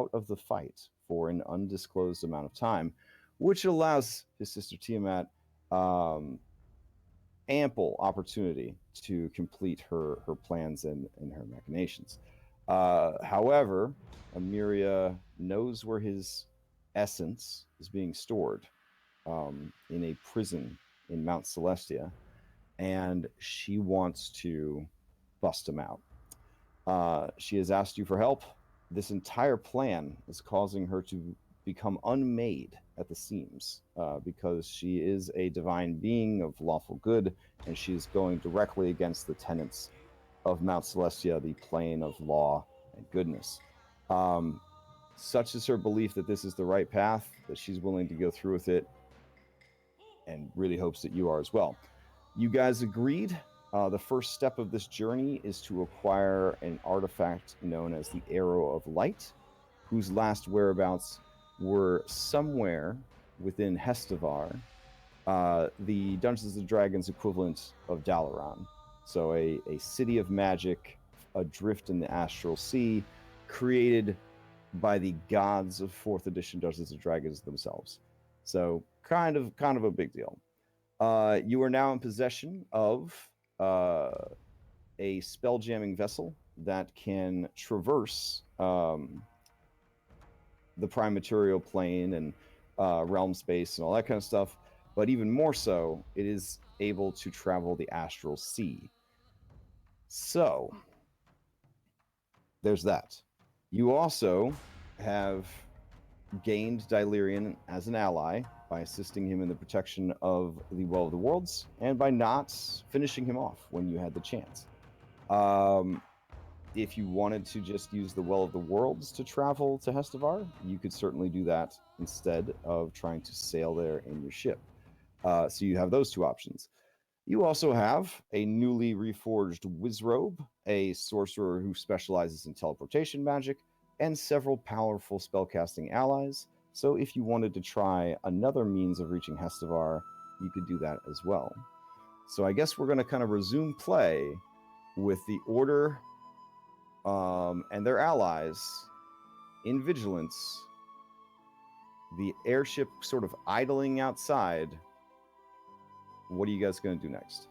out of the fight for an undisclosed amount of time, which allows his sister Tiamat ample opportunity to complete her plans and her machinations. However, Amiria knows where his essence is being stored in a prison in Mount Celestia, and she wants to bust him out. She has asked you for help. This entire plan is causing her to become unmade at the seams because she is a divine being of lawful good, and she is going directly against the tenets of Mount Celestia, the plane of law and goodness. Such is her belief that this is the right path, that she's willing to go through with it, and really hopes that you are as well. You guys agreed. The first step of this journey is to acquire an artifact known as the Arrow of Light, whose last whereabouts were somewhere within Hestavar, the Dungeons and Dragons equivalent of Dalaran. So a city of magic adrift in the astral sea, created by the gods of 4th edition Dungeons and Dragons themselves. So kind of a big deal. You are now in possession of a spelljamming vessel that can traverse the prime material plane and realm space and all that kind of stuff. But even more so, it is able to travel the astral sea. So there's that. You also have gained Dylirian as an ally by assisting him in the protection of the Well of the Worlds and by not finishing him off when you had the chance. If you wanted to just use the Well of the Worlds to travel to Hestavar, you could certainly do that instead of trying to sail there in your ship. So you have those two options. You also have a newly reforged Wizrobe, a sorcerer who specializes in teleportation magic, and several powerful spellcasting allies. So if you wanted to try another means of reaching Hestavar, you could do that as well. So I guess we're going to kind of resume play with the Order and their allies in Vigilance, the airship sort of idling outside. What are you guys going to do next?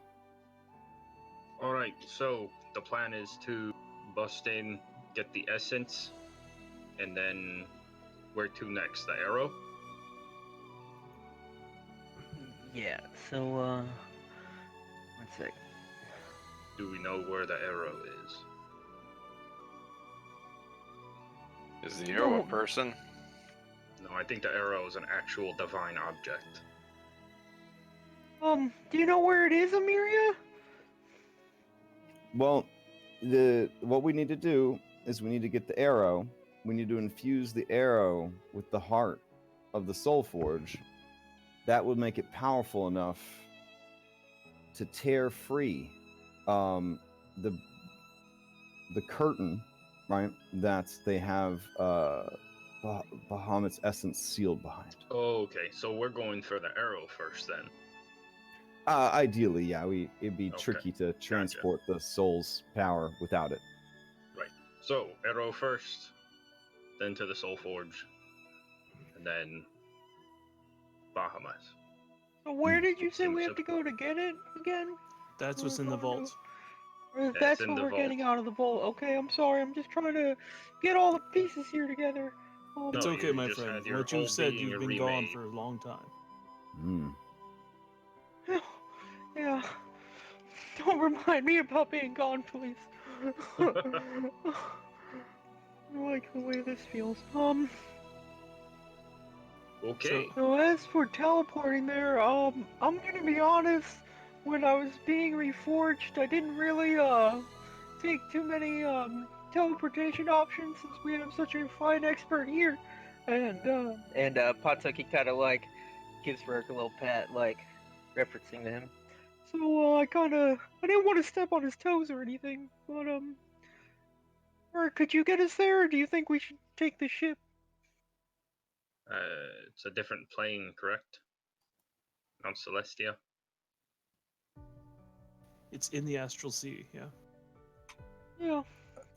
All right, so the plan is to bust in, get the essence, and then where to next? The arrow? Yeah, so, one sec. Do we know where the arrow is? Is the arrow a person? No, I think the arrow is an actual divine object. Do you know where it is, Amiria? Well, what we need to do is we need to get the arrow. We need to infuse the arrow with the heart of the Soul Forge. That would make it powerful enough to tear free the curtain, right? That they have Bahamut's essence sealed behind. Oh, okay, so we're going for the arrow first then. Ideally, yeah, it'd be tricky to transport the soul's power without it. Right. So arrow first, then to the Soul Forge, and then Bahamut. So where did you say we have to go to get it again? That's what's in the vault. That's what we're getting out of the vault. Okay, I'm sorry. I'm just trying to get all the pieces here together. It's okay, my friend. What you've said, you've been gone for a long time. Yeah. Don't remind me about being gone, please. I like the way this feels. Okay. So as for teleporting there, I'm gonna be honest. When I was being reforged, I didn't really take too many teleportation options since we have such a fine expert here. And Patsuki kind of like gives Rourke a little pat, like referencing to him. So I didn't want to step on his toes or anything, but Rourke, could you get us there, or do you think we should take the ship? It's a different plane, correct? Mount Celestia. It's in the astral sea, yeah. Yeah.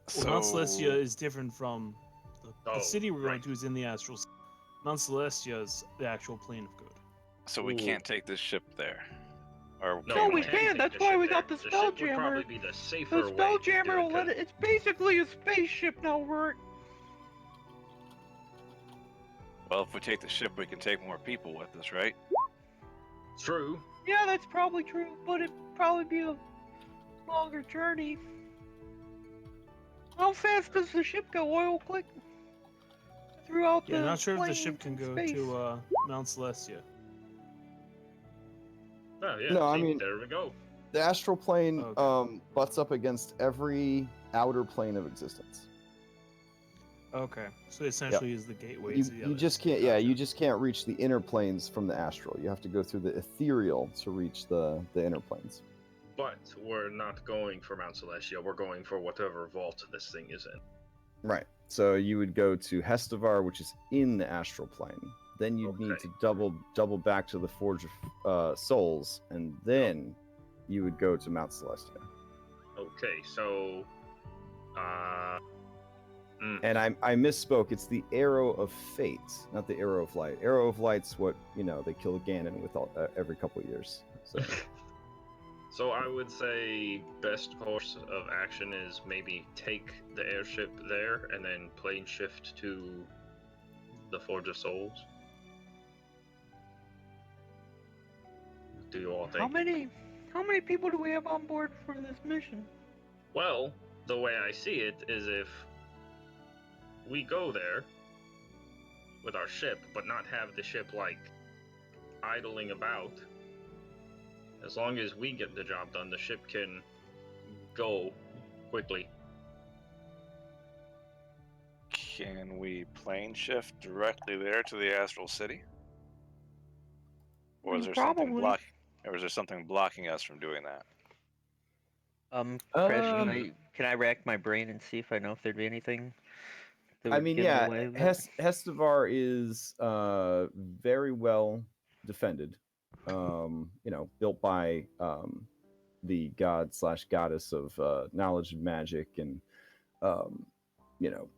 So Mount Celestia is different from the The city we're going right. to is in the astral. Mount Celestia is the actual plane of good. So we can't take this ship there. Or No, we can can. take That's the why ship we there. got the The ship would spelljammer. probably be the The safer way to do spelljammer will it. let it. It's basically a spaceship now, Bert. Well, if we take the ship, we can take more people with us, right? True. Yeah, that's probably true, but it'd probably be a longer journey. How fast does the ship go? Oil click throughout Yeah, the not sure if the planes ship can in go space. to Mount Celestia. Oh yeah. No, see, I mean- there we go. The astral plane Okay. butts up against every outer plane of existence. Okay, so essentially is the gateway You, to the you other. just can't. Yeah, you just can't reach the inner planes from the astral. You have to go through the ethereal to reach the inner planes. But we're not going for Mount Celestia. We're going for whatever vault this thing is in. Right. So you would go to Hestavar, which is in the astral plane. Then you'd need Okay. to double back to the Forge of Souls, and then you would go to Mount Celestia. Okay, so And I misspoke. It's the Arrow of Fate, not the Arrow of Light. Arrow of Light's what they kill Ganon with every couple of years. So So I would say best course of action is maybe take the airship there and then plane shift to the Forge of Souls. Do you all think? How many people do we have on board for this mission? Well, the way I see it is if we go there with our ship, but not have the ship like idling about. As long as we get the job done, the ship can go quickly. Can we plane shift directly there to the astral city? Or is there something Probably. Or is there something blocking us from doing that? Crash, can I rack my brain and see if I know if there'd be anything that would get in the way of that? Hestavar is very well defended. Built by the god / goddess of knowledge and magic, and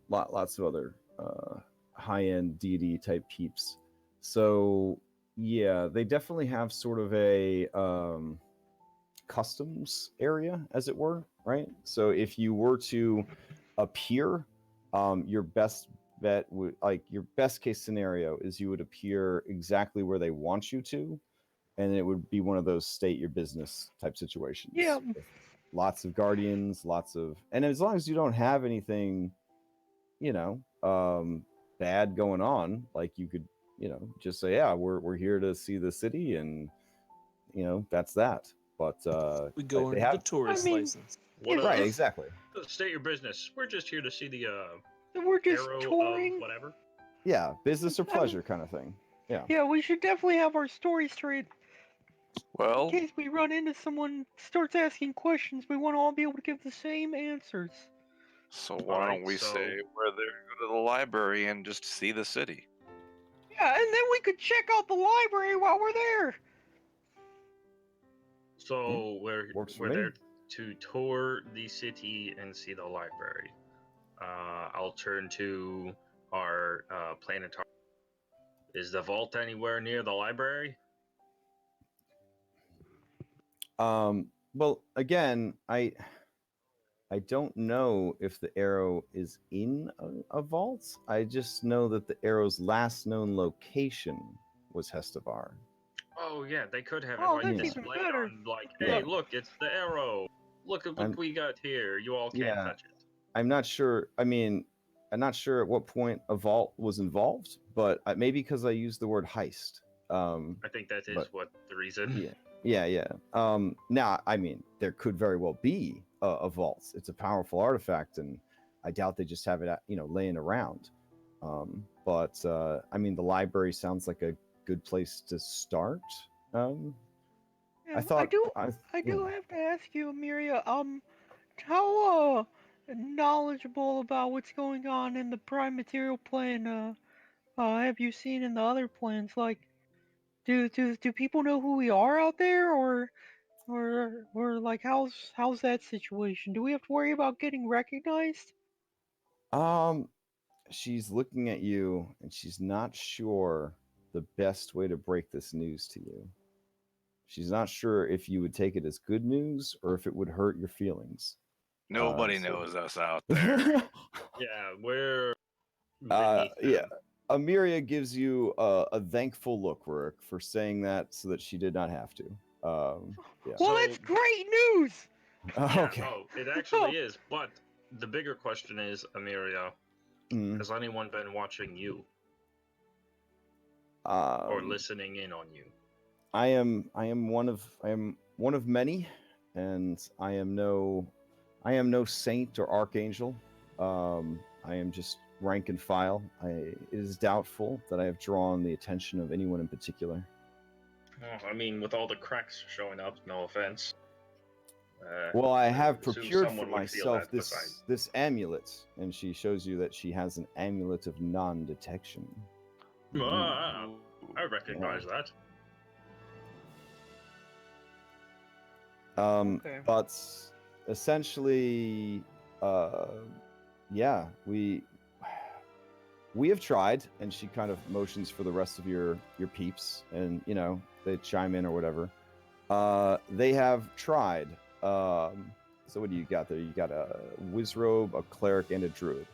lots of other high-end deity type peeps. So yeah, they definitely have sort of a customs area, as it were, right? So if you were to appear, your best bet would, your best case scenario is you would appear exactly where they want you to, and it would be one of those state your business type situations. Yeah. With lots of guardians, and as long as you don't have anything, bad going on, like you could, just say, yeah, we're here to see the city, and that's that. But we go into the tourist license. Right, exactly. State your business. We're just here to see the we're just arrow touring. of whatever. Yeah, business or pleasure kind of thing. Yeah. Yeah, we should definitely have our story straight. Well, In case we run into someone starts asking questions, we want to all be able to give the same answers. so why don't we say we're there to go to the library and just see the city? Yeah, and then we could check out the library while we're there. So we're me. there to tour the city and see the library. I'll turn to our planetary. Is the vault anywhere near the library? Well, again, I don't know if the arrow is in a vault. I just know that the arrow's last known location was Hestavar. Oh yeah, they could have Oh, it that's displayed even better. on hey, look, it's the arrow. Look at what we got here. You all can't touch it. I'm not sure. I mean, I'm not sure at what point a vault was involved, but maybe because I used the word heist. I think that is what the reason. Yeah. Now, I mean, there could very well be a vault. It's a powerful artifact, and I doubt they just have it, laying around. But I mean, the library sounds like a good place to start. I thought I do have to ask you, Amelia. How knowledgeable about what's going on in the prime material plane have you seen in the other planes? Like, do people know who we are out there, or like how's that situation? Do we have to worry about getting recognized? she's looking at you, and she's not sure the best way to break this news to you. She's not sure if you would take it as good news or if it would hurt your feelings. Nobody knows us out there. Yeah, we're yeah. Amiria gives you a thankful look, Rourke, for saying that so that she did not have to. Yeah. Well, that's great news! Yeah, okay. no, it actually is, but the bigger question is, Amiria, has anyone been watching you? Or listening in on you? I am one of many, and I am no saint or archangel. I am just rank and file. It is doubtful that I have drawn the attention of anyone in particular. Oh, I mean, with all the cracks showing up, no offense. Well, I have procured for myself this amulet, and she shows you that she has an amulet of non-detection. I recognize that. Okay. But essentially, yeah, we have tried, and she kind of motions for the rest of your peeps, and they chime in or whatever. They have tried. So what do you got there? You got a wizrobe, a cleric, and a druid,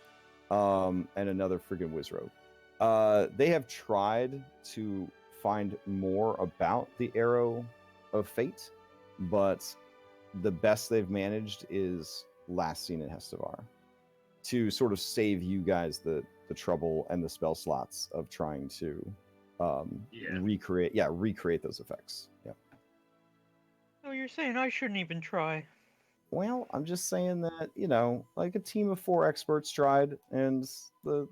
and another friggin' wizrobe. They have tried to find more about the Arrow of Fate, but the best they've managed is last seen in Hestavar, to sort of save you guys the trouble and the spell slots of trying to recreate those effects. Yeah. So you're saying I shouldn't even try? Well, I'm just saying that, like a team of 4 experts tried, and the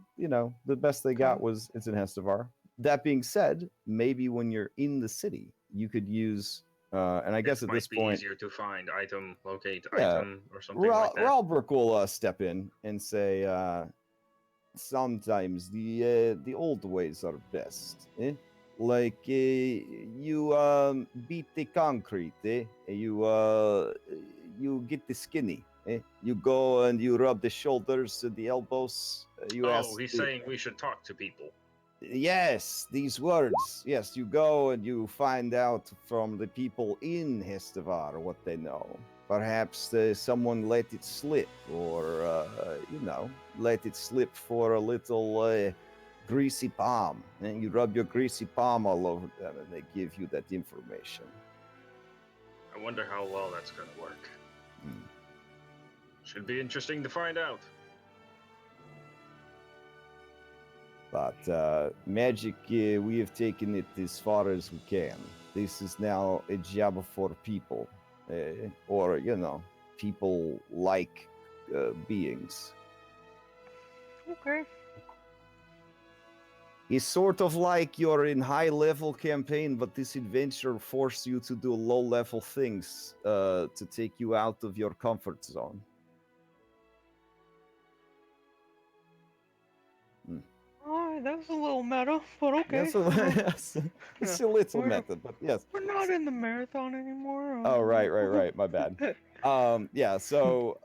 best they got was it's in Hestavar. That being said, maybe when you're in the city, you could use, and I guess at this point, easier to find item, locate item, or something like that. Ralbrook will step in and say, sometimes the old ways are best, eh? Like you beat the concrete, eh? You get the skinny, eh? You go and you rub the shoulders and the elbows. He's saying we should talk to people. Yes, these words. Yes, you go and you find out from the people in Hestavar what they know. Perhaps someone let it slip, or, let it slip for a little greasy palm. And you rub your greasy palm all over them, and they give you that information. I wonder how well that's going to work. Should be interesting to find out. But magic, we have taken it as far as we can. This is now a job for people. Or, people-like beings. Okay. It's sort of like you're in high-level campaign, but this adventure forced you to do low-level things to take you out of your comfort zone. That was a little meta, but okay. It's a little meta, but yes. We're not in the marathon anymore. Oh, right. My bad. Yeah, so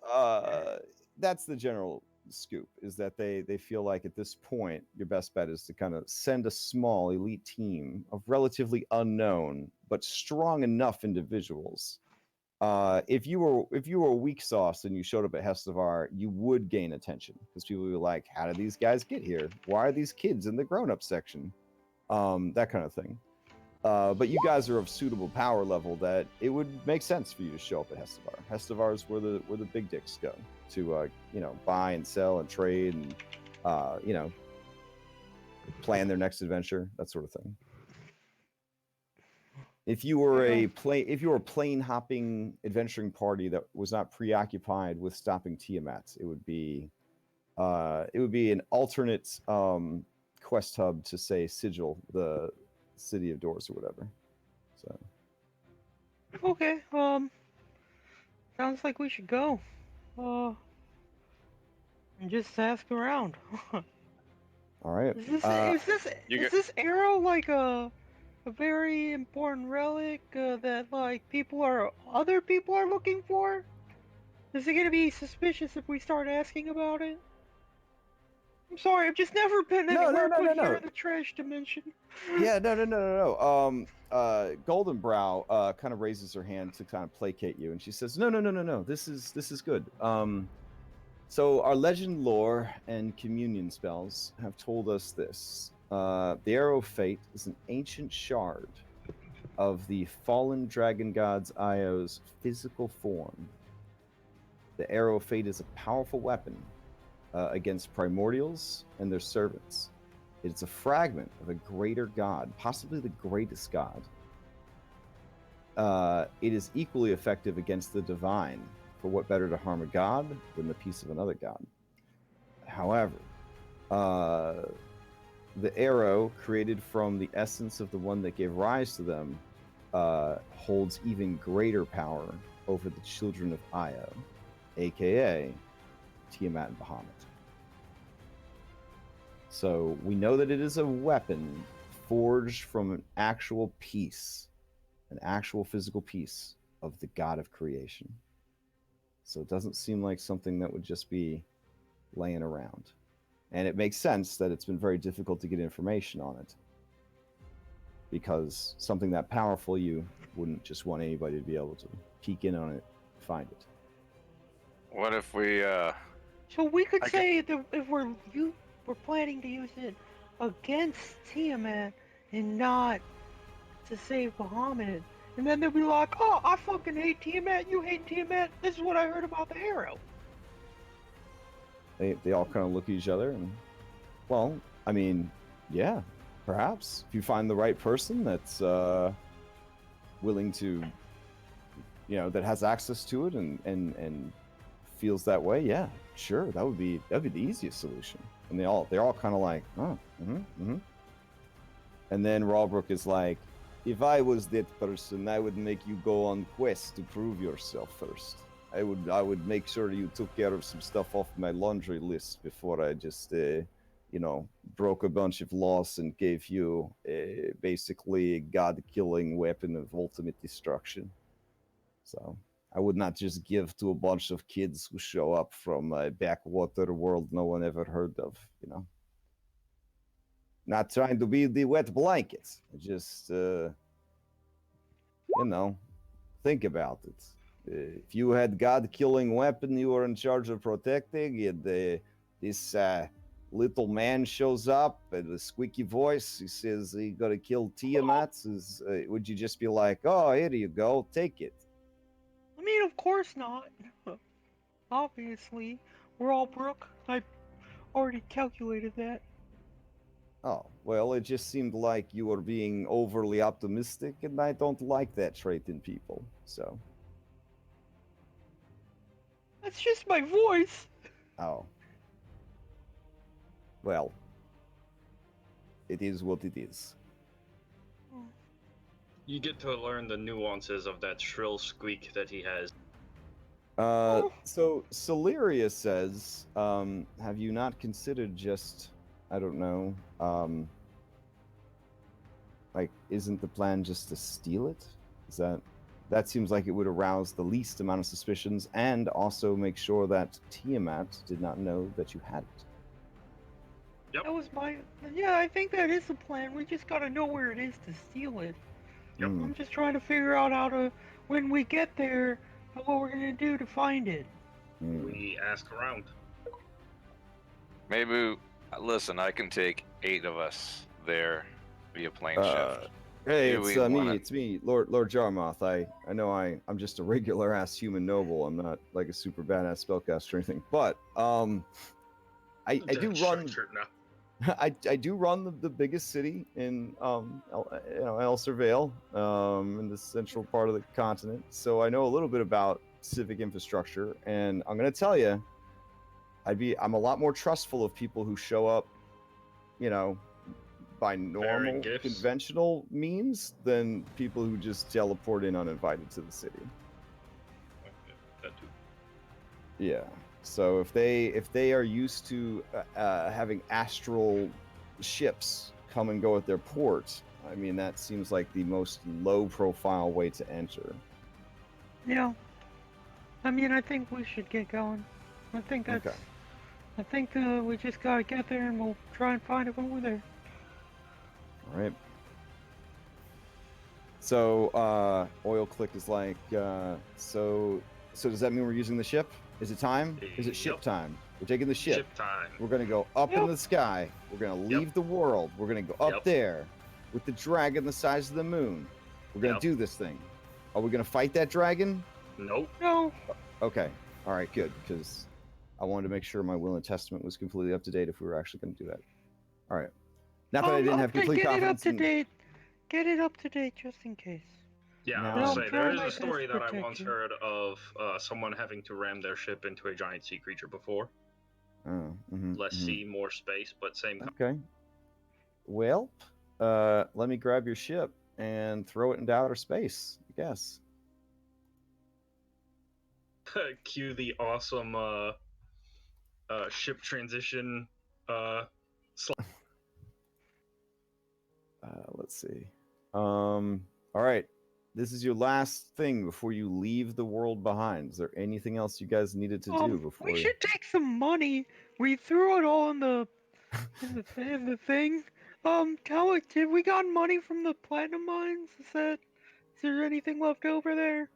that's the general scoop, is that they feel like at this point your best bet is to kind of send a small elite team of relatively unknown but strong enough individuals. If you were weak sauce and you showed up at Hestavar, you would gain attention, because people would be like, how did these guys get here? Why are these kids in the grown-up section? That kind of thing. But you guys are of suitable power level that it would make sense for you to show up at Hestavar. Hestavar is where the big dicks go to buy and sell and trade and plan their next adventure, that sort of thing. If you were a plane hopping adventuring party that was not preoccupied with stopping Tiamat, it would be an alternate quest hub to, say, Sigil, the City of Doors or whatever. So. Okay. Sounds like we should go. And just ask around. All right. Is this arrow like a very important relic that like other people are looking for? Is it gonna be suspicious if we start asking about it? I'm sorry, I've just never been No, anywhere no, no, but no, here no. in the trash dimension. Yeah, no. Golden Brow kind of raises her hand to kind of placate you, and she says, "No. This is good. So our legend lore and communion spells have told us this. The Arrow of Fate is an ancient shard of the fallen dragon god's Io's physical form. The Arrow of Fate is a powerful weapon against primordials and their servants. It's a fragment of a greater god, possibly the greatest god. It is equally effective against the divine, for what better to harm a god than the peace of another god? However, the arrow, created from the essence of the one that gave rise to them, holds even greater power over the children of Io, aka Tiamat and Bahamut. So we know that it is a weapon forged from an actual piece, an actual physical piece of the god of creation. So it doesn't seem like something that would just be laying around. And it makes sense that it's been very difficult to get information on it. Because something that powerful, you wouldn't just want anybody to be able to peek in on it, find it. What if we, So we could say that if we're planning to use it against Tiamat and not to save Bahamut, and then they'll be like, "Oh, I fucking hate Tiamat. You hate Tiamat. This is what I heard about the arrow." They all kind of look at each other and, well, I mean, yeah, perhaps if you find the right person that's willing to, that has access to it and feels that way, yeah, sure, that'd be the easiest solution. And they're all kind of like, oh, And then Rawbrook is like, if I was that person, I would make you go on quest to prove yourself first. I would make sure you took care of some stuff off my laundry list before I just, broke a bunch of laws and gave you basically a god-killing weapon of ultimate destruction. So I would not just give to a bunch of kids who show up from a backwater world no one ever heard of, Not trying to be the wet blanket. Just, think about it. If you had God-killing weapon you were in charge of protecting, and this little man shows up and a squeaky voice, he says he gotta kill Tiamat, would you just be like, oh, here you go, take it? I mean, of course not. Obviously, we're all broke. I already calculated that. Oh, well, it just seemed like you were being overly optimistic, and I don't like that trait in people, so. That's just my voice. Oh. Well, it is what it is. You get to learn the nuances of that shrill squeak that he has. So Celeria says, have you not considered just, I don't know, isn't the plan just to steal it? That seems like it would arouse the least amount of suspicions and also make sure that Tiamat did not know that you had it. Yep. That was yeah, I think that is the plan. We just gotta know where it is to steal it. Yep. I'm just trying to figure out how to, when we get there, what we're gonna do to find it. We ask around. Maybe, listen, I can take 8 of us there via plane shift. Hey, it's me, Lord Jarmoth. I know I'm just a regular ass human noble. I'm not like a super badass spellcaster or anything, but I do run. I do run the biggest city in Elser Vale, in the central part of the continent. So I know a little bit about civic infrastructure, and I'm gonna tell you, I'm a lot more trustful of people who show up, by normal conventional means than people who just teleport in uninvited to the city. That too. Yeah. So if they are used to having astral ships come and go at their port, I mean that seems like the most low-profile way to enter. Yeah. I mean, I think we should get going. I think that's I think we just gotta get there and we'll try and find it when we're there. All right. So, Oil Click is like, so does that mean we're using the ship? Is it time? Is it ship time? We're taking the ship. Ship time. We're gonna go up in the sky. We're gonna leave the world. We're gonna go up there with the dragon the size of the moon. We're gonna do this thing. Are we gonna fight that dragon? Nope. No. Okay. All right. Good. Because I wanted to make sure my will and testament was completely up to date if we were actually gonna do that. All right. Not that I didn't have complete confidence. Get it up to date. Get it up to date just in case. Yeah, No. I will say there is my a story best that I to once protect you. heard of someone having to ram their ship into a giant sea creature before. Oh, Less sea, more space, but same. Okay. Well, let me grab your ship and throw it into outer space, I guess. Cue the awesome ship transition. Let's see. All right. This is your last thing before you leave the world behind. Is there anything else you guys needed to do before? We should take some money. We threw it all in the thing. Tell it. Did we got money from the platinum mines? Is there anything left over there?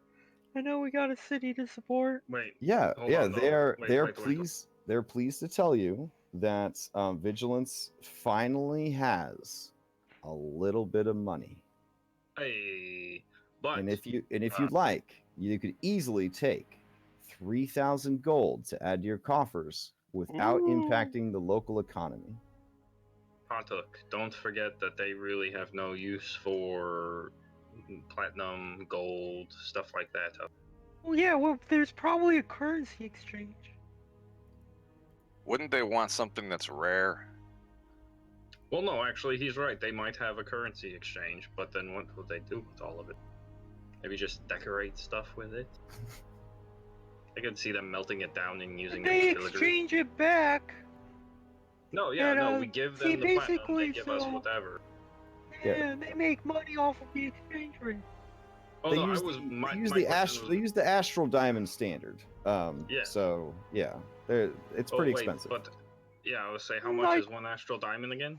I know we got a city to support. Wait. Yeah, on, they're pleased to tell you that Vigilance finally has a little bit of money. Hey, but and if you'd like, you could easily take 3,000 gold to add to your coffers without impacting the local economy. Pontuk, don't forget that they really have no use for platinum, gold, stuff like that. Well, yeah. Well, there's probably a currency exchange. Wouldn't they want something that's rare? Well, no, actually, he's right. They might have a currency exchange, but then what would they do with all of it? Maybe just decorate stuff with it? I could see them melting it down and using it for They filigree. exchange it back. No, yeah, no, we give them the platinum, they give us so- whatever. Yeah, they make money off of the exchange rate. Oh, They no, use, I was, the, my, they, use my the question was, they use the Astral Diamond standard. Yeah. So yeah, it's pretty expensive. But yeah, I would say, how much is one Astral Diamond again?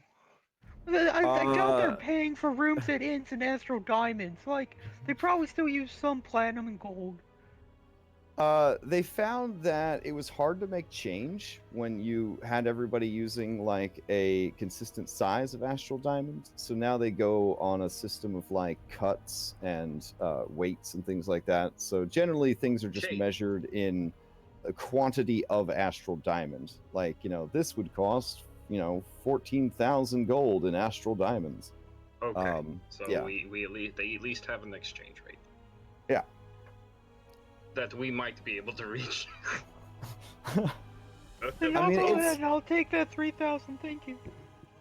I doubt they're paying for rooms at inns and Astral Diamonds. Like, they probably still use some platinum and gold. They found that it was hard to make change when you had everybody using like a consistent size of Astral Diamond. So now they go on a system of like cuts and weights and things like that. So generally things are just measured in a quantity of Astral Diamond. Like, this would cost, 14,000 gold in Astral Diamonds. Okay, so yeah. they at least have an exchange rate. Yeah. That we might be able to reach. And I'll go ahead and I'll take that 3,000, thank you.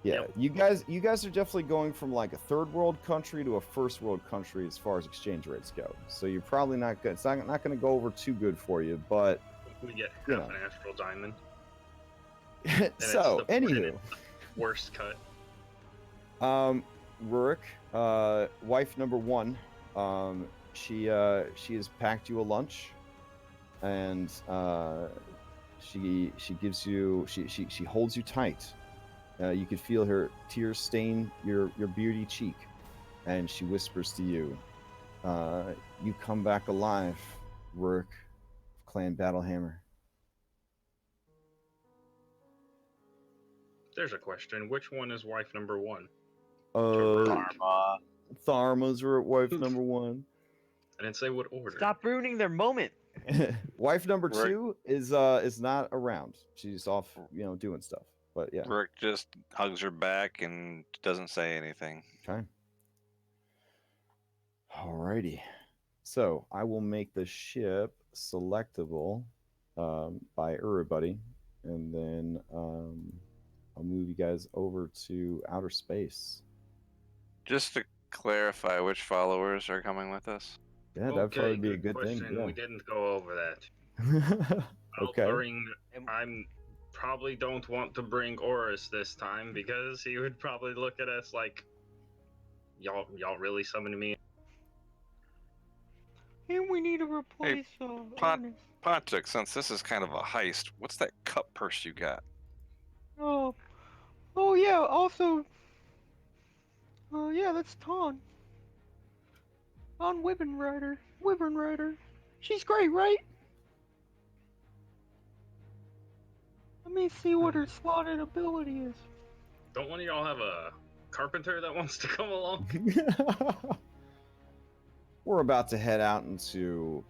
Yeah, you guys are definitely going from like a third world country to a first world country as far as exchange rates go. So you're probably not good. It's not going to go over too good for you, but we get half an Astral Diamond. So, anywho, worst cut. Rurik, wife number 1, she has packed you a lunch, and she gives you she holds you tight. You can feel her tears stain your beardy cheek, and she whispers to you, "You come back alive, Rurik, Clan Battlehammer." There's a question. Which one is wife number 1? Tharma's wife number 1. I didn't say what order. Stop ruining their moment. Wife number 2 is not around. She's off, doing stuff. But yeah. Rick just hugs her back and doesn't say anything. Okay. Alrighty. So I will make the ship selectable by everybody, and then I'll move you guys over to outer space. Just to clarify, which followers are coming with us? Yeah, that'd probably be a good question. thing. Yeah. We didn't go over that. Okay. I'm probably don't want to bring Oris this time because he would probably look at us like, y'all really summoned me. And we need to replace Pontuk, since this is kind of a heist, what's that cup purse you got? Oh, oh yeah. Also, yeah, that's Ton. On Wyvern Rider. Wyvern Rider. She's great, right? Let me see what her slotted ability is. Don't one of y'all have a carpenter that wants to come along? We're about to head out into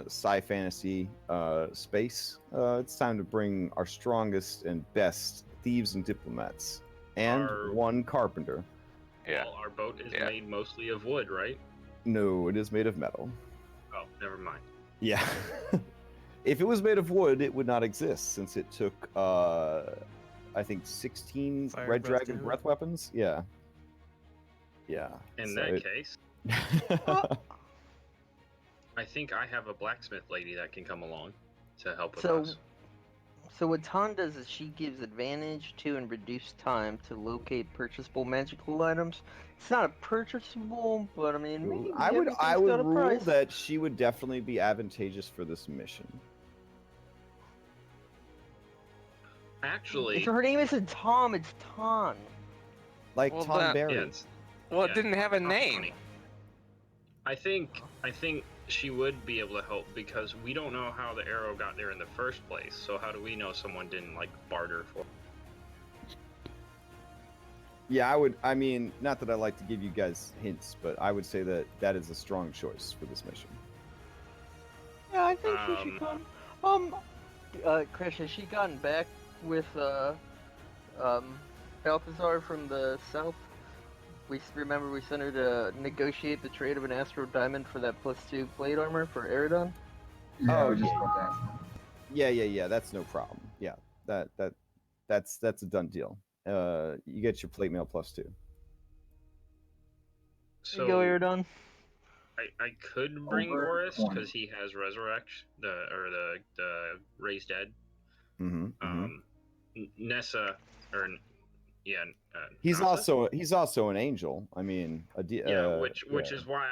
sci-fantasy space. It's time to bring our strongest and best thieves and diplomats, and one carpenter. Yeah. Well, our boat is made mostly of wood, right? No, it is made of metal. Oh, never mind. Yeah. If it was made of wood, it would not exist, since it took, I think, 16 Red Dragon breath weapons. Yeah. Yeah. In that case, I think I have a blacksmith lady that can come along to help with us. So what Ton does is she gives advantage to and reduced time to locate purchasable magical items. It's not a purchasable, but I mean, maybe I would rule price. that she would definitely be advantageous for this mission. Actually, if her name isn't Tom, it's Ton. Like Tom Berry. It didn't have a name. I think she would be able to help because we don't know how the arrow got there in the first place. So how do we know someone didn't like barter for? Yeah, I mean, not that I like to give you guys hints, but I would say that that is a strong choice for this mission. Yeah, I think she should come. Chris, has she gotten back with Balthazar from the south? We sent her to negotiate the trade of an Astro Diamond for that +2 plate armor for Eridon. Yeah, we just got that. Yeah. That's no problem. Yeah, that's a done deal. You get your plate mail +2. So go, Eridon. I could bring Oris because he has resurrect the raised dead. Nessa he's Nasa? also an angel. I mean, which is why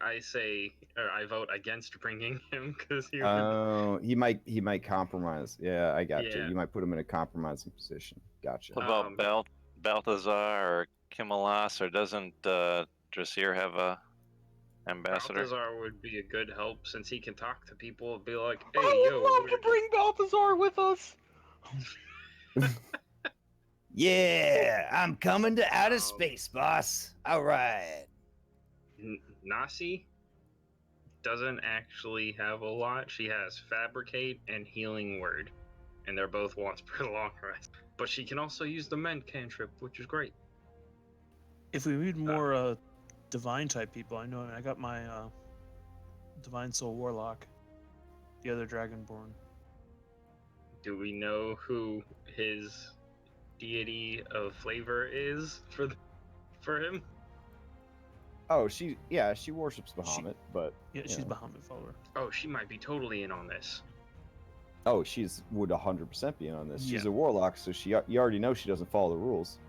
I say or I vote against bringing him because he might compromise. Yeah, I got you. You might put him in a compromising position. Gotcha. What about Balthazar or Kimalas, or doesn't Dressir have a ambassador? Balthazar would be a good help since he can talk to people and be like, "Hey, I would love to bring Balthazar with us." Yeah, I'm coming to outer space, boss. All right. Nasi doesn't actually have a lot. She has fabricate and healing word, and they're both once per long rest. But she can also use the mend cantrip, which is great. If we need more divine type people, I know I got my divine soul warlock, the other dragonborn. Do we know who his deity of flavor is for him? Oh, she worships Bahamut, but she's Bahamut follower. Oh, she might be totally in on this. Oh, would 100% be in on this. She's a warlock, so you already know she doesn't follow the rules.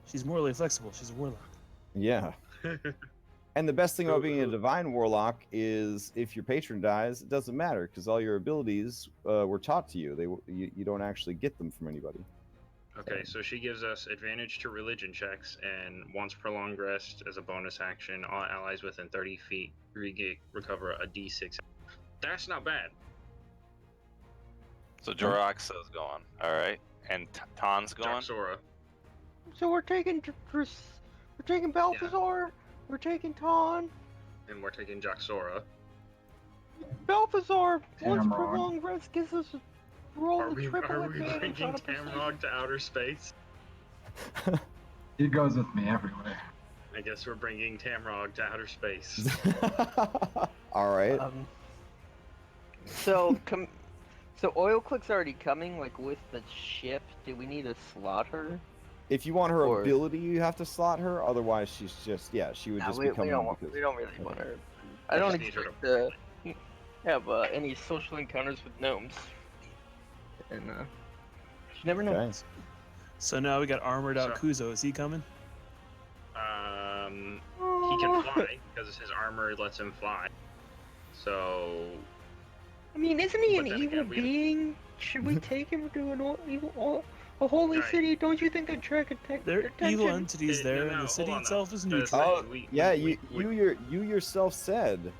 She's morally flexible. She's a warlock. Yeah. And the best thing about being a divine warlock is if your patron dies, it doesn't matter because all your abilities were taught to you. You don't actually get them from anybody. Okay, so she gives us advantage to religion checks and once per long rest as a bonus action. All allies within 30 feet recover a D6. That's not bad. So Jaraxa's going, all right, and Ton's going. Jaxora. So we're taking Balthazar. We're taking Ton. And we're taking Jaxora. Balthazar, once per long rest gives us roll Are we advantage bringing Tamrog to outer space? He goes with me everywhere. I guess we're bringing Tamrog to outer space. All right. So Oil Click's already coming, like with the ship. Do we need to slot her? If you want her ability, you have to slot her. Otherwise, she's just she would just become. We don't really want her. I don't expect to have any social encounters with gnomes. And you never know. Okay. So now we got armored out Kuzo. Is he coming? He can fly because his armor lets him fly. So I mean, isn't he an But then evil again, being? Should we take him to a holy Right. city? Don't you think that'd attract There are evil attention? entities No, there, no, and the hold city on now. itself is Gotta neutral. say, Oh, we- yeah, we- you yourself said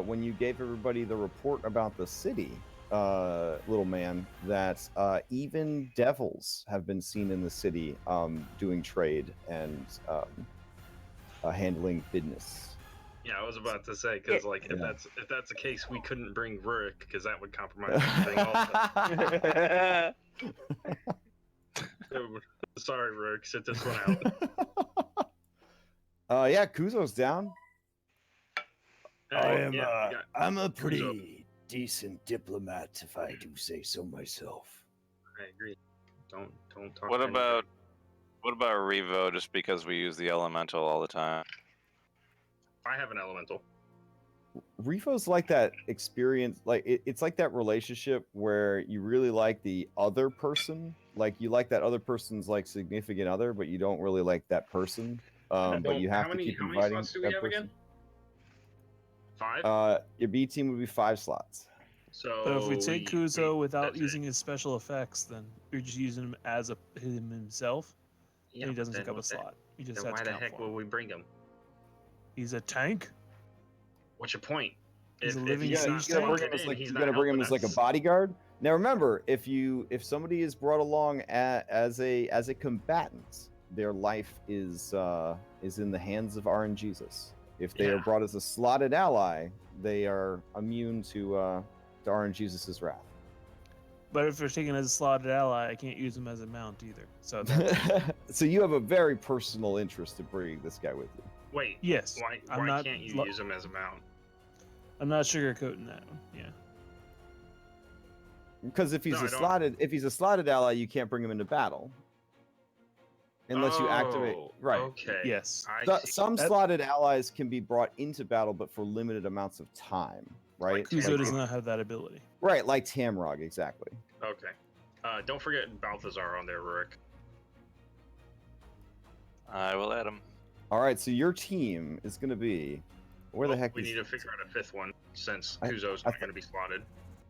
when you gave everybody the report about the city, little man, that even devils have been seen in the city doing trade and handling business. Yeah, I was about to say because like if Yeah. that's the case, we couldn't bring Rurik because that would compromise everything. Also, sorry, Rurik, sit this one out. Yeah, Kuzo's down. Hey, yeah, we got I'm a Kuzo. pretty decent diplomat, if I do say so myself. I agree. Don't talk. What to anybody. about Revo? Just because we use the elemental all the time. I have an elemental. Refo's like that experience, like it's like that relationship where you really like the other person, like you like that other person's like significant other, but you don't really like that person. But you have to keep how many inviting slots do we that have person. again? 5. Your B team would be 5 slots. So But if we take Kuzo without that's it. using his special effects, then we're just using him as him himself. Yeah, and he doesn't then take up a what the- slot. You just Then have why to the count heck for will him. we bring him? He's a tank. What's your point? He's a If living he's You're not siege gonna tank. bring him as in, like he's you're not gonna bring him helping as like a us. bodyguard. Now remember, if somebody is brought along as a combatant, their life is in the hands of RNGesus. If they are Yeah. brought as a slotted ally, they are immune to RNGesus's wrath. But if they're taken as a slotted ally, I can't use him as a mount either. So that's, So you have a very personal interest in bringing this guy with you. Wait, yes, why I'm not. can't you use him as a mount? I'm not sugarcoating that one. Yeah. Because if he's No, I a slotted ally, you can't bring him into battle unless you activate. Oh, Right. Okay. Yes. I see. Some That- slotted allies can be brought into battle, but for limited amounts of time. Right. Like Kuzo Tamrog. does not have that ability. Right, like Tamrog, exactly. Okay. Don't forget Balthazar on there, Rurik. I will add him. All right, so your team is going to be where the Well, heck we is? need to figure out a 5th one since I- Kuzo's I not going to be slotted.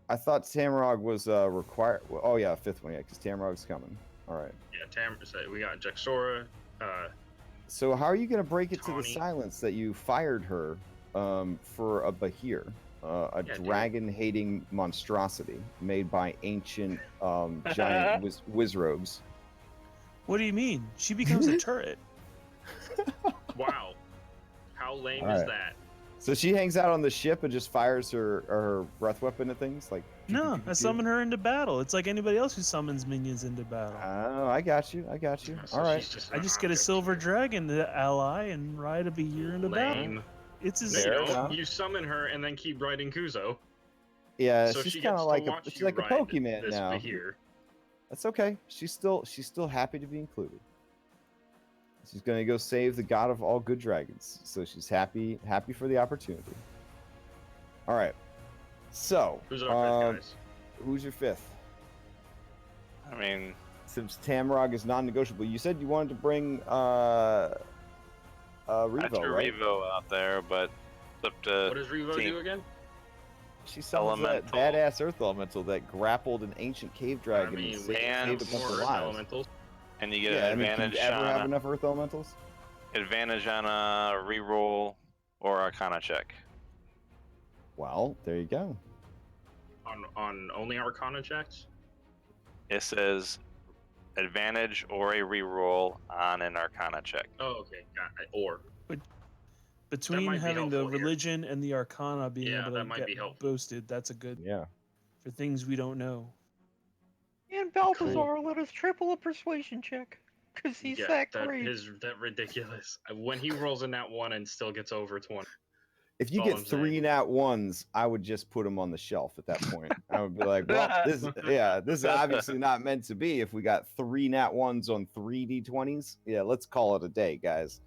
I thought Tamrog was required. Oh yeah, 5th one, yeah, because Tamrog's coming. All right. Yeah, so we got Jaxora. So how are you going to break it to the Tawny. silence that you fired her for a Bahir, a Yeah, dude. dragon-hating monstrosity made by ancient giant wizrobes? What do you mean? She becomes a turret. Wow. How lame All is right. that? So she hangs out on the ship and just fires her breath weapon at things like. No, I summon her into battle. It's like anybody else who summons minions into battle. Oh, I got you. So All right. she's just I an just get a object. silver dragon to ally and ride a Bahir into battle. Lame. It's as You Fair know, enough. you summon her and then keep riding Kuzo. Yeah, So she's she kind gets of to like watch she's you like a ride Pokemon this now. Bahir. That's okay. She's still happy to be included. She's gonna go save the god of all good dragons. So she's happy for the opportunity. All right. So Who's our 5th, guys? who's your 5th? I mean, Since Tamrog is non-negotiable, you said you wanted to bring I Revo, threw right? Revo out there, but it's up to What does Revo team. do again? She summons that Elemental. badass earth elemental that grappled an ancient cave dragon I mean, and we saved have and a bunch more of Earth lives. elementals. and you get Yeah, I an mean, can advantage you ever have on enough earth elementals? a reroll or Arcana check. Well, there you go. On only Arcana checks? It says advantage or a reroll on an Arcana check. Oh, okay. Got it. Or. Between might be having the helpful here. religion and the arcana being Yeah, able that to might get be helpful. boosted, that's a good Yeah. for things we don't know. And Balthazar let us triple a persuasion check. Because he's that great. That ridiculous. When he rolls in that one and still gets over 20. If you all get I'm saying. 3 nat ones, I would just put them on the shelf at that point. I would be like, well, this is obviously not meant to be. If we got 3 nat ones on 3 d20s, yeah, let's call it a day, guys.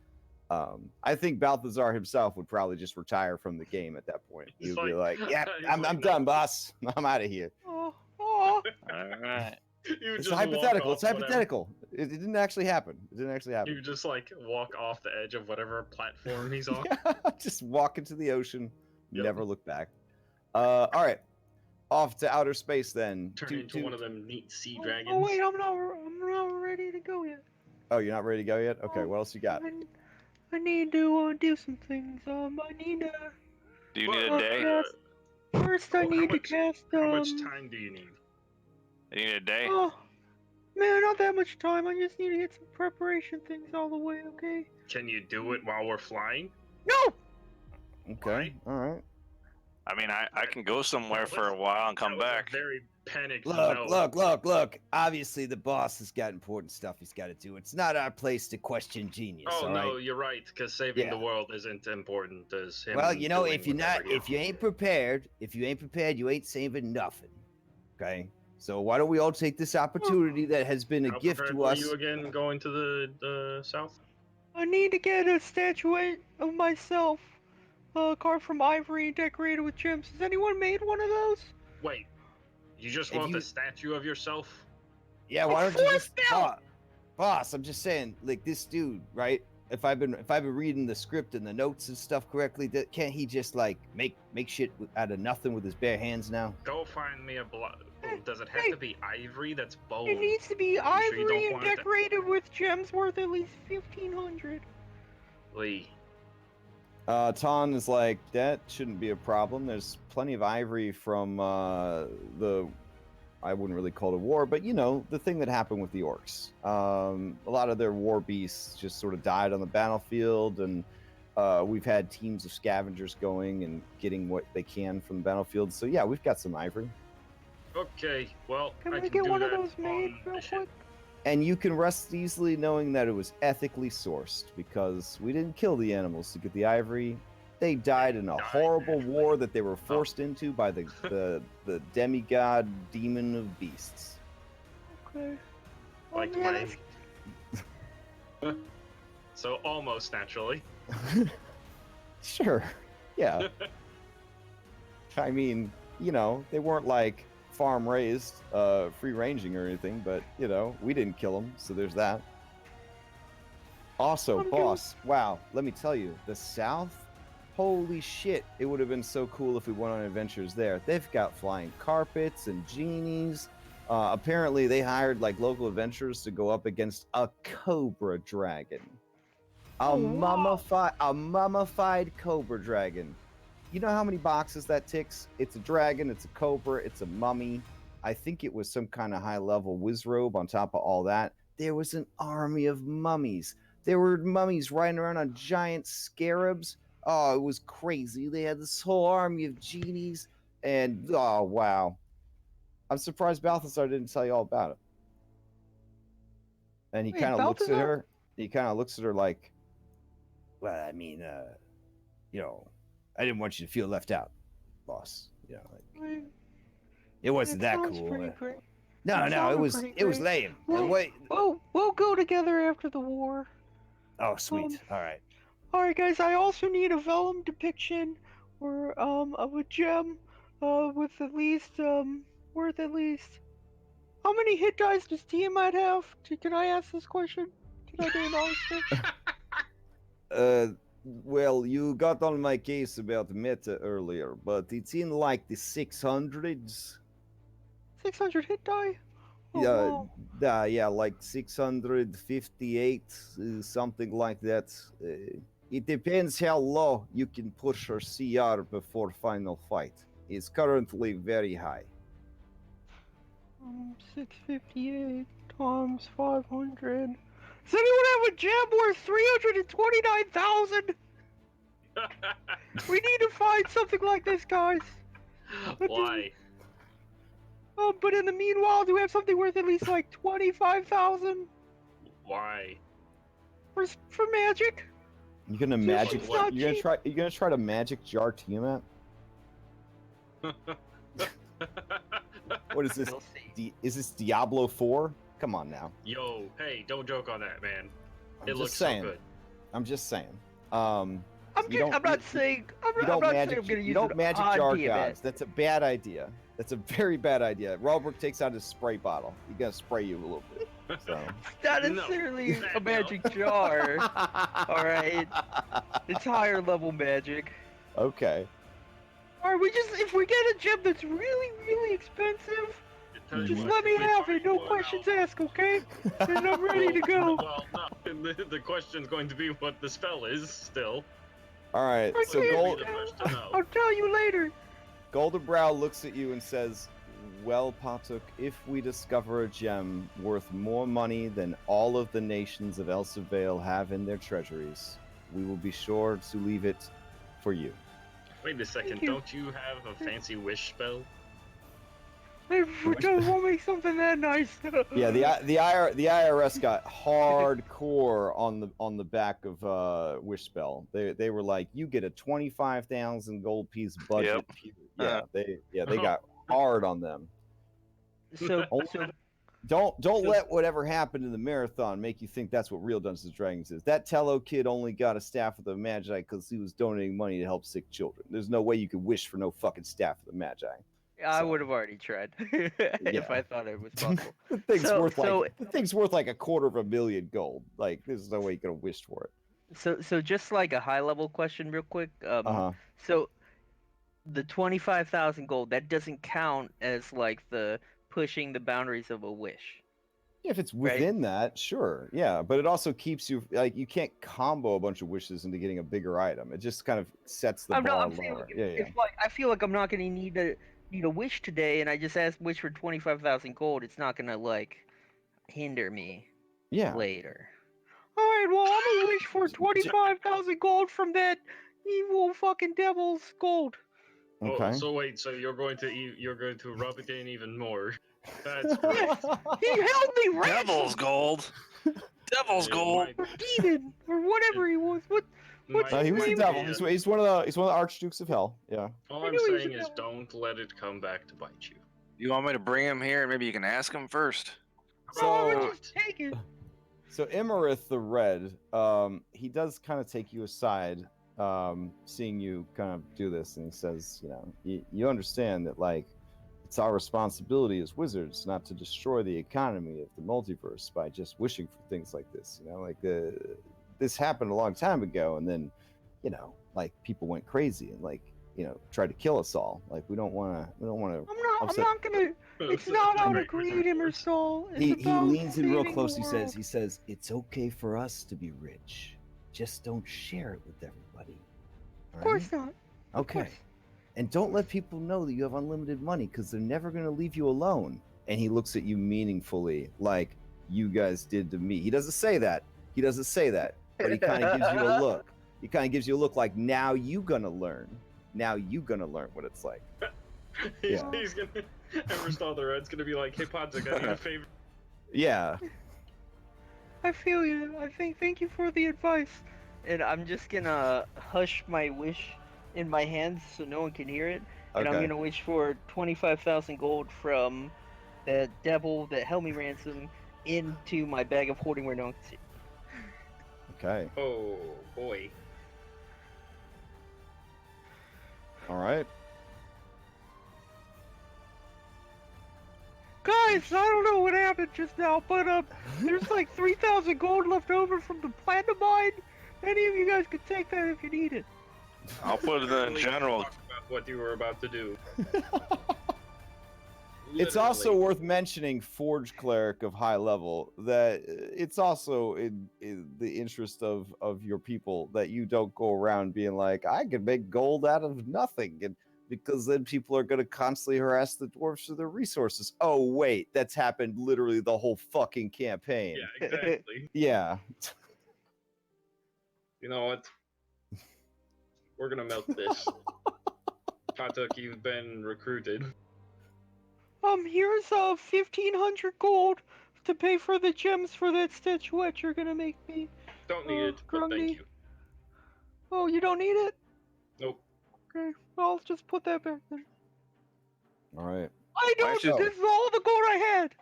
I think Balthazar himself would probably just retire from the game at that point. He He's would be like- like, yeah, he's I'm like, "No." done, boss. I'm out of here. Oh, All right. You would It's just walk hypothetical. off It's whatever- hypothetical. It didn't actually happen. You would just like walk off the edge of whatever platform he's on. Just walk into the ocean, Yep. never look back. All right. Off to outer space then. Turn Toot, into toot. one of them neat sea Oh, dragons. oh wait, I'm not ready to go yet. Oh, you're not ready to go yet? Okay, Oh, what else you got? I need to do some things. I need to Do you need a Well, day? cast. First, I need to cast. How much time do you need? You need a day? Oh, man, not that much time. I just need to get some preparation things all the way. Okay. Can you do it while we're flying? No. Okay, all right. I mean, I can go somewhere Well, for a while and come That was a back. very panicked Look, no. look. Obviously, the boss has got important stuff he's got to do. It's not our place to question genius. Oh all no, right? you're right. Because saving the Yeah. world isn't important as him. Well, you know, doing if you ain't prepared, you ain't saving nothing. Okay. So why don't we all take this opportunity that has been a How gift prepared to were us? you again going to the south? I need to get a statuette of myself, carved from ivory, decorated with gems. Has anyone made one of those? Wait, you just If want you- the statue of yourself? Yeah, why don't you Force just belt! boss, I'm just saying, like this dude, right? If I've been reading the script and the notes and stuff correctly, can't he just like make shit out of nothing with his bare hands now? Go find me a blood. Does it have Hey. to be ivory? That's bone. It needs to be You sure you ivory don't and want it to- decorated with gems worth at least 1,500. Lee. Ton is like, that shouldn't be a problem. There's plenty of ivory from I wouldn't really call it a war, but you know, the thing that happened with the orcs. A lot of their war beasts just sort of died on the battlefield, and we've had teams of scavengers going and getting what they can from the battlefield. So yeah, we've got some ivory. Okay, well, Can I we can get do one of that those made on real the ship. quick? And you can rest easily knowing that it was ethically sourced, because we didn't kill the animals to get the ivory. They died in a Died horrible naturally. war that they were forced into by the demigod demon of beasts. Okay. Like yeah, my. that's- So almost naturally. Sure. Yeah. I mean, you know, they weren't like farm raised, free ranging or anything, but you know, we didn't kill them, so there's that. Also, I'm boss, wow, let me tell you, the South, holy shit, it would have been so cool if we went on adventures there. They've got flying carpets and genies. Apparently, they hired like local adventurers to go up against a cobra dragon. Oh, wow. A mummified cobra dragon. You know how many boxes that ticks? It's a dragon, it's a cobra, it's a mummy. I think it was some kind of high-level wizrobe on top of all that. There was an army of mummies. There were mummies riding around on giant scarabs. Oh, it was crazy. They had this whole army of genies, and oh, wow. I'm surprised Balthazar didn't tell you all about it. And he Wait, kind of looks at Balthazar? her. He kind of looks at her like, Well, I mean, you know, I didn't want you to feel left out, boss. You know, like, Wait, it wasn't it that sounds cool. pretty great. No, it it sounded was pretty it was great. lame. Well, Wait. We'll go together after the war. Oh, sweet. All right. Alright guys, I also need a vellum depiction or of a gem with at least worth at least how many hit dice does Tiamat have? Can I ask this question? Can I do an honest? well, you got on my case about meta earlier, but it's in like the 600s. 600 hit die? Oh, wow. Yeah, like 658, something like that. It depends how low you can push your CR before final fight. It's currently very high. 658 times 500. Does anyone have a gem worth 329,000? We need to find something like this, guys. Why? But in the meanwhile, do we have something worth at least like 25,000 Why? for magic? You gonna Dude, magic? it's not You're cheap. gonna try to magic jar Tiamat? What is this? We'll see. Is this Diablo 4? Come on now. Yo, hey, don't joke on that, man. I'm It just looks saying. so good. I'm just saying. I'm You don't- not you- saying I'm You not don't saying magic. I'm gonna You use don't an magic odd jar DMS. gods. That's a bad idea. That's a very bad idea. Robert takes out his spray bottle. He's gonna spray you a little bit. So. Not No. necessarily a No. magic jar. Alright. It's higher level magic. Okay. All right, if we get a gem that's really, really expensive, Tell you just what, let me if we have find it. No one questions out- asked, okay? And I'm ready to go. Well, no. The question's going to be what the spell is still. All right, I so can't Gold, the first to know. I'll tell you later. Golden Brow looks at you and says, well, Patuk, if we discover a gem worth more money than all of the nations of Elsevale have in their treasuries, we will be sure to leave it for you. Wait a second, Thank you. don't you have a fancy wish spell? It won't make something that nice. Yeah, the IRS got hardcore on the back of Wish Spell. They were like, you get a 25,000 gold piece budget. Yep. They got hard on them. So Don't let whatever happened in the marathon make you think that's what real Dungeons and Dragons is. That Tello kid only got a staff of the Magi because he was donating money to help sick children. There's no way you could wish for no fucking staff of the Magi. I So- would have already tried if I thought it was possible. The thing's So- worth so- like $250,000 gold. Like there's no way you could have wished for it. So just like a high level question, real quick. So the 25,000 gold, that doesn't count as like the pushing the boundaries of a wish. If it's Right. within that, sure, yeah. But it also keeps you like you can't combo a bunch of wishes into getting a bigger item. It just kind of sets the bar I'm saying, lower. like, Yeah, if like I feel like I'm not gonna need a wish today, and I just wish for 25,000 gold, it's not gonna like hinder me yeah. later. All right, well, I'm gonna wish for 25,000 gold from that evil fucking devil's gold. Okay. Oh, so wait, so you're going to rub it in even more. That's great. He held me ransom Devil's gold. Devil's It gold. might- for demon or whatever he was. What's might He was the name? be devil. a- He's one of the Archdukes of Hell. Yeah. All I I'm knew he was saying a is devil. don't let it come back to bite you. You want me to bring him here and maybe you can ask him first? No, I So would just take it. so Imarith the Red, he does kind of take you aside, seeing you kind of do this, and he says, you understand that like it's our responsibility as wizards not to destroy the economy of the multiverse by just wishing for things like this. This happened a long time ago, and then like people went crazy and like tried to kill us all. Like we don't want to I'm upset- not gonna. It's not out of greed, Emerstall. He It's about leans in real saving close. the He world. says, it's okay for us to be rich. Just don't share it with everybody. Of course not. Of Okay. course. And don't let people know that you have unlimited money because they're never going to leave you alone. And he looks at you meaningfully like you guys did to me. He doesn't say that. But he kind of gives you a look. He kind of gives you a look like, now you going to learn. Now you going to learn what it's like. he's Yeah. gonna Everstall the Red's gonna be like, hey Podzik, I need a favor. Yeah. I feel you. Thank you for the advice. And I'm just gonna hush my wish in my hands so no one can hear it. And I'm Okay. gonna wish for 25,000 gold from that devil that held me ransom into my bag of hoarding where no one can see. Okay. Oh boy. All right. Guys, I don't know what happened just now, but there's like 3,000 gold left over from the platinum mine. Any of you guys could take that if you need it. I'll put it in Really general. talk about what you were about to do. It's also Literally. worth mentioning, Forge Cleric of high level, that it's also in the interest of your people that you don't go around being like, I can make gold out of nothing, and because then people are going to constantly harass the dwarves for their resources. Oh wait, that's happened literally the whole fucking campaign. Yeah, exactly. Yeah. You know what? We're gonna milk this. Patuk, you've been recruited. Here's 1,500 gold to pay for the gems for that statuette you're gonna make me. Don't need it, but Grundy. thank you. Oh, you don't need it? Nope. Okay, well, I'll just put that back then. All right. I Why don't. don't you- This is all the gold I had.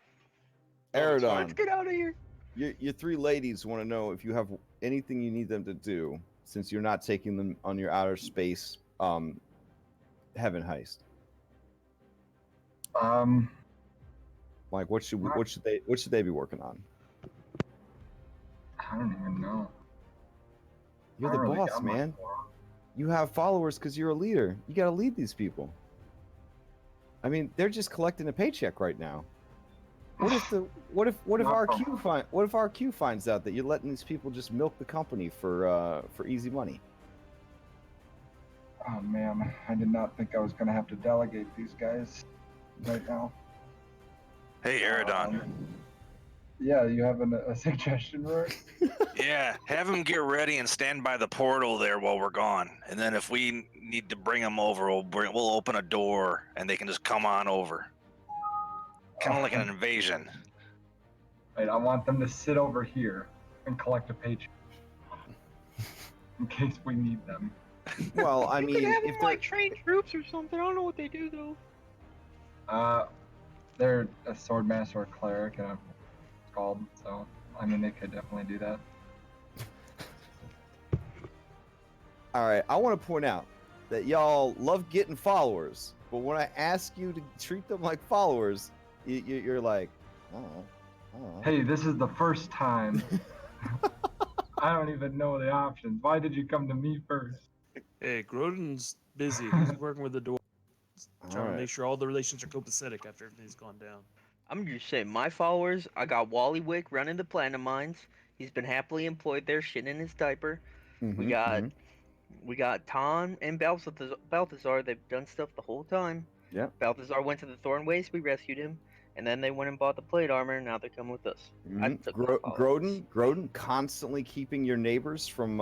Oh, it's Eridon, Let's get out of here. your three ladies want to know if you have anything you need them to do since you're not taking them on your outer space heaven heist. Like what should they be working on? I don't even know. You're I the don't really boss, got much man. for 'em. You have followers because you're a leader. You got to lead these people. I mean, they're just collecting a paycheck right now. What if RQ finds out that you're letting these people just milk the company for easy money? Oh man, I did not think I was gonna have to delegate these guys right now. Hey, Aerodon. Yeah, you have a suggestion, Rory? Yeah, have him get ready and stand by the portal there while we're gone. And then if we need to bring them over, we'll open a door and they can just come on over. Kind of like an invasion. Right, I want them to sit over here and collect a paycheck in case we need them. Well, I You mean, could have if them they're like train troops or something. I don't know what they do though. They're a sword master or cleric and a scald, so I mean they could definitely do that. all right, I want to point out that y'all love getting followers, but when I ask you to treat them like followers, you're like, oh. Hey, this is the first time. I don't even know the options. Why did you come to me first? Hey, Grodon's busy. He's working with the door, trying to Alright. make sure all the relations are copacetic after everything's gone down. I'm just saying, my followers, I got Wally Wick running the platinum mines. He's been happily employed there, shitting in his diaper. We got Ton and Balthazar. They've done stuff the whole time. Yep. Balthazar went to the Thorn Waste. We rescued him, and then they went and bought the plate armor. And now they're coming with us. I took my followers. Grodon constantly keeping your neighbors from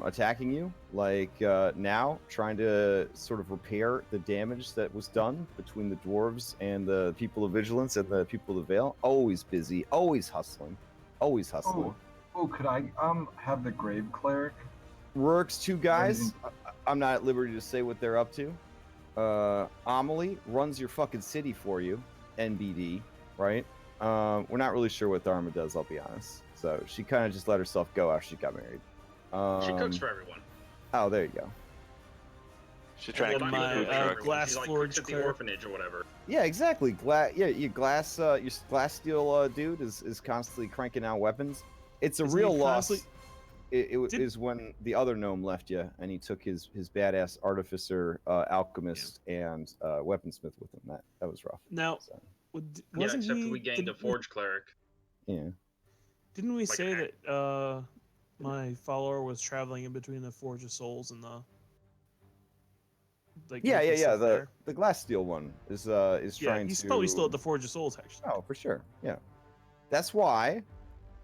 attacking you. Like now, trying to sort of repair the damage that was done between the dwarves and the people of Vigilance and the people of the Vale. Always busy, always hustling, always hustling. Oh, could I have the Grave Cleric? Rourke's two guys. I'm not at liberty to say what they're up to. Amelie runs your fucking city for you, NBD, right? We're not really sure what Dharma does, I'll be honest. So she kind of just let herself go after she got married. She cooks for everyone. Oh, there you go. She's trying to Well, keep not food even truck. everyone. glass She's like forge cooks at the cleric. orphanage or whatever. Yeah, exactly. Your glass steel dude is constantly cranking out weapons. It's a Isn't real he loss. constantly- It is when the other gnome left you, and he took his badass artificer, alchemist, and weaponsmith with him. That was rough. Now, So, Yeah, wasn't except he? for we gained a forge cleric. yeah. Didn't we like say an that my follower was traveling in between the Forge of Souls and the Yeah. making stuff there? The glass steel one is Yeah, trying he's to. probably still at the Forge of Souls actually. Oh, for sure. Yeah. That's why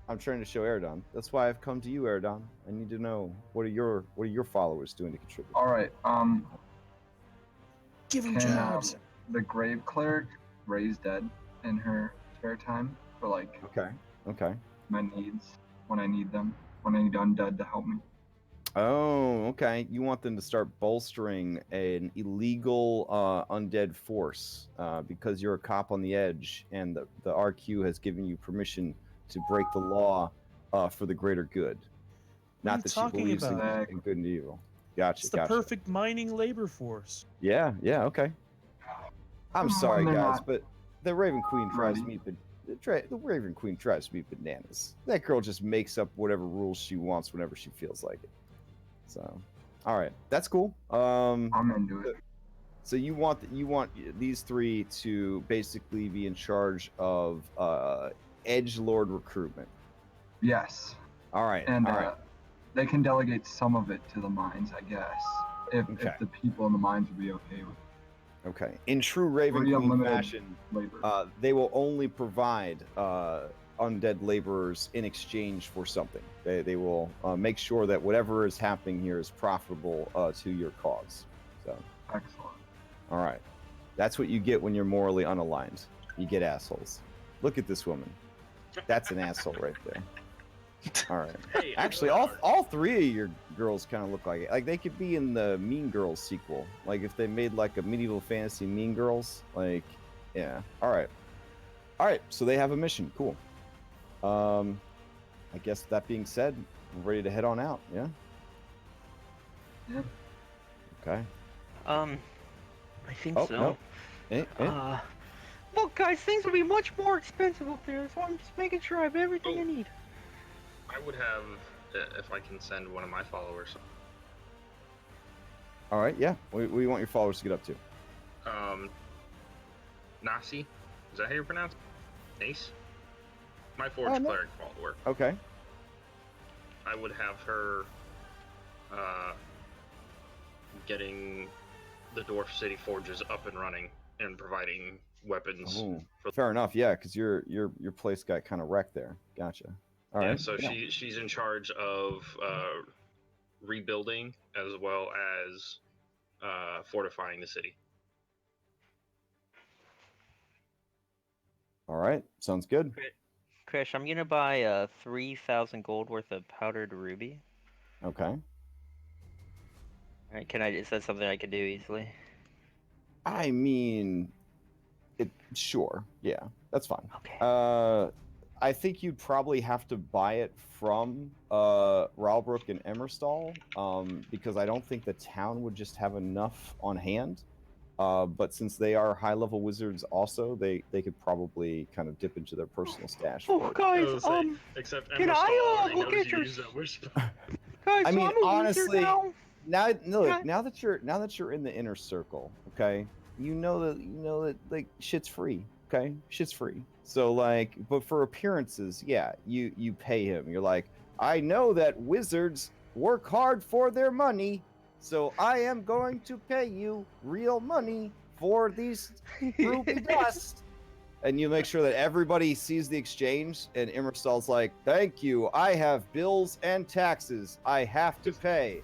I'm trying to show Aerodon. That's why I've come to you, Aerodon. I need to know what are your followers doing to contribute. All right. Give him Can jobs. the Grave Cleric raise dead in her spare time for like Okay. my needs when I need them, when I need undead to help me? Oh, okay. You want them to start bolstering an illegal undead force because you're a cop on the edge, and the RQ has given you permission to break the law for the greater good. What are you Not that she talking believes about? in good and evil. Gotcha. It's the perfect mining labor force. Yeah. Okay. I'm Come sorry, on, they're guys, not but the Raven Queen drives ready. me. The Raven Queen drives me bananas. That girl just makes up whatever rules she wants whenever she feels like it. So, all right, that's cool. I'm into it. So you want these three to basically be in charge of edgelord recruitment. Yes. All right. And all right. they can delegate some of it to the mines, I guess, if Okay. the people in the mines would be okay with Okay. In true Raven Free Queen unlimited fashion, labor. they will only provide undead laborers in exchange for something. They will make sure that whatever is happening here is profitable to your cause. So, Excellent. all right. That's what you get when you're morally unaligned. You get assholes. Look at this woman. That's an asshole right there. All right. Hey, Actually, all three of your girls kind of look like it. Like they could be in the Mean Girls sequel. Like if they made like a medieval fantasy Mean Girls. Like, yeah. All right. So they have a mission. Cool. I guess that being said, we're ready to head on out. Yeah. Yeah. Okay. I think Oh, so. no. Look, guys, things will be much more expensive up there, so I'm just making sure I have everything I need. I would have, if I can send one of my followers. All right, yeah. What do you want your followers to get up to? Nasi, is that how you pronounce it? Nace? My forge no. cleric follower. Okay. I would have her getting the Dwarf City forges up and running and providing weapons. Oh, fair enough. Yeah, because your place got kind of wrecked there. Gotcha. All right. So she's in charge of rebuilding as well as fortifying the city. All right. Sounds good. Krish, I'm gonna buy 3,000 gold worth of powdered ruby. Okay. Alright, is that something I can do easily? I mean, sure. Yeah, that's fine. Okay. I think you'd probably have to buy it from Ralbrook and Emerstall, because I don't think the town would just have enough on hand. But since they are high-level wizards also, they could probably kind of dip into their personal stash. Oh, for it. guys, Except can Emerstall I already look knows at you your... use that wish spell. Guys, I so mean, I'm a honestly, wizard now. now that you're in the inner circle, okay, you know that like shit's free, okay, shit's free. So like, but for appearances, yeah, you pay him. You're like, I know that wizards work hard for their money, so I am going to pay you real money for these ruby dust. And you make sure that everybody sees the exchange, and Immerstall's like, thank you, I have bills and taxes I have to pay.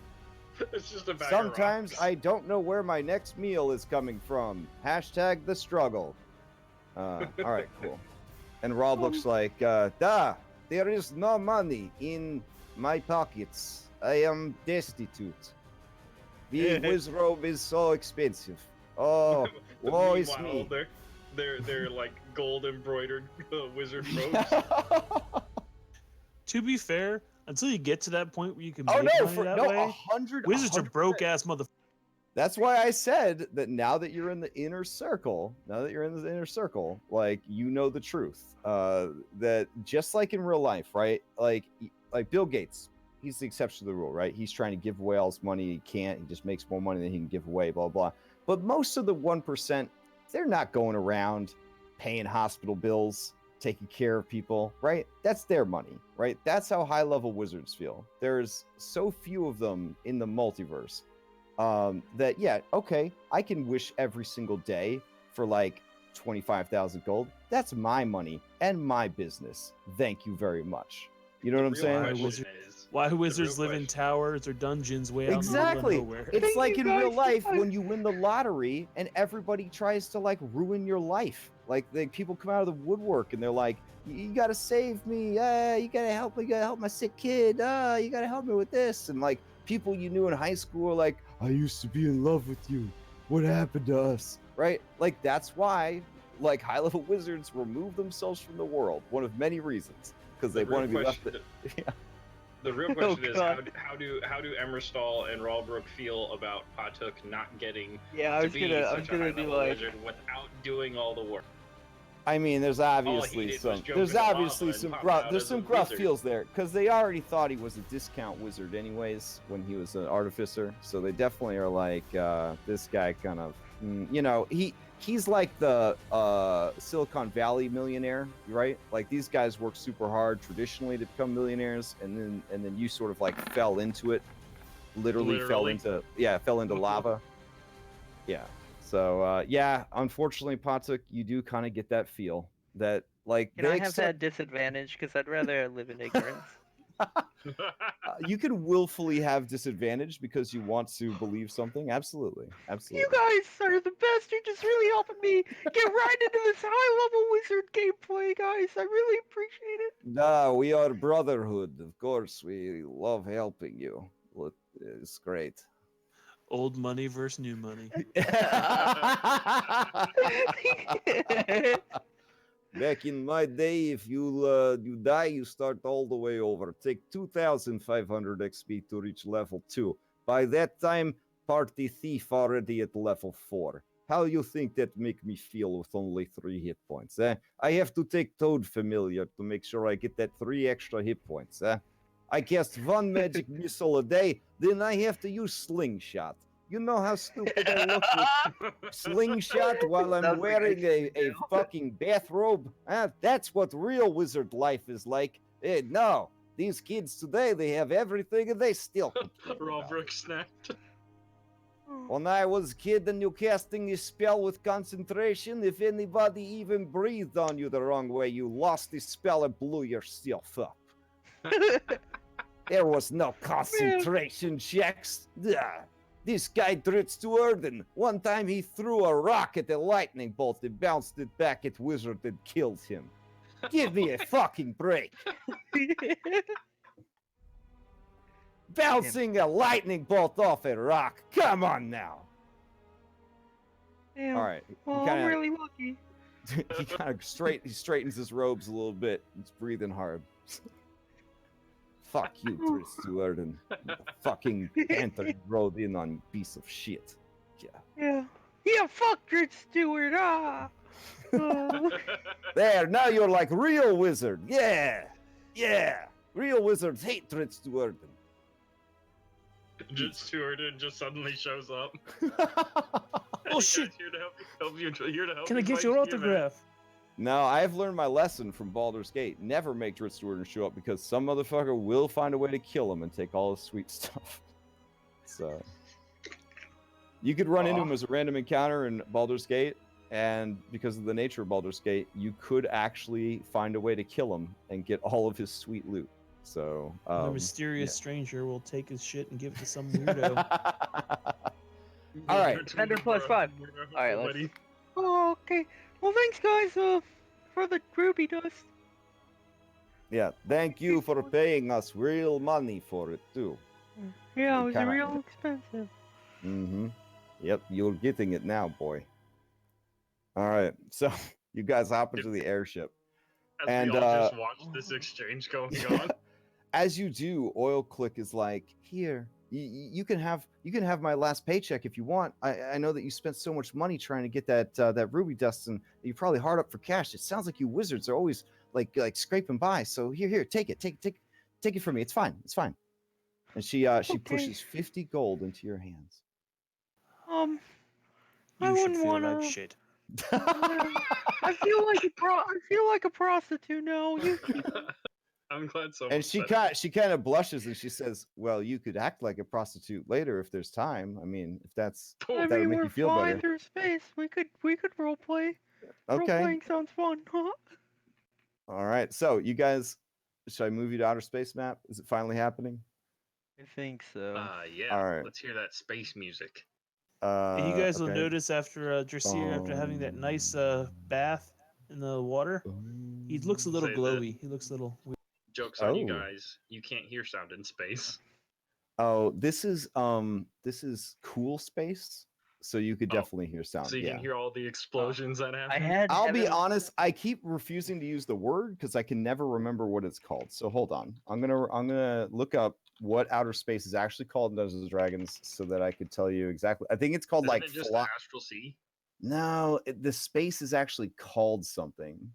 It's just a bag Sometimes of rocks. I don't know where my next meal is coming from. Hashtag the struggle. All right, cool. And Rob looks like, there is no money in my pockets. I am destitute. The wizrobe is so expensive. Oh, woe is Meanwhile, me. they're like gold embroidered wizard robes. To be fair, until you get to that point where you can Oh make no, money that way, 100. wizards are broke ass motherfuckers. That's why I said that now that you're in the inner circle, like you know the truth. That just like in real life, right? Like Bill Gates, he's the exception to the rule, right? He's trying to give away all his money. He can't. He just makes more money than he can give away. Blah blah. But most of the 1%, they're not going around paying hospital bills, taking care of people, right? That's their money, right? That's how high-level wizards feel. There's so few of them in the multiverse that, yeah, okay, I can wish every single day for like 25,000 gold. That's my money and my business. Thank you very much. You know what I'm saying? Why wizards live in towers or dungeons way out Exactly. in the middle of nowhere? It's like in real life when you win the lottery and everybody tries to like ruin your life. Like people come out of the woodwork and they're like, "You gotta save me. You gotta help me. You gotta help my sick kid. You gotta help me with this." And like people you knew in high school are like, "I used to be in love with you. What happened to us?" Right? Like that's why like high-level wizards remove themselves from the world. One of many reasons, because they want to be left. The real question is how do Emerstall and Ralbrook feel about Patuk not getting I was gonna be like wizard without doing all the work? I mean, there's obviously some gruff feels there, because they already thought he was a discount wizard anyways when he was an artificer. So they definitely are like, this guy kind of, he's like the Silicon Valley millionaire, right? Like these guys work super hard traditionally to become millionaires, and then you sort of like fell into it, literally. fell into lava. Yeah. So unfortunately, Patuk, you do kind of get that feel that like Can I have that disadvantage? Because I'd rather live in ignorance. You can willfully have disadvantage because you want to believe something. Absolutely. You guys are the best. You're just really helping me get right into this high-level wizard gameplay, guys. I really appreciate it. No, we are brotherhood. Of course, we love helping you. It's great. Old money versus new money. Back in my day, if you die, you start all the way over. Take 2,500 XP to reach level 2. By that time, party thief already at level 4. How you think that make me feel with only 3 hit points, eh? I have to take Toad Familiar to make sure I get that 3 extra hit points, eh? I cast 1 magic missile a day, then I have to use Slingshot. You know how stupid I look with slingshot while I'm Sounds like wearing I a fucking bathrobe? That's what real wizard life is like. No, these kids today, they have everything and they still complain about it. Robrook snapped. When I was a kid and you casting a spell with concentration, if anybody even breathed on you the wrong way, you lost the spell and blew yourself up. There was no concentration checks. This guy Dritz to Erden. One time he threw a rock at a lightning bolt and bounced it back at Wizard and killed him. Give me a fucking break. Bouncing a lightning bolt off a rock. Come on now. Damn. All right. Well, I'm really lucky. He kind of straightens his robes a little bit. He's breathing hard. Fuck you, Dritz to Erden. Fucking panther you rode in on, you piece of shit. Yeah. Yeah, fuck Dritz Stewart, There, now you're like real wizard. Yeah. Real wizards hate Dritz to Erden. Just Stewart just suddenly shows up. Oh shit! Here to help you. Here to help Can I you get fight your Spearman. autograph? No, I've learned my lesson from Baldur's Gate. Never make Dritz Stewart show up because some motherfucker will find a way to kill him and take all his sweet stuff. So you could run into him as a random encounter in Baldur's Gate, and because of the nature of Baldur's Gate, you could actually find a way to kill him and get all of his sweet loot. So The mysterious stranger will take his shit and give it to some weirdo. All right. Defender +5. All right, let's. Oh, okay. Well, thanks, guys, for the ruby dust. Yeah, thank you for paying us real money for it too. Yeah, it We was kinda- real expensive. Mm-hmm. Yep, you're getting it now, boy. All right, so you guys hop into the airship. As And, we all just watch this exchange going on. As you do, Oil Click is like, here, you can have my last paycheck if you want. I know that you spent so much money trying to get that ruby dust, and you're probably hard up for cash. It sounds like you wizards are always like scraping by. So here, take it from me. It's fine. And she Okay. pushes 50 gold into your hands. I You should wouldn't feel wanna. like shit. I feel like a prostitute now. You I'm glad so. And she kind of blushes and she says, "Well, you could act like a prostitute later if there's time. I mean, if that would make we're you feel flying better." through space. We could role play. Role Okay. playing sounds fun, huh? All right. So you guys, should I move you to outer space map? Is it finally happening? I think so. Yeah. All right. Let's hear that space music. You guys will okay. notice after Dressier, after having that nice bath in the water, he looks a little Say that. glowy. He looks a little weird. Joke's on you Oh. guys. You can't hear sound in space. Oh, this is cool space, so you could Oh, definitely hear sound. So you yeah. can hear all the explosions that happen. I had. I'll be Heaven- honest, I keep refusing to use the word because I can never remember what it's called. So hold on. I'm gonna look up what outer space is actually called in Dungeons and Dragons so that I could tell you exactly. I think it's called Isn't like it just astral sea? No, the space is actually called something.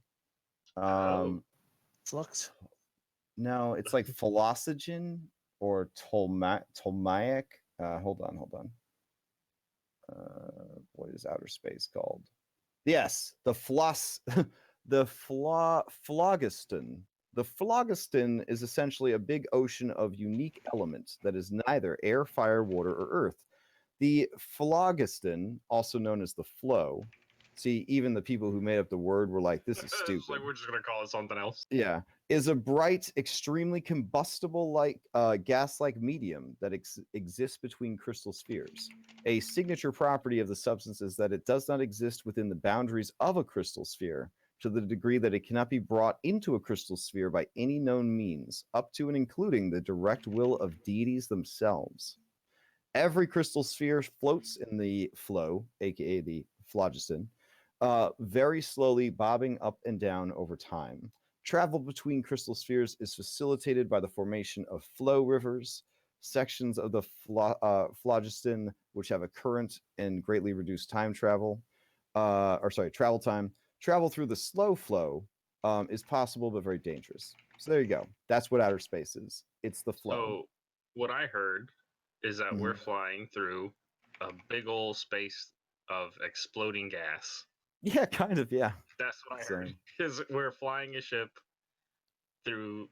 Flux. No, it's like philosophen or Tolmaic. Hold on. What is outer space called? Yes, the phlogiston. The phlogiston is essentially a big ocean of unique elements that is neither air, fire, water, or earth. The phlogiston, also known as the flow. See, even the people who made up the word were like, "This is It's stupid." like we're just gonna call it something else. Yeah, is a bright, extremely combustible gas-like medium that exists between crystal spheres. A signature property of the substance is that it does not exist within the boundaries of a crystal sphere to the degree that it cannot be brought into a crystal sphere by any known means, up to and including the direct will of deities themselves. Every crystal sphere floats in the flow, aka the phlogiston, very slowly bobbing up and down over time. Travel between crystal spheres is facilitated by the formation of flow rivers, sections of the phlogiston which have a current and greatly reduced travel time. Travel through the slow flow is possible but very dangerous. So there you go. That's what outer space is. It's the flow. So what I heard is that we're flying through a big old space of exploding gas. Yeah, kind of. Yeah. That's what I heard. Same. Because we're flying a ship through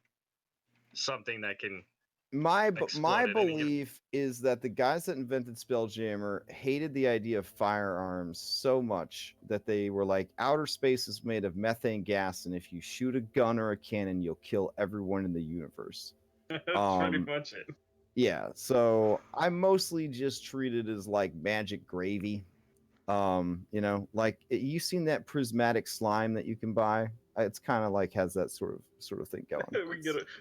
something that can My explode at any given. belief is that the guys that invented Spelljammer hated the idea of firearms so much that they were like, outer space is made of methane gas, and if you shoot a gun or a cannon, you'll kill everyone in the universe. That's pretty much it. Yeah, so I mostly just treat it as like magic gravy. You know, like you seen that prismatic slime that you can buy? It's kind of like has that sort of thing going.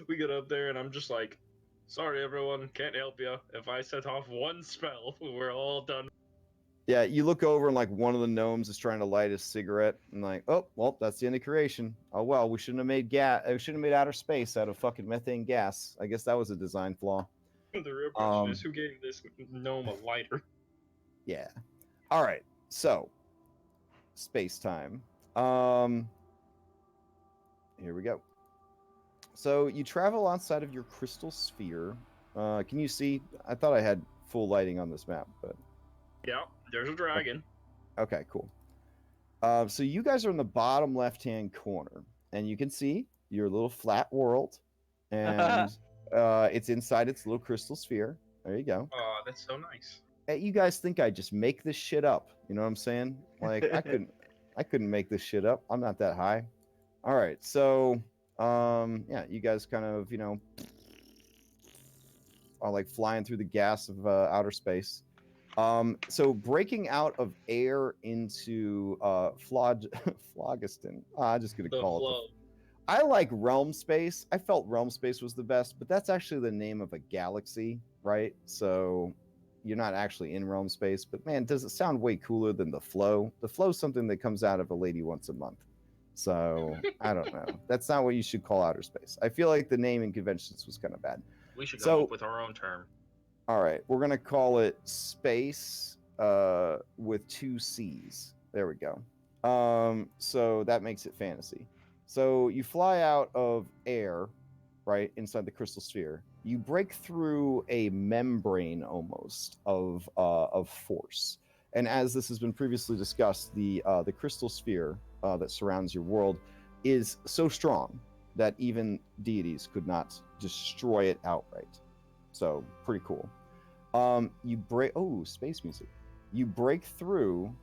we get up there, and I'm just like, sorry everyone, can't help you. If I set off one spell, we're all done. Yeah, you look over and like one of the gnomes is trying to light a cigarette, and like, oh well, that's the end of creation. Oh well, we shouldn't have made we shouldn't have made outer space out of fucking methane gas. I guess that was a design flaw. The real question is who gave this gnome a lighter? Yeah. All right. So, space time. Here we go. So you travel outside of your crystal sphere. Can you see? I thought I had full lighting on this map, but Yeah, there's a dragon. okay, cool. So you guys are in the bottom left-hand corner, and you can see your little flat world, and it's inside its little crystal sphere. There you go. Oh, that's so nice. You guys think I just make this shit up? You know what I'm saying? Like I couldn't make this shit up. I'm not that high. All right, so yeah, you guys kind of, you know, are like flying through the gas of outer space. So breaking out of air into phlogiston. I'm just gonna call flow. it. I like realm space. I felt realm space was the best, but that's actually the name of a galaxy, right? So you're not actually in realm space, but man, does it sound way cooler than the flow? The flow is something that comes out of a lady once a month. So I don't know. That's not what you should call outer space. I feel like the naming conventions was kind of bad. We should come up with our own term. All right, we're gonna call it space with 2 C's. There we go. So that makes it fantasy. So you fly out of air, right, inside the crystal sphere. You break through a membrane almost of force. And as this has been previously discussed, the crystal sphere that surrounds your world is so strong that even deities could not destroy it outright. So pretty cool. You break. Oh, space music. You break through,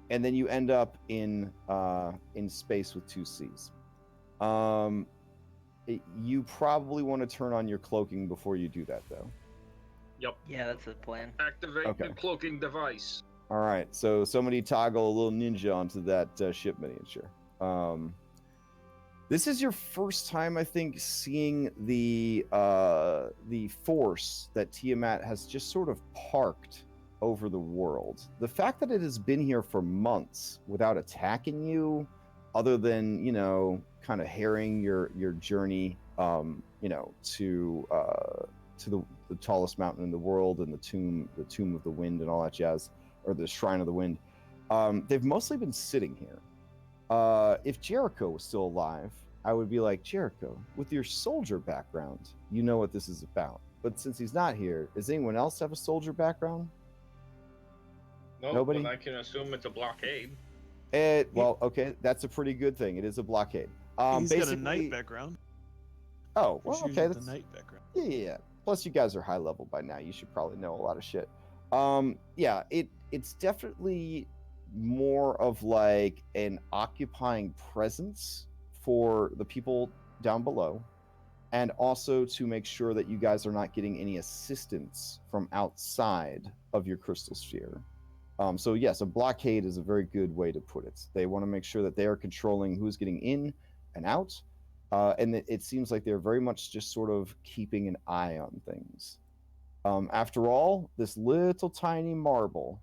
and then you end up in space with 2 C's. You probably want to turn on your cloaking before you do that, though. Yep. Yeah, that's the plan. Activate the cloaking device. All right. So somebody toggle a little ninja onto that ship miniature. This is your first time, I think, seeing the force that Tiamat has just sort of parked over the world. The fact that it has been here for months without attacking you, other than, you know, kind of harrying your journey, you know, to the tallest mountain in the world and the tomb of the wind and all that jazz, or the shrine of the wind. They've mostly been sitting here. If Jericho was still alive, I would be like, Jericho, with your soldier background, you know what this is about. But since he's not here, does anyone else have a soldier background? Nope, Nobody? But I can assume it's a blockade. Well, okay, that's a pretty good thing. It is a blockade. He's got a knight background. Oh, well, He's okay. using That's, the knight background. yeah. Plus, you guys are high level by now. You should probably know a lot of shit. Yeah, it's definitely more of like an occupying presence for the people down below, and also to make sure that you guys are not getting any assistance from outside of your crystal sphere. So yes, a blockade is a very good way to put it. They want to make sure that they are controlling who's getting in and out, and it seems like they're very much just sort of keeping an eye on things. After all, this little tiny marble,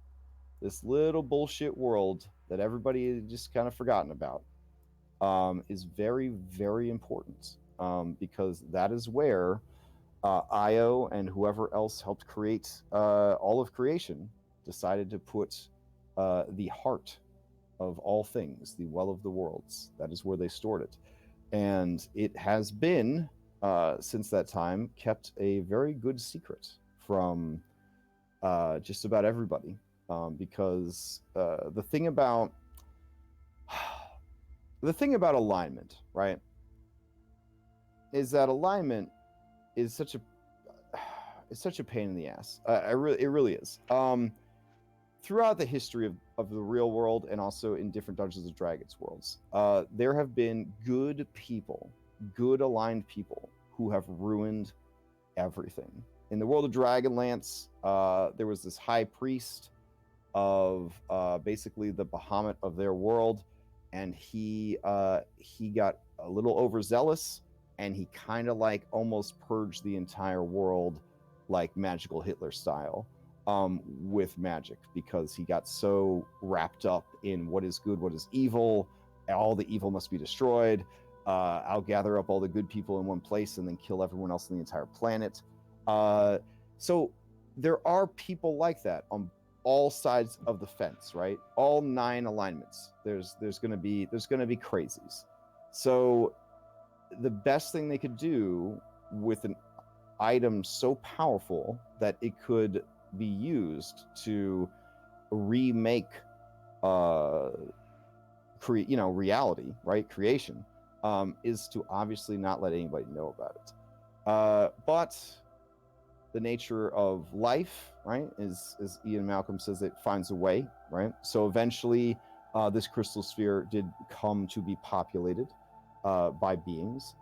this little bullshit world that everybody just kind of forgotten about, is very, very important, because that is where Io and whoever else helped create all of creation decided to put the heart of all things, the well of the worlds. That is where they stored it. And it has been, since that time, kept a very good secret from just about everybody, because the thing about alignment, right, is that alignment is such a pain in the ass. It really is. Throughout the history of the real world and also in different Dungeons and Dragons worlds, there have been good people, good aligned people who have ruined everything. In the world of Dragonlance, there was this high priest of basically the Bahamut of their world, and he got a little overzealous, and he kind of like almost purged the entire world, like magical Hitler style, with magic, because he got so wrapped up in what is good, what is evil. All the evil must be destroyed. I'll gather up all the good people in one place and then kill everyone else on the entire planet. So there are people like that on all sides of the fence, right? All 9 alignments. There's gonna be crazies. So the best thing they could do with an item so powerful that it could be used to remake reality, right? Creation, is to obviously not let anybody know about it. But the nature of life, right, is, as Ian Malcolm says, it finds a way, right? So eventually, this crystal sphere did come to be populated by beings.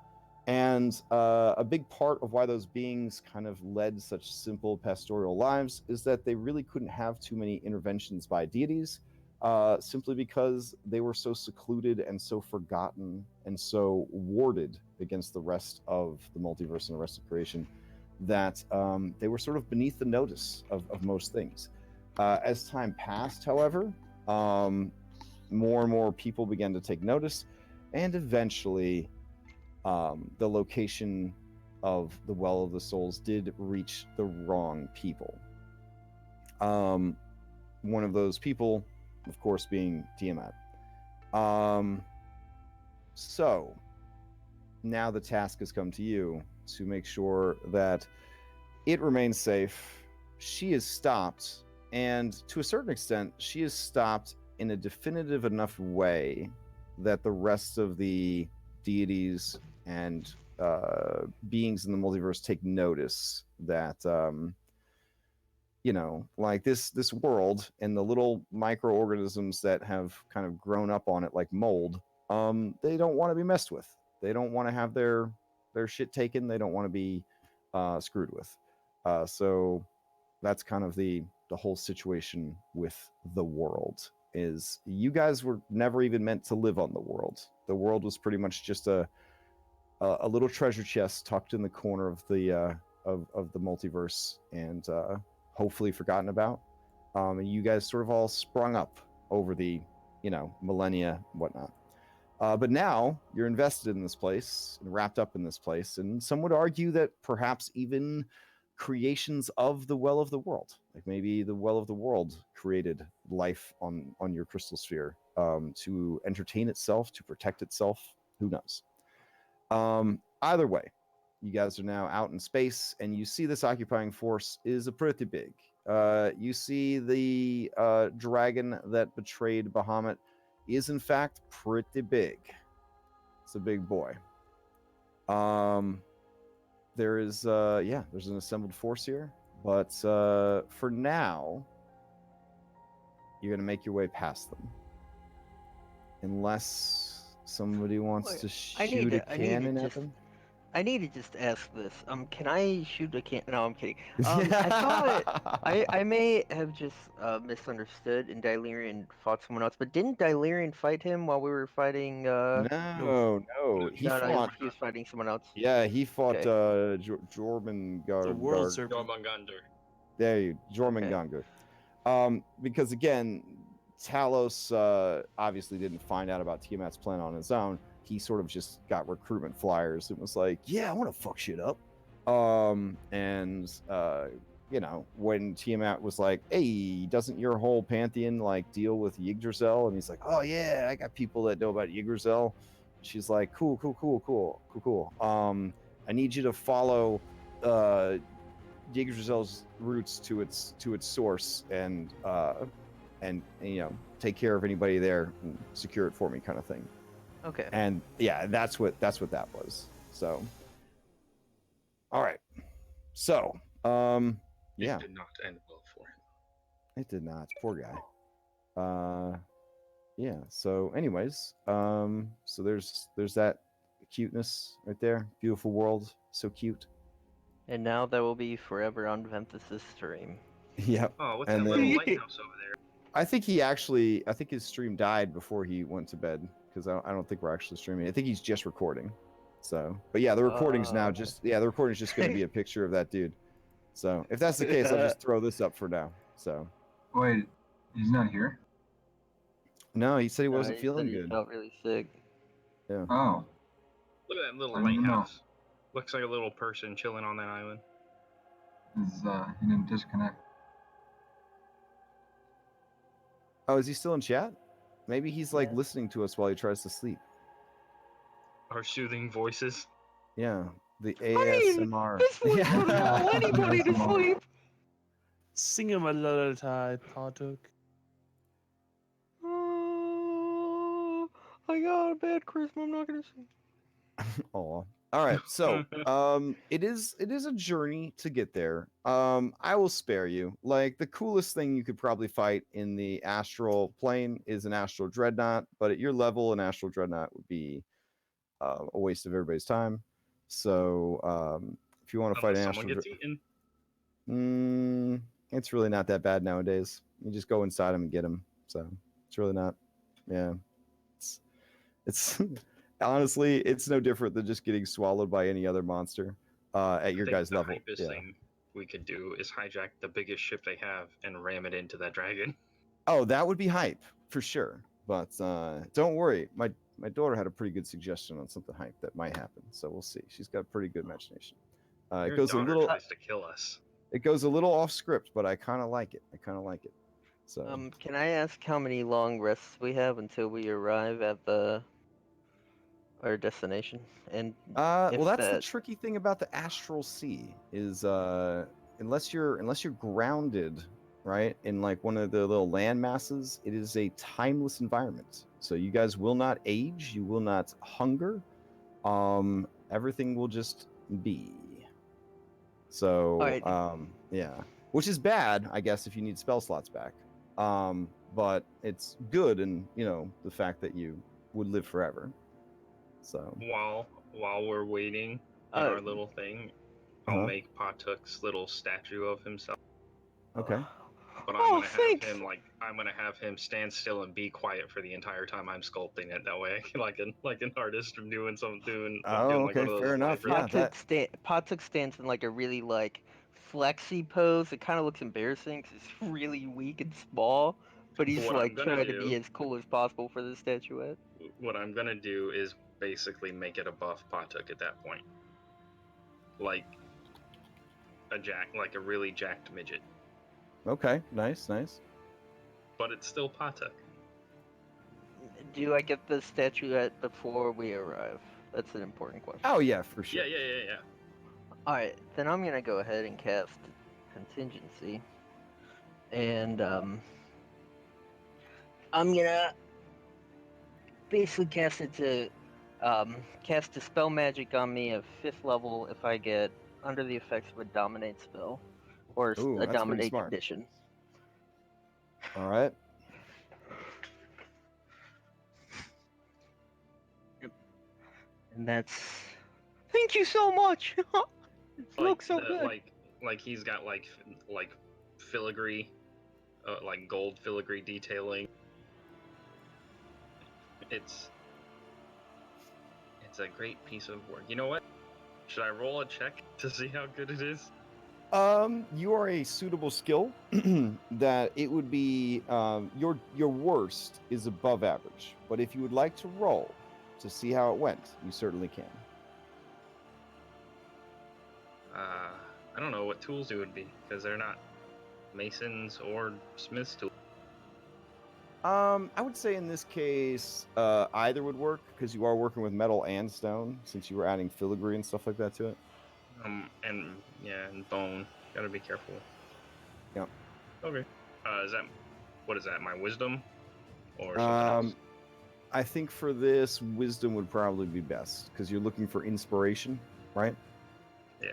And a big part of why those beings kind of led such simple pastoral lives is that they really couldn't have too many interventions by deities, simply because they were so secluded and so forgotten and so warded against the rest of the multiverse and the rest of creation, that they were sort of beneath the notice of most things. As time passed, however, more and more people began to take notice, and eventually the location of the Well of the Souls did reach the wrong people. One of those people, of course, being Tiamat. So now the task has come to you to make sure that it remains safe. She is stopped, and to a certain extent, she is stopped in a definitive enough way that the rest of the deities and beings in the multiverse take notice that like this world and the little microorganisms that have kind of grown up on it like mold, they don't want to be messed with. They don't want to have their shit taken. They don't want to be screwed with. So that's kind of the whole situation with the world. Is you guys were never even meant to live on the world. The world was pretty much just a little treasure chest tucked in the corner of the multiverse, and hopefully forgotten about. And you guys sort of all sprung up over the millennia and whatnot. But now you're invested in this place and wrapped up in this place, and some would argue that perhaps even creations of the Well of the World, like maybe the Well of the World created life on your crystal sphere, to entertain itself, to protect itself. Who knows? Either way, you guys are now out in space, and you see this occupying force is pretty big. You see the dragon that betrayed Bahamut is in fact pretty big. It's a big boy. There's an assembled force here, but for now, you're gonna make your way past them, unless somebody wants to shoot a cannon at them. I need to just ask this. Can I shoot a can? No, I'm kidding. I thought I may have just misunderstood, and Dylirian fought someone else. But didn't Dylirian fight him while we were fighting? No. He No, fought. he was fighting someone else. Yeah, he fought Okay. Jormungandr. The world serpent. Jormungandr. There you, Jormungandr. Because again, Talos obviously didn't find out about Tiamat's plan on his own. He sort of just got recruitment flyers and was like, yeah, I want to fuck shit up. When Tiamat was like, hey, doesn't your whole pantheon like deal with Yggdrasil? And he's like, oh yeah, I got people that know about Yggdrasil. She's like, cool. I need you to follow Yggdrasil's roots to its source, and take care of anybody there and secure it for me, kind of thing. Okay. And yeah, that's what that was. So, all right. So, yeah, It did not end well for him. it did not. Poor guy. Yeah. So, anyways, so there's that cuteness right there. Beautiful world, so cute. And now that will be forever on Ventus's stream. Yep. Oh, what's And that then- little lighthouse over there? I think his stream died before he went to bed, because I don't think we're actually streaming. I think he's just recording. So, but yeah, the recording's now the recording's just going to be a picture of that dude. So, if that's the case, I'll just throw this up for now. So, Wait, he's not here? no, he said he wasn't He feeling said he good. felt really sick. Oh, Look at that little I don't even know. lighthouse. Looks like a little person chilling on that island. He didn't disconnect. Oh, is he still in chat? Maybe he's like Yeah. listening to us while he tries to sleep. Our soothing voices. Yeah, the I mean, ASMR. this would Yeah. put anybody to sleep. Sing him a lullaby, Partook. I got a bad charisma. I'm not gonna sing. Aw. All right, so it is a journey to get there. I will spare you. Like, the coolest thing you could probably fight in the astral plane is an astral dreadnought, but at your level, an astral dreadnought would be a waste of everybody's time. So if you want to fight Unless an someone astral, gets eaten. it's really not that bad nowadays. You just go inside them and get them. So it's really not. Yeah, it's honestly, it's no different than just getting swallowed by any other monster at your I think guys' the level. hypest Yeah. thing we could do is hijack the biggest ship they have and ram it into that dragon. Oh, that would be hype for sure. But don't worry, my daughter had a pretty good suggestion on something hype that might happen. So we'll see. She's got a pretty good imagination. It Your goes a daughter little. tries to kill us. It goes a little off script, but I kind of like it. So. Can I ask how many long rests we have until we arrive at our destination? And Well, that's the that- tricky thing about the astral sea is unless you're grounded, right, in like one of the little land masses, it is a timeless environment. So you guys will not age, you will not hunger. Everything will just be. So Alright. yeah, which is bad, I guess, if you need spell slots back. But it's good, and the fact that you would live forever. So While we're waiting in our little thing, I'll make Patuk's little statue of himself. Okay. But Oh, thanks. I'm gonna have him stand still and be quiet for the entire time I'm sculpting it. That way, like an artist doing something. Oh, like okay, one of those fair enough. flavors. Yeah, Patuk stands in like a really flexy pose. It kind of looks embarrassing because he's really weak and small, but he's What I'm gonna trying to do- be as cool as possible for the statuette. What I'm gonna do is basically make it a buff Patuk at that point, like a really jacked midget. Okay, nice. But it's still Patuk. Do I get the statuette before we arrive? That's an important question. Oh yeah, for sure. Yeah. Alright, then I'm gonna go ahead and cast Contingency. And I'm gonna basically cast it to cast a spell magic on me of 5th level if I get under the effects of a dominate spell or Ooh, a that's pretty dominate smart. condition. All right. And that's Thank you so much. It looks so the- good. Like he's got like filigree, like gold filigree detailing. It's a great piece of work. You know what? Should I roll a check to see how good it is? You are a suitable skill that it would be your worst is above average, but if you would like to roll to see how it went, you certainly can. I don't know what tools it would be because they're not masons or smiths tools. I would say in this case, either would work because you are working with metal and stone since you were adding filigree and stuff like that to it. And bone. Gotta be careful. Yep. Okay. What is that? My wisdom, or something else? I think for this, wisdom would probably be best because you're looking for inspiration, right? Yeah.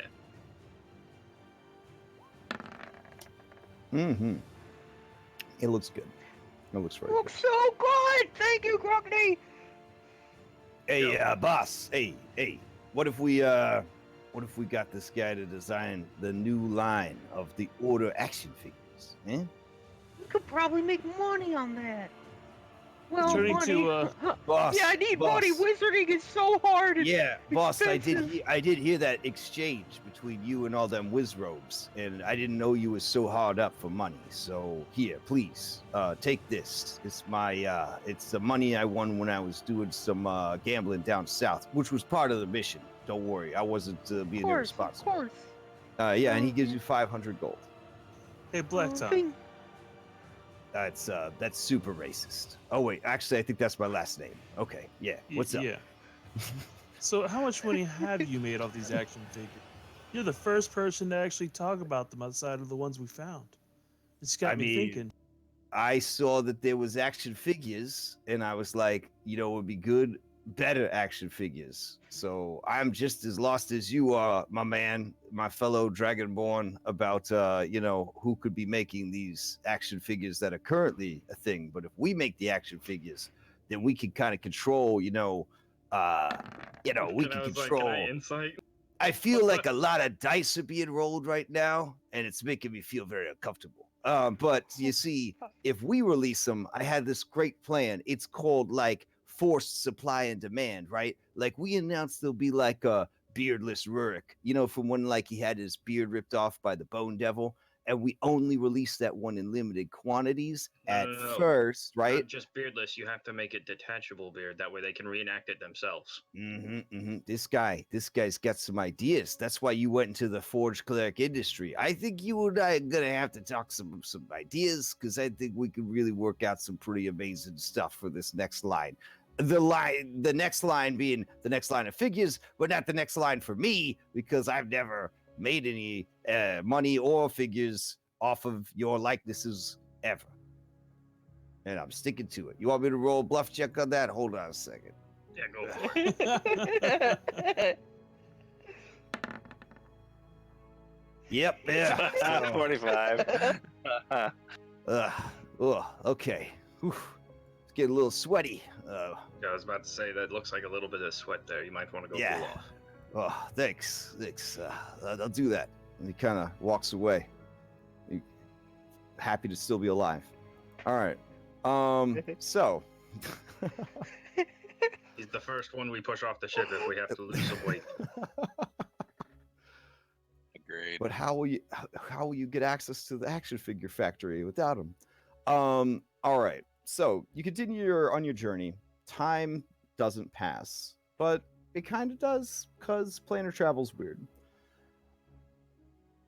Mm-hmm. It looks good. It looks very Looks good. so good! Thank you, Crockney! Hey, boss. Hey. What if we got this guy to design the new line of the Order action figures? Eh? We could probably make money on that. Well, Turning money. to, Boss. Yeah, I need boss. money. Wizarding is so hard. It's Yeah, boss. expensive. I did hear that exchange between you and all them wizrobes, and I didn't know you was so hard up for money. So here, please, take this. It's my it's the money I won when I was doing some gambling down south, which was part of the mission. Don't worry, I wasn't being Of irresponsible. course. Yeah, and he gives you 500 gold. hey, Black Tom. Thing. That's super racist. Oh wait, actually, I think that's my last name. Okay, yeah. What's up? Yeah. So, how much money have you made off these action figures? You're the first person to actually talk about them outside of the ones we found. It's got me thinking. I saw that there was action figures, and I was like, it would be good, better action figures. So I'm just as lost as you are, my man, my fellow Dragonborn, about who could be making these action figures that are currently a thing. But if we make the action figures, then we can kind of control, we can control. Can I insight? I feel like a lot of dice are being rolled right now, and it's making me feel very uncomfortable. But you see, if we release them, I had this great plan. It's called like forced supply and demand, right? Like we announced there'll be like a beardless Rurik, from when like he had his beard ripped off by the Bone Devil, and we only released that one in limited quantities at first, right? Not just beardless, you have to make it detachable beard. That way they can reenact it themselves. This guy's got some ideas. That's why you went into the forge cleric industry. I think you and I are gonna have to talk some ideas, because I think we could really work out some pretty amazing stuff for this next line. The next line being the next line of figures, but not the next line for me, because I've never made any money or figures off of your likenesses ever. And I'm sticking to it. You want me to roll a bluff check on that? Hold on a second. Yeah, go for it. Yep, yeah. 25. Okay. Whew. It's getting a little sweaty. Yeah, I was about to say that looks like a little bit of sweat there. You might want to go Yeah. cool off. Oh, thanks. I'll do that. And he kind of walks away. Happy to still be alive. All right. So. He's the first one we push off the ship if we have to lose some weight. Agreed. But how will you get access to the action figure factory without him? All right. So you continue on your journey. Time doesn't pass, but it kind of does, because planar travel's weird.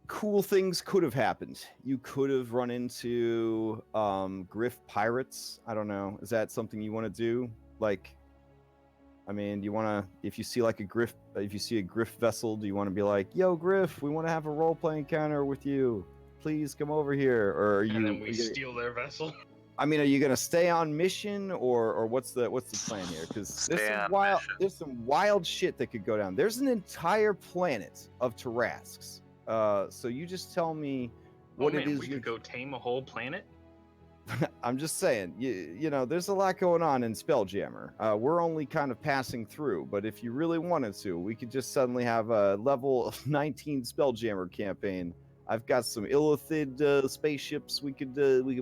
Cool things could have happened. You could have run into Griff pirates. I don't know. Is that something you want to do? Like, I mean, do you want to, if you see a Griff vessel, do you want to be like, yo, Griff, we want to have a role-playing encounter with you. Please come over here. Or are you? And then we steal their vessel. I mean, are you gonna stay on mission, or what's the plan here? Because there's some wild shit that could go down. There's an entire planet of Tarrasques. So you just tell me what it is. We could go tame a whole planet. I'm just saying, you know, there's a lot going on in Spelljammer. We're only kind of passing through, but if you really wanted to, we could just suddenly have a level 19 Spelljammer campaign. I've got some Illithid spaceships we could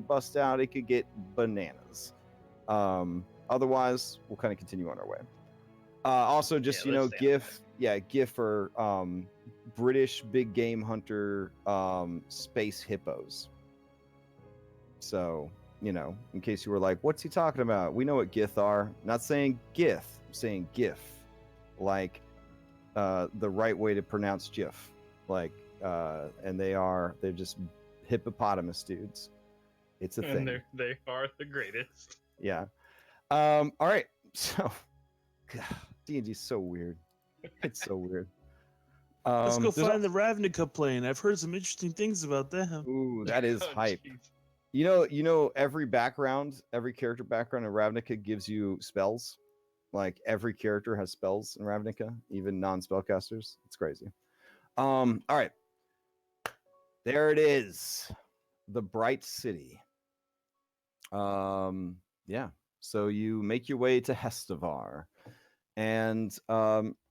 bust out. It could get bananas. Otherwise, we'll kind of continue on our way. Also, just GIF for British big game hunter space hippos. So, you know, in case you were like, what's he talking about? We know what Gith are. I'm not saying Gith, I'm saying GIF. Like the right way to pronounce GIF. Like, and they're just hippopotamus dudes. It's a thing. And they are the greatest. Yeah. All right. So, D&D's so weird. It's so weird. Let's go there's find the Ravnica plane. I've heard some interesting things about them. Ooh, that is Oh, hype. jeez. You know, every character background in Ravnica gives you spells. Like every character has spells in Ravnica, even non-spellcasters. It's crazy. All right. There it is. The Bright City. Yeah. So you make your way to Hestavar. And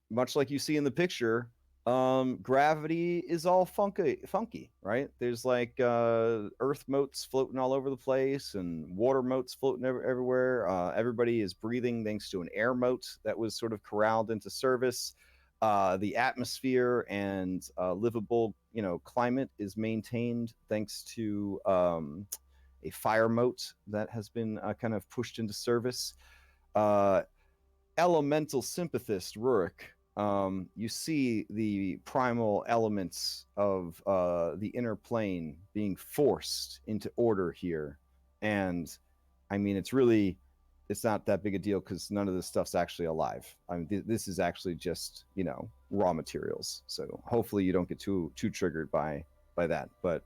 much like you see in the picture, gravity is all funky, right? There's like earth motes floating all over the place and water motes floating everywhere. Everybody is breathing thanks to an air mote that was sort of corralled into service. The atmosphere and livable, climate is maintained thanks to a fire mote that has been kind of pushed into service. Elemental sympathist Rurik, you see the primal elements of the inner plane being forced into order here. And I mean, it's not that big a deal because none of this stuff's actually alive. I mean, this is actually just, raw materials. So hopefully you don't get too triggered by that. But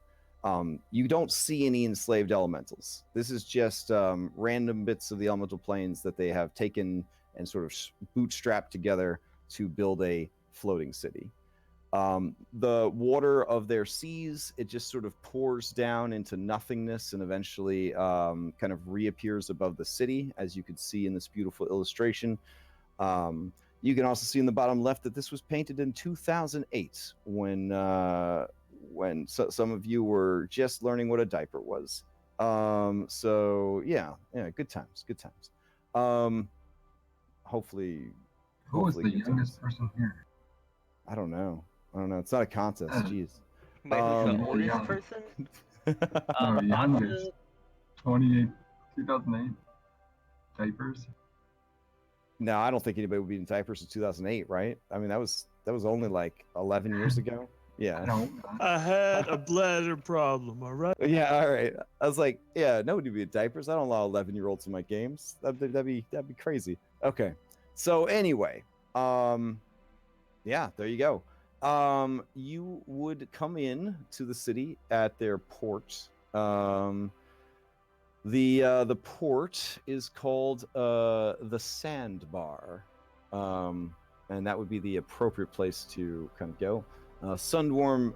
you don't see any enslaved elementals. This is just random bits of the elemental planes that they have taken and sort of bootstrapped together to build a floating city. The water of their seas, it just sort of pours down into nothingness and eventually kind of reappears above the city, as you can see in this beautiful illustration. You can also see in the bottom left that this was painted in 2008 when some of you were just learning what a diaper was. So yeah, good times. Hopefully Who is the good youngest times. person here? I don't know. It's not a contest. Jeez. Wait, who's the Um, oldest yeah. person? No, youngest. 28, 2008. Diapers. No, I don't think anybody would be in diapers in 2008, right? I mean, that was only like 11 years ago. Yeah. No. I had a bladder problem, all right? Yeah. All right. I was like, yeah, nobody would be in diapers. I don't allow 11-year-olds in my games. That'd be crazy. Okay. So anyway, yeah, there you go. You would come in to the city at their port. The port is called the Sandbar, and that would be the appropriate place to kind of go. Sun-warm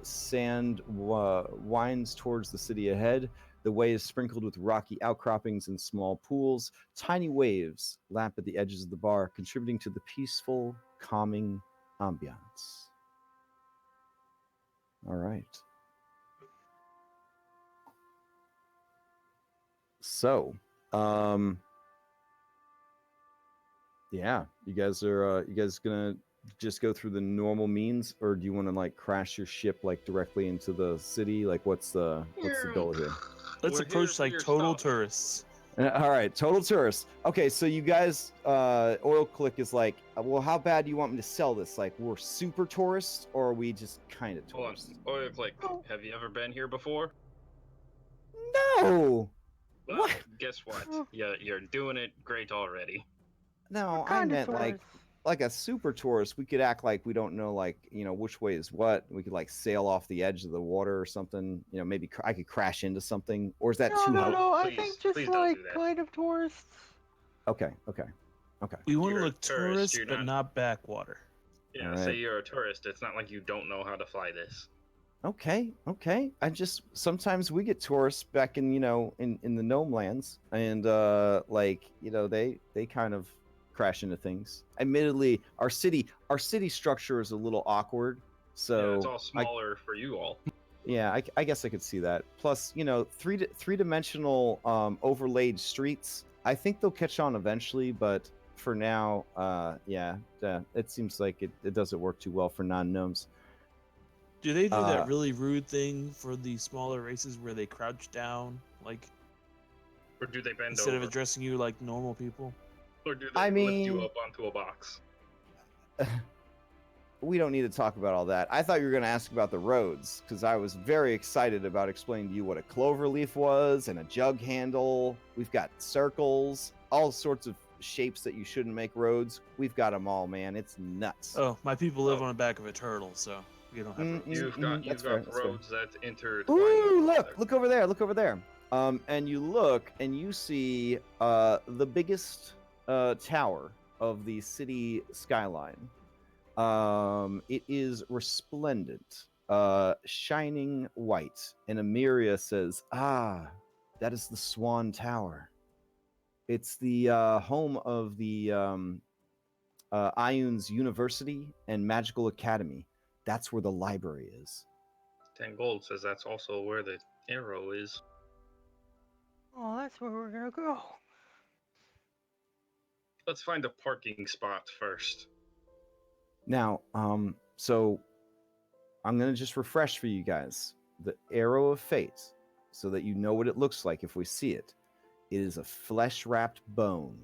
sand winds towards the city ahead. The way is sprinkled with rocky outcroppings and small pools. Tiny waves lap at the edges of the bar, contributing to the peaceful, calming ambiance. All right. So, yeah, you guys gonna just go through the normal means, or do you want to like crash your ship like directly into the city? Like, what's the goal here? Let's We're here approach for like your total stuff. tourists. All right, total tourists. Okay, so you guys, Oil Click is like, well, how bad do you want me to sell this? Like, we're super tourists, or are we just kind of Hold on. tourists? Oil Click, have you ever been here before? No. Well, What? guess what? Yeah, you're doing it great already. No, What I kind of meant like a super tourist. We could act like we don't know, like, which way is what. We could like sail off the edge of the water or something. Maybe I could crash into something, or is that too hard? No. I Please- think just please don't like do that. kind of tourists. Okay. We want to You're a look tourist, tourist, you're but not backwater. Yeah, Alright. say you're a tourist. It's not like you don't know how to fly this. Okay. I just sometimes we get tourists back in in the gnome lands, and they kind of crash into things. Admittedly, our city structure is a little awkward, so Yeah, it's all smaller for you all. yeah, I guess I could see that. Plus, three-dimensional overlaid streets. I think they'll catch on eventually, but for now, it seems like it doesn't work too well for non-gnomes. Do they do that really rude thing for the smaller races where they crouch down, like Or do they bend instead over? of addressing you like normal people? Or do they I lift you mean- up onto a box? We don't need to talk about all that. I thought you were going to ask about the roads, because I was very excited about explaining to you what a clover leaf was and a jug handle. We've got circles, all sorts of shapes that you shouldn't make roads. We've got them all, man. It's nuts. Oh, my people live on the back of a turtle, so we don't have roads. You've That's got fair, roads that intertwine. Ooh, with each other. look over there, look over there. And you look and you see the biggest tower of the city skyline. It is resplendent, shining white, and Emiria says, "Ah, that is the Swan Tower. It's the home of the Ioun's University and Magical Academy. That's where the library is." 10 gold says that's also where the arrow is. Oh, that's where we're gonna go. Let's find a parking spot first. Now, so I'm gonna just refresh for you guys the arrow of fate, so that you know what it looks like if we see it. It is a flesh-wrapped bone,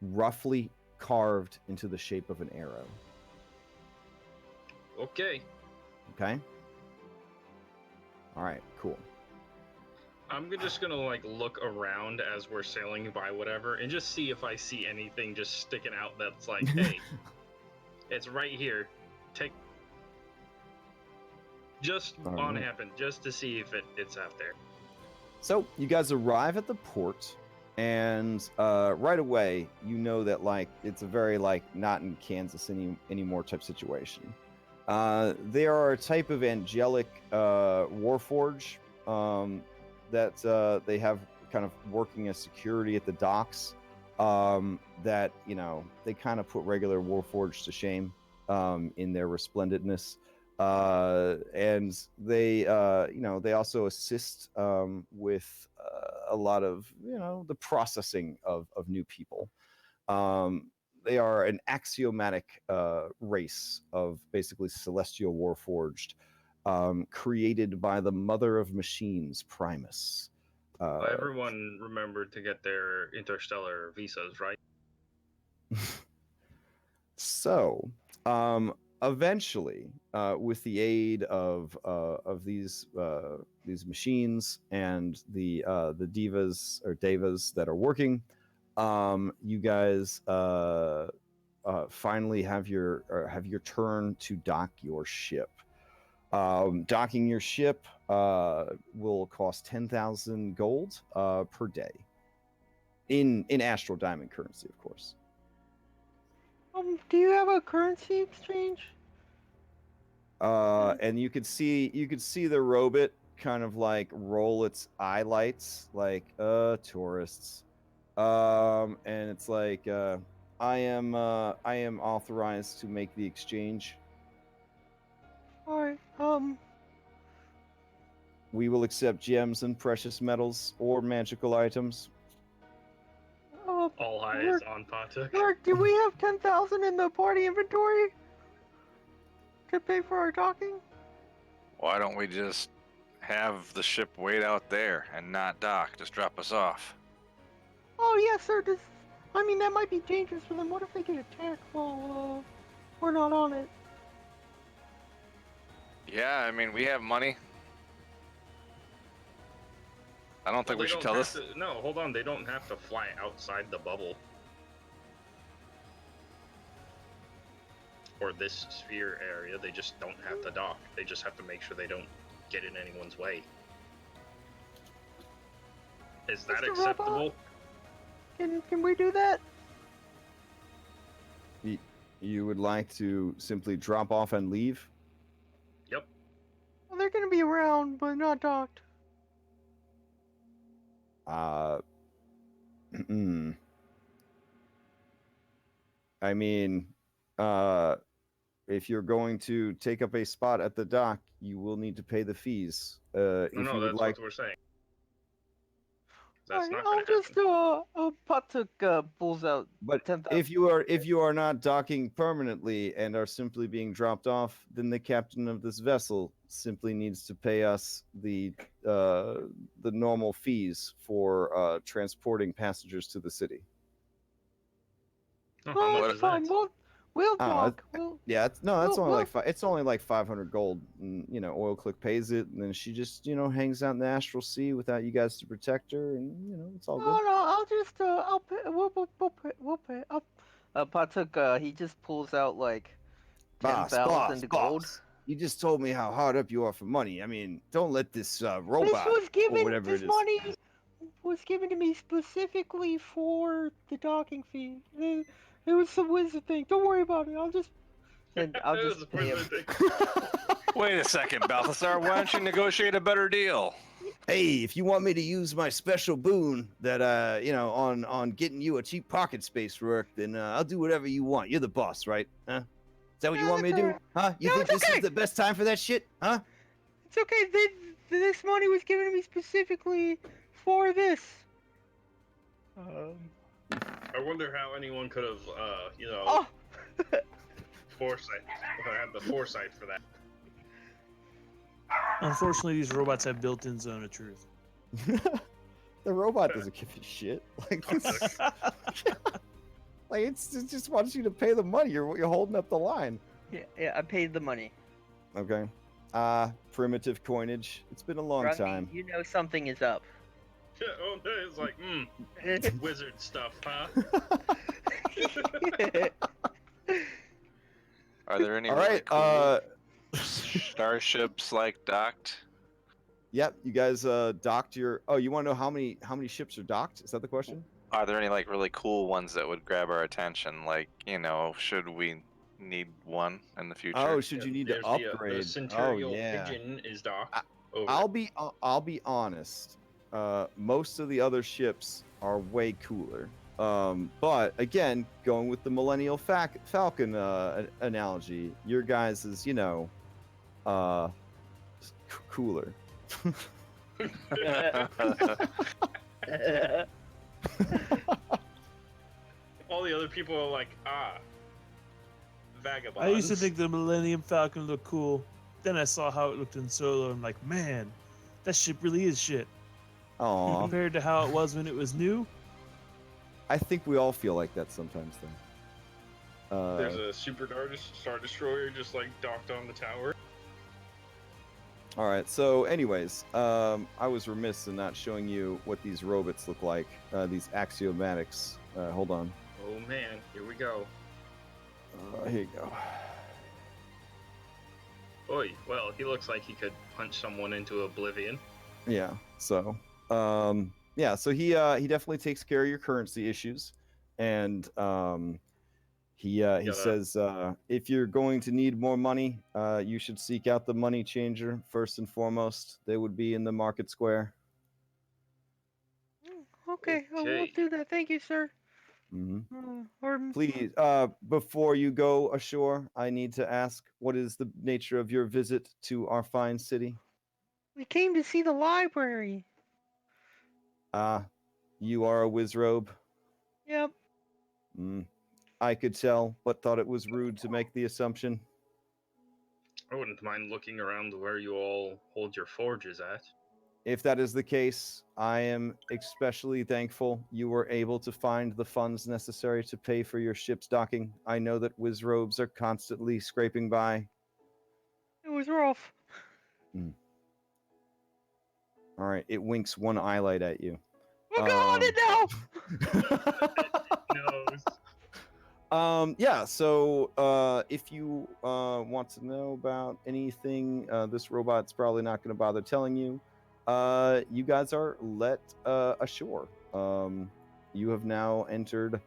roughly carved into the shape of an arrow. Okay. Okay. All right. Cool. I'm just gonna like look around as we're sailing by whatever and just see if I see anything just sticking out that's like, hey, it's right here. Take just All on right. happen, just to see if it's out there. So you guys arrive at the port, and right away you know that like it's a very like not in Kansas anymore type situation. They are a type of angelic warforge that they have kind of working as security at the docks. That they kind of put regular warforged to shame in their resplendentness. And they they also assist with a lot of the processing of new people. They are an axiomatic race of basically celestial warforged, created by the mother of machines, Primus. Everyone remembered to get their interstellar visas, right? So, eventually, with the aid of these machines and the divas or devas that are working, you guys finally have your turn to dock your ship. Docking your ship will cost 10,000 gold per day in Astral Diamond currency, of course. Do you have a currency exchange? And you could see the robot kind of like roll its eye lights like tourists. And it's like I am authorized to make the exchange. Alright, We will accept gems and precious metals or magical items. All eyes on Patuk. Mark, do we have 10,000 in the party inventory to pay for our docking? Why don't we just have the ship wait out there and not dock? Just drop us off. Oh yes, sir. I mean, that might be dangerous for them. What if they get attacked while we're not on it? Yeah, I mean, we have money. I don't think we should tell this. No, hold on. They don't have to fly outside the bubble. Or this sphere area. They just don't have to dock. They just have to make sure they don't get in anyone's way. Is that Mr. acceptable? Robot? Can we do that? You would like to simply drop off and leave? Yep. Well, they're gonna be around, but not docked. I mean, if you're going to take up a spot at the dock, you will need to pay the fees. If No, you would that's like, what we're saying. That's not I'll gonna just happen. Patuk pulls out but 10,000. if you are not docking permanently and are simply being dropped off, then the captain of this vessel simply needs to pay us the normal fees for transporting passengers to the city. Oh, how much That's is fine. that? We'll Oh, talk. We'll. Yeah, that's Well, only like well- it's only like 500 gold, and Oil Click pays it, and then she just hangs out in the astral sea without you guys to protect her, and it's all good. No, no. I'll just. I'll pay. We'll pay. We'll pay. Patuk, he just pulls out like Boss, 10,000 gold. you just told me how hard up you are for money. I mean, don't let this This robot was or given. whatever This it is. money was given to me specifically for the docking fee. It was some wizard thing. Don't worry about it. I'll just. And I'll That was just the pay him. wizard thing. Wait a second, Balthazar. Why don't you negotiate a better deal? Hey, if you want me to use my special boon that on getting you a cheap pocket space work, then I'll do whatever you want. You're the boss, right? Huh? Is that what you No, want me to that's do? alright. Huh? You No, think it's this okay. is the best time for that shit? Huh? It's okay. This money was given to me specifically for this. I wonder how anyone could have, Oh. foresight, had the foresight for that. Unfortunately, these robots have built-in zone of truth. The robot doesn't give a shit. Like, it's, like it just wants you to pay the money. You're holding up the line. Yeah, I paid the money. Okay. Primitive coinage. It's been a long Rodney, time. you know something is up. Oh, it's like, wizard stuff, huh? Are there any All really right. cool starships like docked? Yep. You guys docked your. Oh, you want to know how many ships are docked? Is that the question? Are there any like really cool ones that would grab our attention? Like, should we need one in the future? Oh, should you need to There's upgrade? The Oh Centurial yeah. Pigeon is docked. Over I'll be honest. Most of the other ships are way cooler. But again, going with the Millennial Falcon analogy, your guys is cooler. All the other people are like, vagabonds. I used to think the Millennium Falcon looked cool. Then I saw how it looked in Solo. I'm like, man, that ship really is shit. Aw, Compared to how it was when it was new. I think we all feel like that sometimes, though. There's a Star Destroyer just like docked on the tower. All right. So, anyways, I was remiss in not showing you what these robots look like. These axiomatics. Hold on. Oh man, here we go. Here you go. Oy, well, he looks like he could punch someone into oblivion. Yeah. So, so he definitely takes care of your currency issues, and he says if you're going to need more money, you should seek out the money changer first and foremost. They would be in the market square. Okay. We'll Okay. do that. Thank you, sir. Mm-hmm. Please, before you go ashore, I need to ask, what is the nature of your visit to our fine city? We came to see the library. You are a wizrobe. Yep. I could tell, but thought it was rude to make the assumption. I wouldn't mind looking around where you all hold your forges at. If that is the case, I am especially thankful you were able to find the funds necessary to pay for your ship's docking. I know that wizrobes are constantly scraping by. It was rough. All right, it winks one eyelight at you. We'll go on it now. Yeah, so if you want to know about anything, this robot's probably not going to bother telling you. You guys are let ashore. You have now entered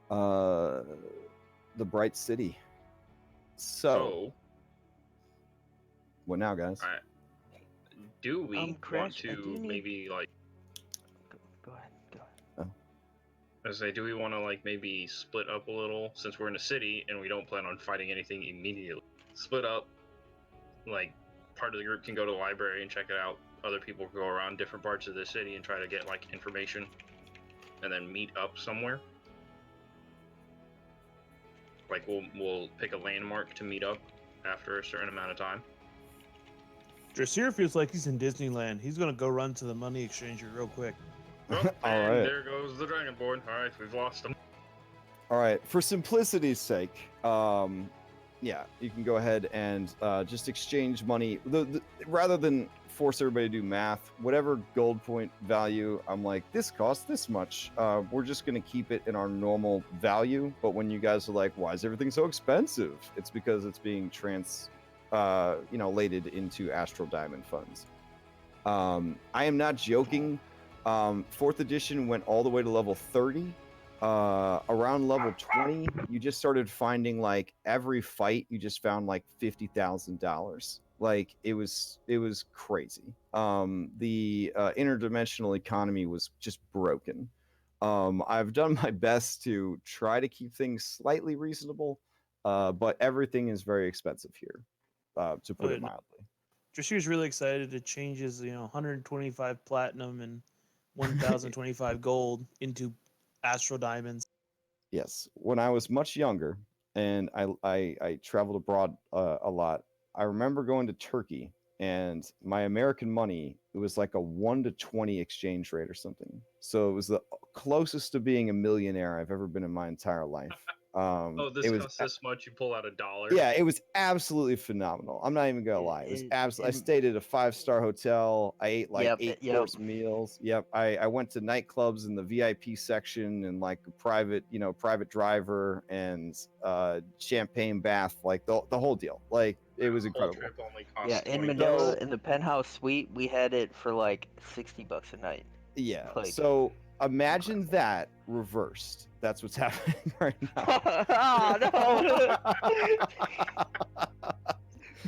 the Bright City. So, what now, guys? Do we want Crash, I to do need- maybe like? Go ahead. I say, do we want to like maybe split up a little since we're in a city and we don't plan on fighting anything immediately? Split up, like part of the group can go to the library and check it out. Other people can go around different parts of the city and try to get like information, and then meet up somewhere. Like we'll pick a landmark to meet up after a certain amount of time. Dressier feels like he's in Disneyland. He's gonna go run to the money exchanger real quick. Well, All and right. there goes the Dragonborn. All right, we've lost them. All right. For simplicity's sake, yeah, you can go ahead and just exchange money. Rather than force everybody to do math, whatever gold point value, I'm like, this costs this much. We're just going to keep it in our normal value. But when you guys are like, why is everything so expensive? It's because it's being lated into Astral Diamond funds. I am not joking. 4th edition went all the way to level 30. Around level 20, you just started finding like every fight you just found like $50,000. Like it was crazy. The interdimensional economy was just broken. I've done my best to try to keep things slightly reasonable, but everything is very expensive here, to put it mildly. Drashu's really excited to change his 125 platinum and 1,025 gold into Astral Diamonds. Yes, when I was much younger and I traveled abroad a lot, I remember going to Turkey, and my American money, it was like a 1 to 20 exchange rate or something. So it was the closest to being a millionaire I've ever been in my entire life. This it was costs this much. You pull out $1. Yeah, it was absolutely phenomenal. I'm not even gonna lie. It was absolutely. I stayed at a 5-star hotel. I ate like 8-course meals. Yep. I went to nightclubs in the VIP section and like a private driver and champagne bath, like the whole deal. Like it was incredible. Whole trip only costs in $20. Manila, in the penthouse suite, we had it for like $60 a night. Yeah. Like, so imagine that reversed. That's what's happening right now. Oh,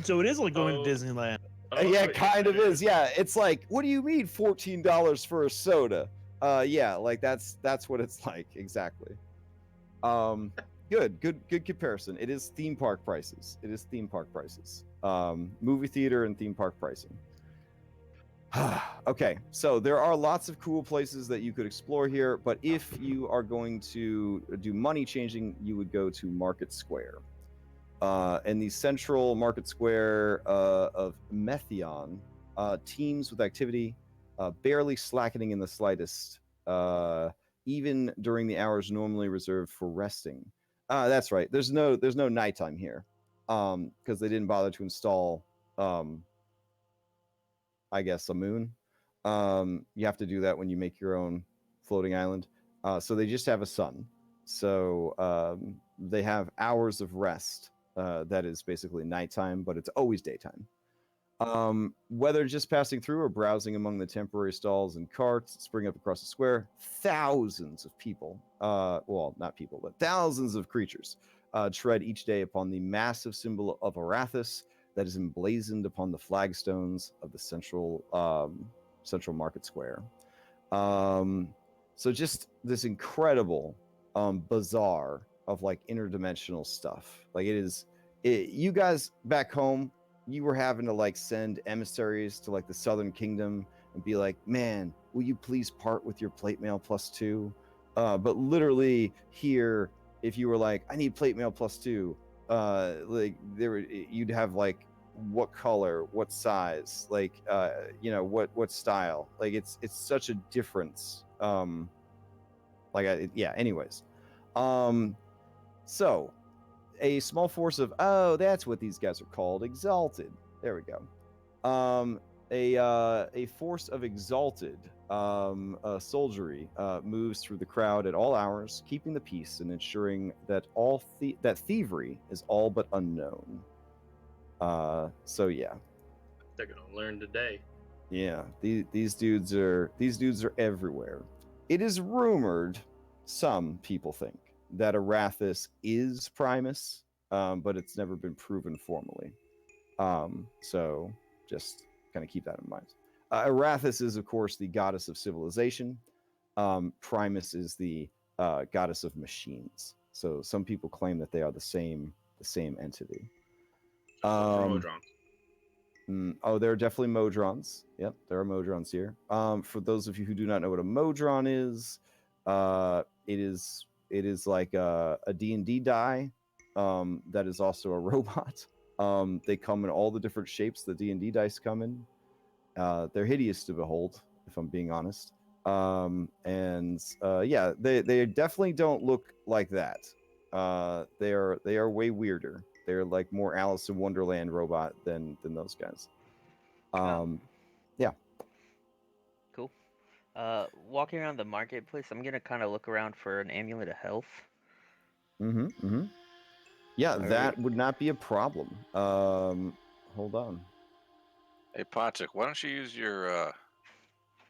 So it is like going to Disneyland. Yeah, it kind of is. Yeah, it's like, what do you mean $14 for a soda? Yeah, like that's what it's like exactly. Good comparison. It is theme park prices. Movie theater and theme park pricing. Okay, so there are lots of cool places that you could explore here, but if you are going to do money changing, you would go to Market Square. And the central Market Square of Methion teems with activity, barely slackening in the slightest, even during the hours normally reserved for resting. That's right. There's no nighttime here, because they didn't bother to install, I guess, a moon. You have to do that when you make your own floating island. So they just have a sun. So they have hours of rest. That is basically nighttime, but it's always daytime. Whether just passing through or browsing among the temporary stalls and carts spring up across the square, thousands of people, well, not people, but thousands of creatures tread each day upon the massive symbol of Arathis that is emblazoned upon the flagstones of the central Market Square. So just this incredible bazaar of like interdimensional stuff. Like you guys back home, you were having to like send emissaries to like the Southern Kingdom and be like, man, will you please part with your plate mail +2? But literally here, if you were like, I need plate mail +2, like you'd have like what color, what size, like what style. Like it's such a difference. Anyways. So a small force of, that's what these guys are called, exalted. There we go. A force of exalted soldiery moves through the crowd at all hours, keeping the peace and ensuring that that thievery is all but unknown. So yeah, they're gonna learn today. Yeah, these dudes are everywhere. It is rumored, some people think, that Arathis is Primus, but it's never been proven formally. So just kind of keep that in mind. Arathis is, of course, the goddess of civilization. Primus is the goddess of machines. So some people claim that they are the same entity. There are definitely Modrons. Yep, there are Modrons here. For those of you who do not know what a Modron is, it is like a D&D die that is also a robot. They come in all the different shapes the D&D dice come in. They're hideous to behold, if I'm being honest. They definitely don't look like that. They are way weirder. They're like more Alice in Wonderland robot than those guys. Yeah. Cool. Walking around the marketplace, I'm gonna kind of look around for an amulet of health. Yeah, All that right. would not be a problem. Hold on. Hey, Patrick, why don't you use your?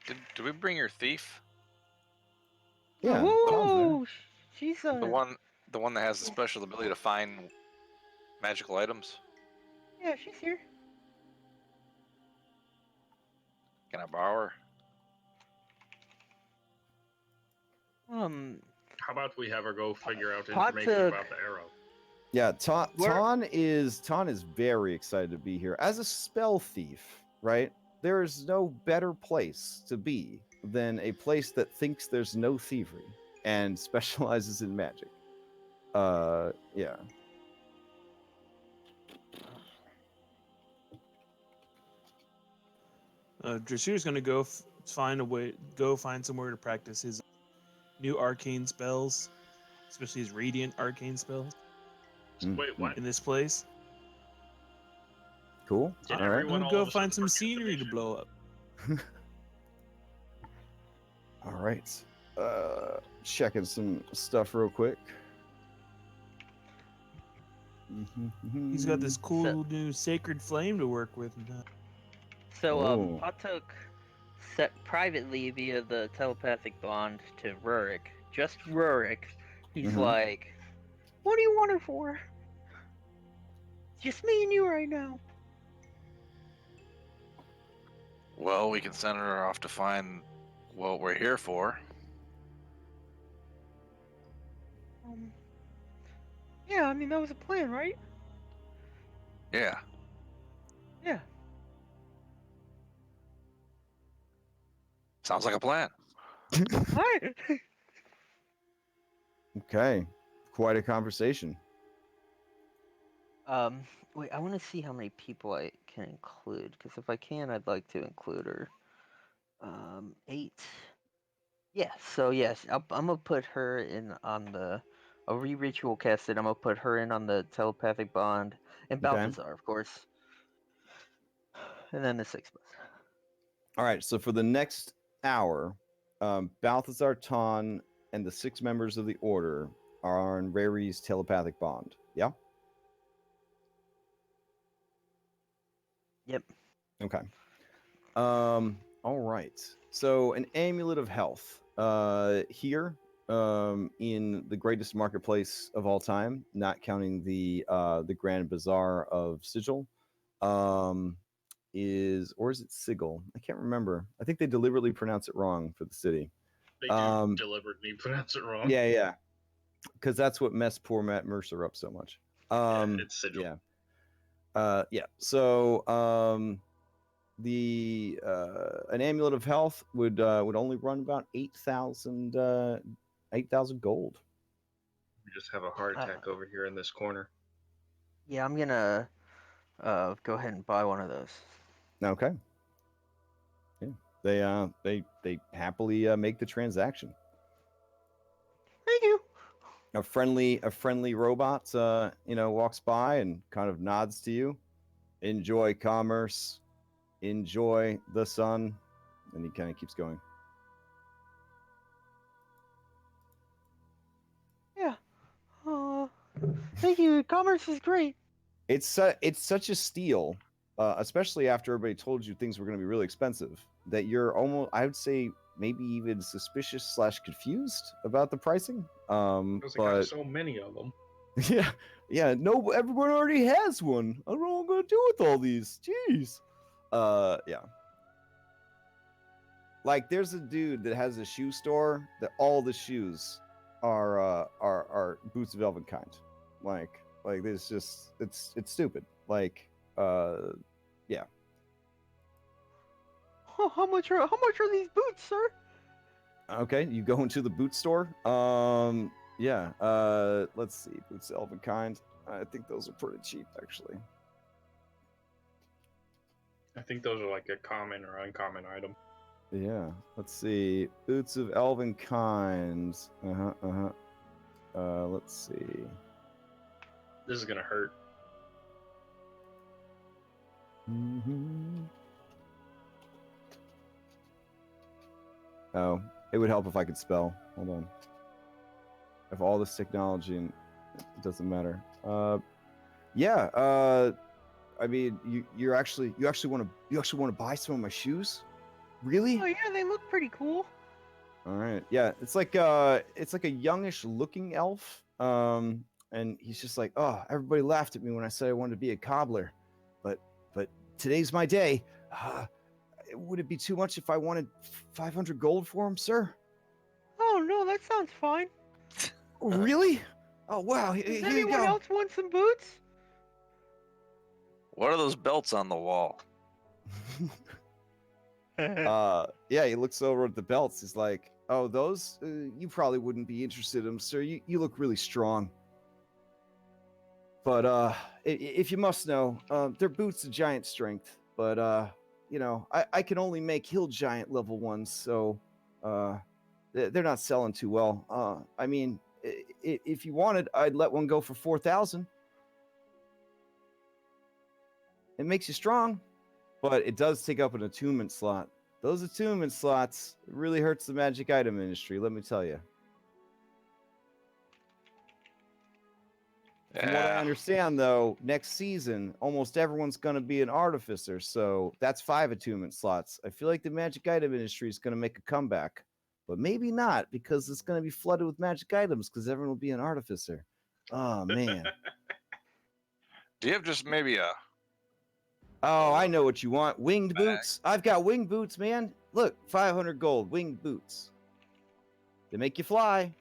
Did we bring your thief? Yeah, Todd's there. Whoa! She's The one that has the special ability to find magical items. Yeah, she's here. Can I borrow her? How about we have her go figure out Hot information took. about the arrow? Yeah, Where- Ton is very excited to be here. As a spell thief, right? There is no better place to be than a place that thinks there's no thievery and specializes in magic. Yeah. Dresser's gonna find somewhere to practice his new arcane spells, especially his radiant arcane spells Wait, what? in this place. Cool. Did All right. everyone I'm all gonna of go a sudden find some forget the scenery to mission? blow up. All right. Checking some stuff real quick. He's got this cool new sacred flame to work with. So Oh. Patuk set privately via the telepathic bond to Rurik. Just Rurik. He's Mhm. like, What do you want her for? Just me and you right now. Well, we can send her off to find what we're here for. Yeah, I mean that was a plan, right? Yeah. Yeah. Sounds like a plan. Alright. Okay. Quite a conversation. wait, I want to see how many people I can include, because if I can, I'd like to include her. 8. Yeah, so yes, I'm gonna put her in on the. I'll re-ritual cast it. I'm gonna put her in on the telepathic bond, and Okay. Balthazar, of course. And then the 6 of us. All right. So for the next hour, Balthazar, Ton, and the 6 members of the Order are on Rary's telepathic bond. Yeah. Yep. Okay. All right. So an amulet of health. Here, in the greatest marketplace of all time, not counting the Grand Bazaar of Sigil, is it Sigil? I can't remember. I think they deliberately pronounce it wrong for the city. They do deliberately pronounce it wrong. Yeah, because that's what messed poor Matt Mercer up so much. It's sigil. Yeah. So the an amulet of health would only run about 8,000 gold. We just have a heart attack over here in this corner. Yeah, I'm gonna go ahead and buy one of those. Okay. Yeah. They happily make the transaction. Thank you. A friendly robot walks by and kind of nods to you. Enjoy commerce. Enjoy the sun. And he kind of keeps going. Yeah. Thank you. Commerce is great. It's such a steal, especially after everybody told you things were going to be really expensive, that you're almost, I would say, maybe even suspicious / confused about the pricing. Because I got so many of them. yeah. No, everyone already has one. I don't know what I'm going to do with all these. Jeez. Yeah. Like, there's a dude that has a shoe store that all the shoes are boots of elven kind. Like it's just it's stupid. Like, yeah. Oh, how much are these boots, sir? Okay, you go into the boot store. Yeah. Let's see, boots of elven kind. I think those are pretty cheap, actually. I think those are like a common or uncommon item. Yeah. Let's see, boots of elven kind. Let's see. This is gonna hurt. Oh, it would help if I could spell. Hold on. I have all this technology and it doesn't matter. Yeah. I mean, you actually want to buy some of my shoes? Really? Oh yeah, they look pretty cool. All right. Yeah, it's like a youngish looking elf. And he's just like, oh, everybody laughed at me when I said I wanted to be a cobbler, but today's my day. Would it be too much if I wanted 500 gold for him, sir? Oh no, that sounds fine. Really? Oh wow! Does Here you anyone go. else want some boots? What are those belts on the wall? Yeah, he looks over at the belts. He's like, oh, those? You probably wouldn't be interested in them, sir. You look really strong. But if you must know, they're boots of giant strength. But you know, I can only make hill giant level ones, so they're not selling too well. I mean, if you wanted, I'd let one go for 4,000. It makes you strong, but it does take up an attunement slot. Those attunement slots really hurts the magic item industry, let me tell you. From what I understand, though, next season, almost everyone's going to be an artificer, so that's 5 attunement slots. I feel like the magic item industry is going to make a comeback, but maybe not, because it's going to be flooded with magic items, because everyone will be an artificer. Oh, man. Do you have just maybe a... Oh, I know what you want. Winged boots. I've got winged boots, man. Look, 500 gold, winged boots. They make you fly.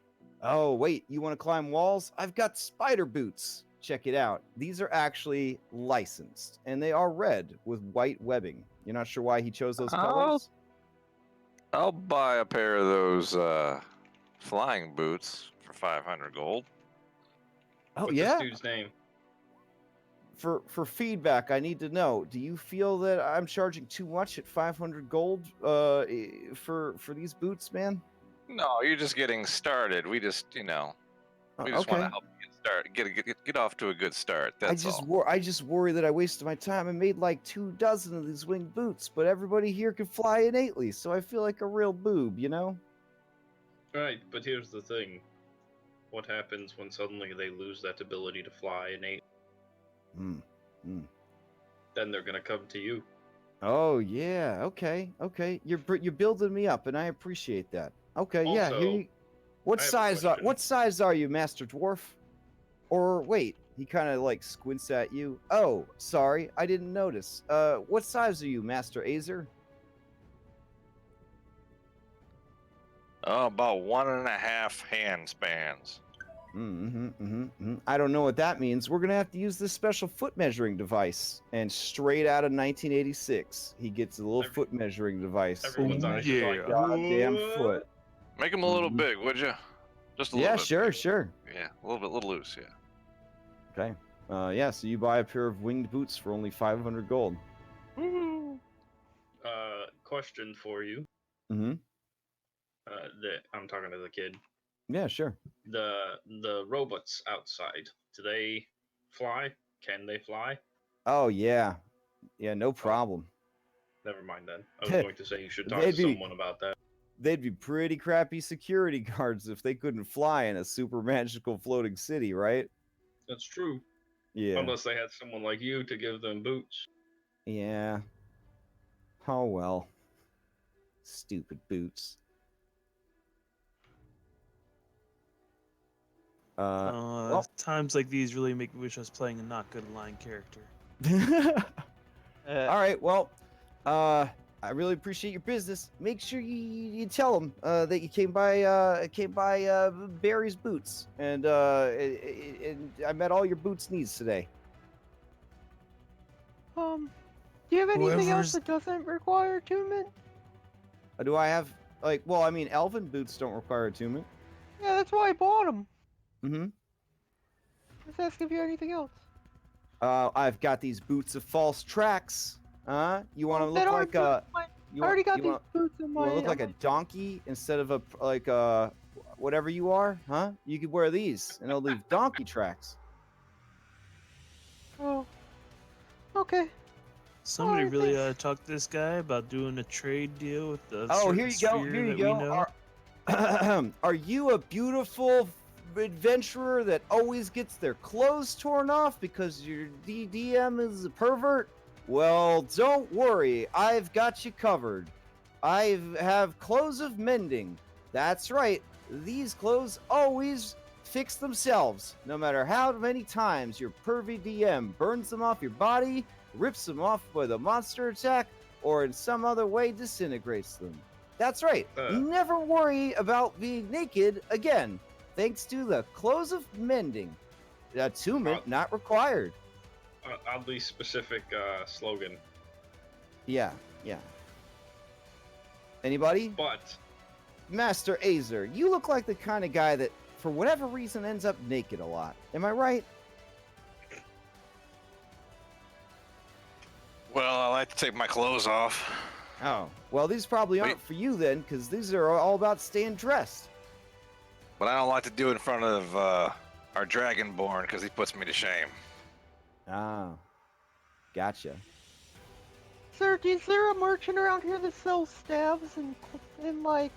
Oh, wait, you want to climb walls? I've got spider boots. Check it out. These are actually licensed, and they are red with white webbing. You're not sure why he chose those colors? I'll buy a pair of those flying boots for 500 gold. Oh, What's yeah? this dude's name? For feedback, I need to know, do you feel that I'm charging too much at 500 gold for these boots, man? No, you're just getting started. We just, we just want to help you get started, get off to a good start. That's all. I just worry that I wasted my time and made like 24 of these winged boots, but everybody here can fly innately, so I feel like a real boob, you know? Right, but here's the thing. What happens when suddenly they lose that ability to fly innate? Then they're gonna come to you. Oh yeah, okay. You're building me up, and I appreciate that. Okay, yeah. Also, Here you... What size are you, Master Dwarf? Or wait, he kind of like squints at you. Oh, sorry, I didn't notice. What size are you, Master Azer? Oh, about 1.5 hand spans. I don't know what that means. We're gonna have to use this special foot measuring device. And straight out of 1986, he gets a little foot measuring device. Everyone's eyes are like, goddamn foot. Make them a little big, would you? Just a little bit. Yeah, sure. Yeah, a little loose, yeah. Okay. Yeah, so you buy a pair of winged boots for only 500 gold. Question for you. I'm talking to the kid. Yeah, sure. The robots outside, do they fly? Can they fly? Oh, yeah. Yeah, no problem. Never mind then. I was going to say you should talk to someone about that. They'd be pretty crappy security guards if they couldn't fly in a super magical floating city, right? That's true. Yeah. Unless they had someone like you to give them boots. Yeah. Oh, well. Stupid boots. Times like these really make me wish I was playing a not good line character. All right, well, I really appreciate your business. Make sure you tell them that you came by Barry's boots, and I met all your boots needs today. Do you have anything else that doesn't require attunement? Do I have elven boots don't require attunement. Yeah, that's why I bought them. Mm-hmm. Just ask if you have anything else. I've got these boots of false tracks. You want to look like a? I already got these boots in my. You want to look like a donkey instead of a whatever you are, huh? You could wear these, and it'll leave donkey tracks. Oh. Okay. Somebody Alright, really thanks. talked to this guy about doing a trade deal with the Oh, certain here you go. sphere Here you that we go. know. Are you a beautiful adventurer that always gets their clothes torn off because your DDM is a pervert? Well, don't worry. I've got you covered. I have clothes of mending. That's right. These clothes always fix themselves, no matter how many times your pervy DM burns them off your body, rips them off with a monster attack, or in some other way disintegrates them. That's right. Never worry about being naked again, thanks to the clothes of mending. Attunement not required. Oddly specific slogan. Yeah. Anybody? But Master Azer, you look like the kind of guy that, for whatever reason, ends up naked a lot. Am I right? Well, I like to take my clothes off. Oh, well, these probably aren't for you then, because these are all about staying dressed. But I don't like to do it in front of our Dragonborn because he puts me to shame. Ah, gotcha. Sir, is there a merchant around here that sells staves and like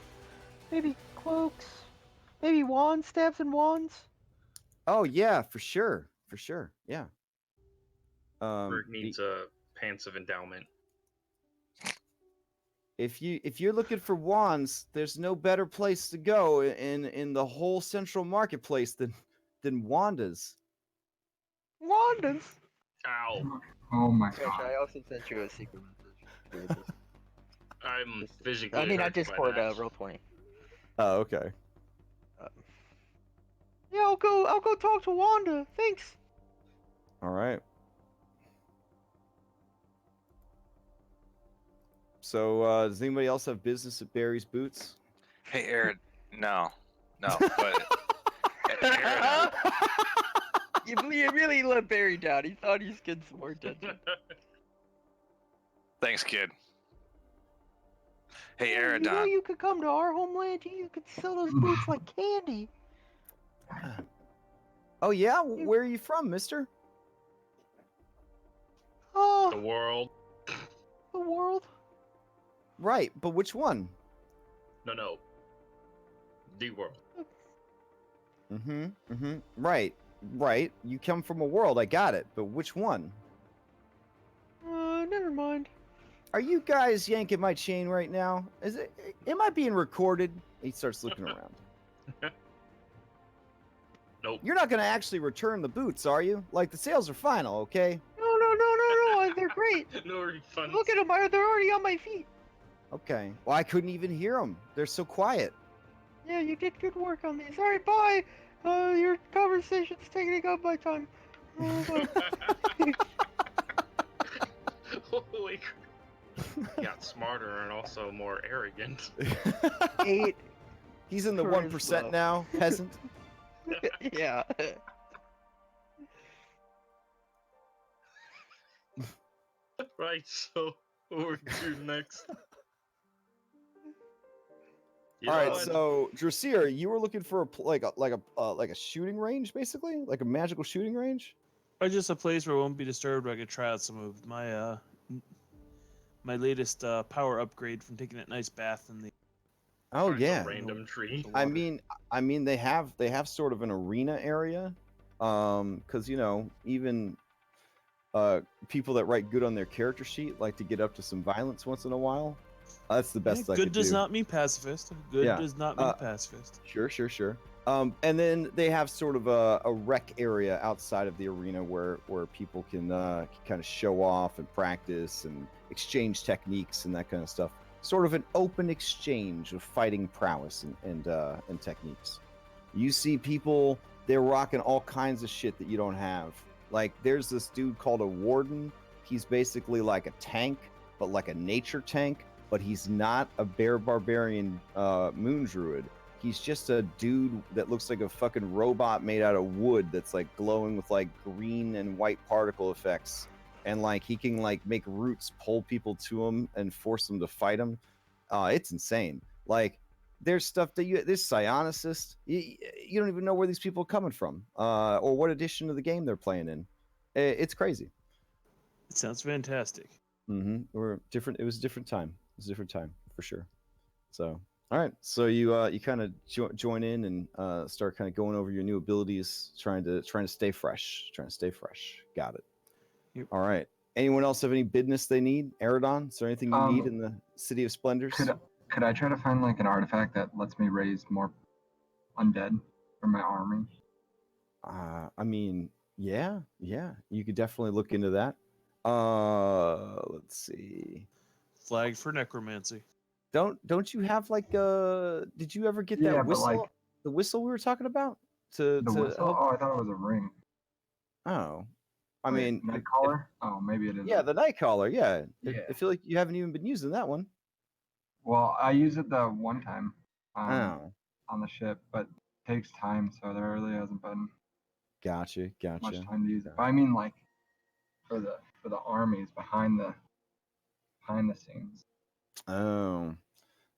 maybe cloaks, maybe wands, staves and wands? Oh yeah, for sure, yeah. Bert needs pants of endowment. If you're looking for wands, there's no better place to go in the whole central marketplace than Wanda's. Wandas? Ow! Oh my Josh, god. I also sent you a secret message. I'm physically. I mean, I hurt just by poured that. Roll20. Oh, okay. Yeah, I'll go talk to Wanda. Thanks. All right. So, does anybody else have business at Barry's Boots? Hey, Aaron. No, but Aaron, You really let Barry down. He thought he was getting some more attention. thanks, kid. Hey, You know Aerodon. you could come to our homeland. You could sell those boots like candy. Oh yeah, where are you from, mister? Oh, The world. the world. Right, but which one? No. The world. Right. You come from a world, I got it, but which one? Never mind. Are you guys yanking my chain right now? Am I being recorded? He starts looking around. Nope. You're not gonna actually return the boots, are you? Like, the sales are final, okay? No. They're great. No refunds. Look at them. They're already on my feet. Okay. Well, I couldn't even hear them. They're so quiet. Yeah, you did good work on these. All right, bye. Your conversation's taking up my time. Bye. Holy crap. He got smarter and also more arrogant. 8. He's in the 1% Charisma. now, peasant. Yeah. Right, so what we're doing next? You All know right, what? so Drasir, you were looking for a shooting range, basically, like a magical shooting range. Or just a place where it won't be disturbed where I could try out some of my my latest power upgrade from taking that nice bath in the Oh Find a yeah. random tree. the I water. mean they have sort of an arena area, because even people that write good on their character sheet like to get up to some violence once in a while. That's the best I good could does do. not mean pacifist. Good Yeah. does not mean pacifist. Sure. And then they have sort of a rec area outside of the arena where people can kind of show off and practice and exchange techniques and that kind of stuff. Sort of an open exchange of fighting prowess and techniques. You see people, they're rocking all kinds of shit that you don't have. Like, there's this dude called a warden. He's basically like a tank, but like a nature tank. But he's not a bear barbarian moon druid. He's just a dude that looks like a fucking robot made out of wood that's like glowing with like green and white particle effects. And like he can like make roots pull people to him and force them to fight him. It's insane. Like, there's stuff that there's psionicist. You don't even know where these people are coming from, or what edition of the game they're playing in. It's crazy. It sounds fantastic. Or different. It was a different time. It was a different time for sure. So, all right. So you kind of join in and start kind of going over your new abilities, trying to stay fresh. Got it. Yep. All right. Anyone else have any business they need? Eridon, is there anything you need in the City of Splendors? Could I try to find like an artifact that lets me raise more undead for my army? I mean, yeah, you could definitely look into that. Let's see. Flagged for necromancy. Don't you have like did you ever get that whistle? But like the whistle we were talking about to whistle? help? Oh, I thought it was a ring. Oh, I Wait, mean, night caller. Oh, maybe it is. Yeah, the night caller. Yeah. Yeah. I feel like you haven't even been using that one. Well, I used it the one time Oh, on the ship, but it takes time, so there really hasn't been gotcha. much time to use it. But I mean, like for the armies behind the scenes. Oh,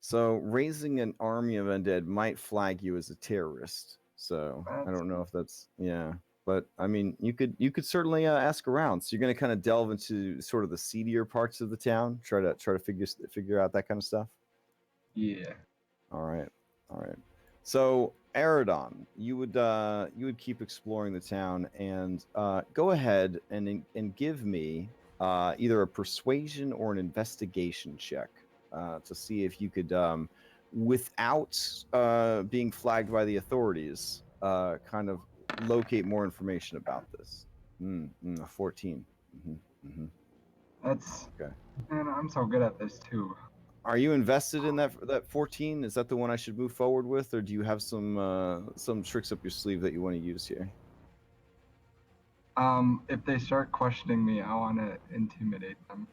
so raising an army of undead might flag you as a terrorist. So I don't know if that's but I mean, you could certainly ask around. So you're going to kind of delve into sort of the seedier parts of the town, try to figure out that kind of stuff. Yeah. All right. So Eridon, you would keep exploring the town and go ahead and give me either a persuasion or an investigation check to see if you could, without being flagged by the authorities, kind of locate more information about this. 14. That's okay. Man, I'm so good at this too. Are you invested in that 14? Is that the one I should move forward with, or do you have some tricks up your sleeve that you want to use here? If they start questioning me, I want to intimidate them.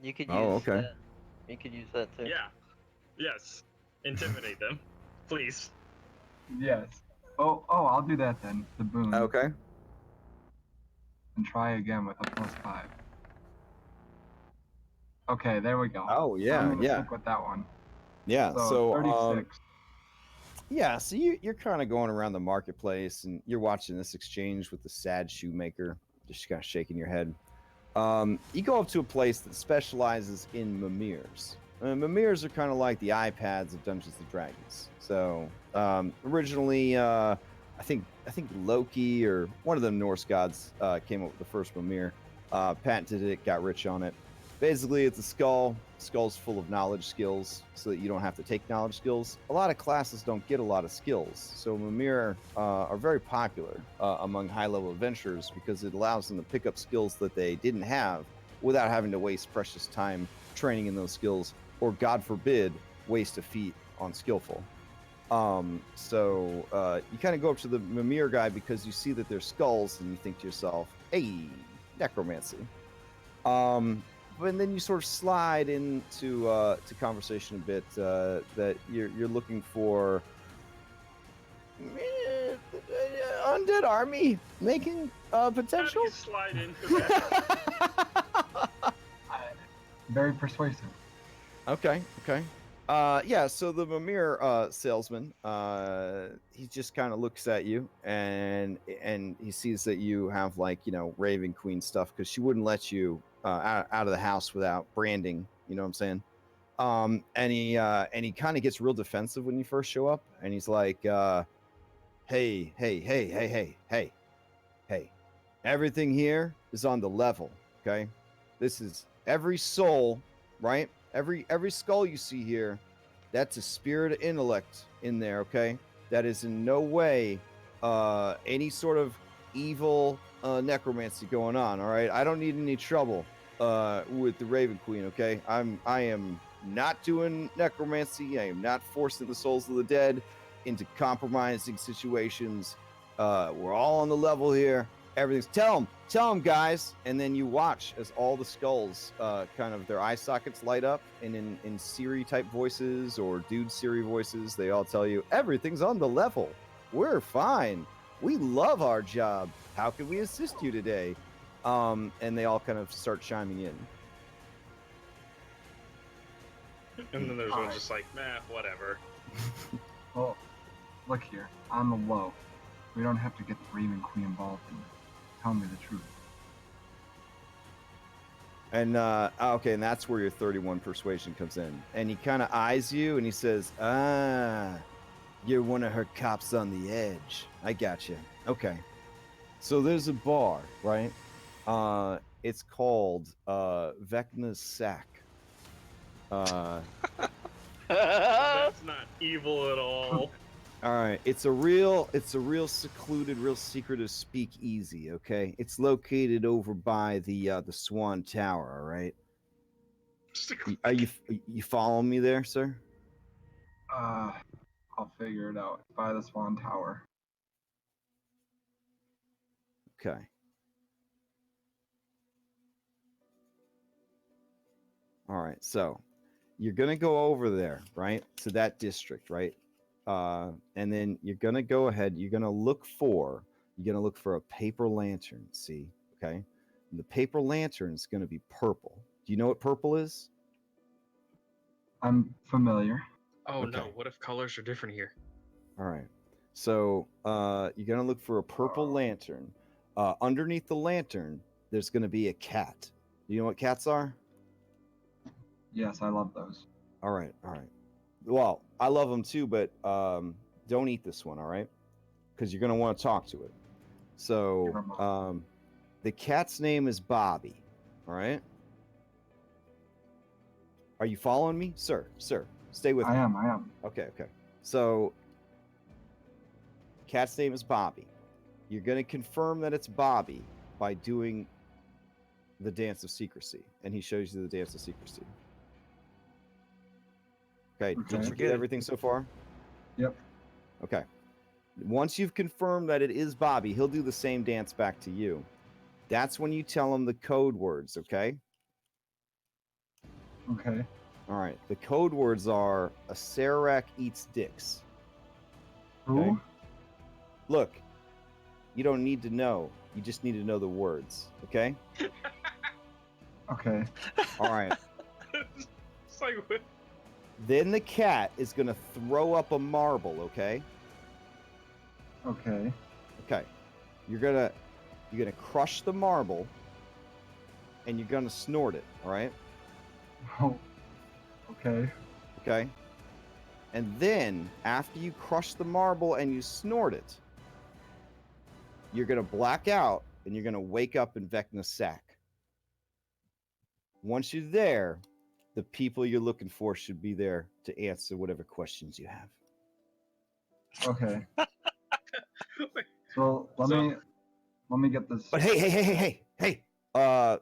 You could use okay. that. You could use that too. Yeah. Yes. Intimidate them, please. Yes. Oh, I'll do that then. The boon. Okay. And try again with a +5. Okay, there we go. Oh yeah, I'm gonna stick with that one. Yeah. So 36. Yeah, so you're kind of going around the marketplace and you're watching this exchange with the sad shoemaker, just kind of shaking your head. You go up to a place that specializes in mimirs. Mimirs are kind of like the iPads of Dungeons and Dragons. So originally, I think Loki or one of the Norse gods came up with the first mimir, patented it, got rich on it. Basically, it's a skull. Skull's full of knowledge skills, so that you don't have to take knowledge skills. A lot of classes don't get a lot of skills, so mimir are very popular among high-level adventurers because it allows them to pick up skills that they didn't have without having to waste precious time training in those skills, or God forbid, waste a feat on skillful. So you kind of go up to the mimir guy because you see that they're skulls, and you think to yourself, "Hey, necromancy." And then you sort of slide into to conversation a bit that you're looking for undead army making potential. How do you slide into that? Very persuasive. Okay. Yeah, so the mimir salesman, he just kind of looks at you and he sees that you have Raven Queen stuff because she wouldn't let you out of the house without branding, you know what I'm saying? And he kind of gets real defensive when you first show up, and he's like, hey, everything here is on the level, okay? This is every soul, right? Every skull you see here, that's a spirit of intellect in there, okay? That is in no way any sort of evil necromancy going on, all right? I don't need any trouble with the Raven Queen, okay? I am not doing necromancy. I am not forcing the souls of the dead into compromising situations. We're all on the level here. Everything's tell them guys, and then you watch as all the skulls kind of their eye sockets light up, and in Siri type voices or dude Siri voices, they all tell you everything's on the level. We're fine. We love our job. How can we assist you today? And they all kind of start chiming in. And then there's one just like, nah, whatever. Well, look here. On the low, we don't have to get the Raven Queen involved in this. Tell me the truth. And okay, and that's where your 31 persuasion comes in. And he kind of eyes you and he says, "Ah, you're one of her cops on the edge. I got you. Okay. So there's a bar, right? It's called Vecna's Sack. That's not evil at all. All right, it's a real secluded, real secretive speakeasy. Okay, it's located over by the Swan Tower. All right, are you following me there, sir? I'll figure it out. By the Swan Tower. Okay. All right, so you're gonna go over there, right, to that district, right? And then you're gonna go ahead. You're gonna look for a paper lantern. See, okay? And the paper lantern is gonna be purple. Do you know what purple is? I'm familiar. Oh no, Okay. what if colors are different here? All right. So you're gonna look for a purple lantern. Underneath the lantern, there's gonna be a cat. Do you know what cats are? Yes, I love those. All right. All right. Well, I love them too, but don't eat this one. All right, because you're gonna want to talk to it. So the cat's name is Bobby. All right. Are you following me, sir? Sir, stay with me. I am. Okay. Okay. So cat's name is Bobby. You're gonna confirm that it's Bobby by doing the dance of secrecy, and he shows you the dance of secrecy. Okay. Did you get everything so far? Yep. Okay. Once you've confirmed that it is Bobby, he'll do the same dance back to you. That's when you tell him the code words, okay? Okay. All right. The code words are a Sarac eats dicks. Who? Okay? Look, you don't need to know. You just need to know the words, okay? Okay. All right. It's like, Then the cat is going to throw up a marble, okay? Okay. Okay. You're going to crush the marble and you're going to snort it, all right? Oh. Okay. Okay. And then after you crush the marble and you snort it, you're going to black out and you're going to wake up in Vecna's sack. Once you're there, the people you're looking for should be there to answer whatever questions you have. Okay. So let me get this. But hey! An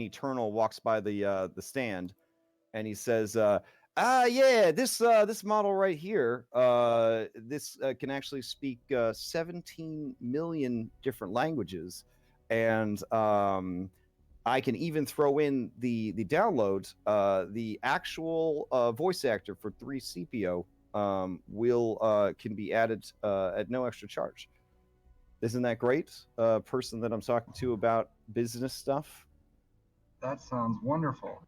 Eternal walks by the stand, and he says, yeah, this model right here, this can actually speak 17 million different languages, and I can even throw in the download. The actual voice actor for 3CPO can be added at no extra charge. Isn't that great? Person that I'm talking to about business stuff. That sounds wonderful.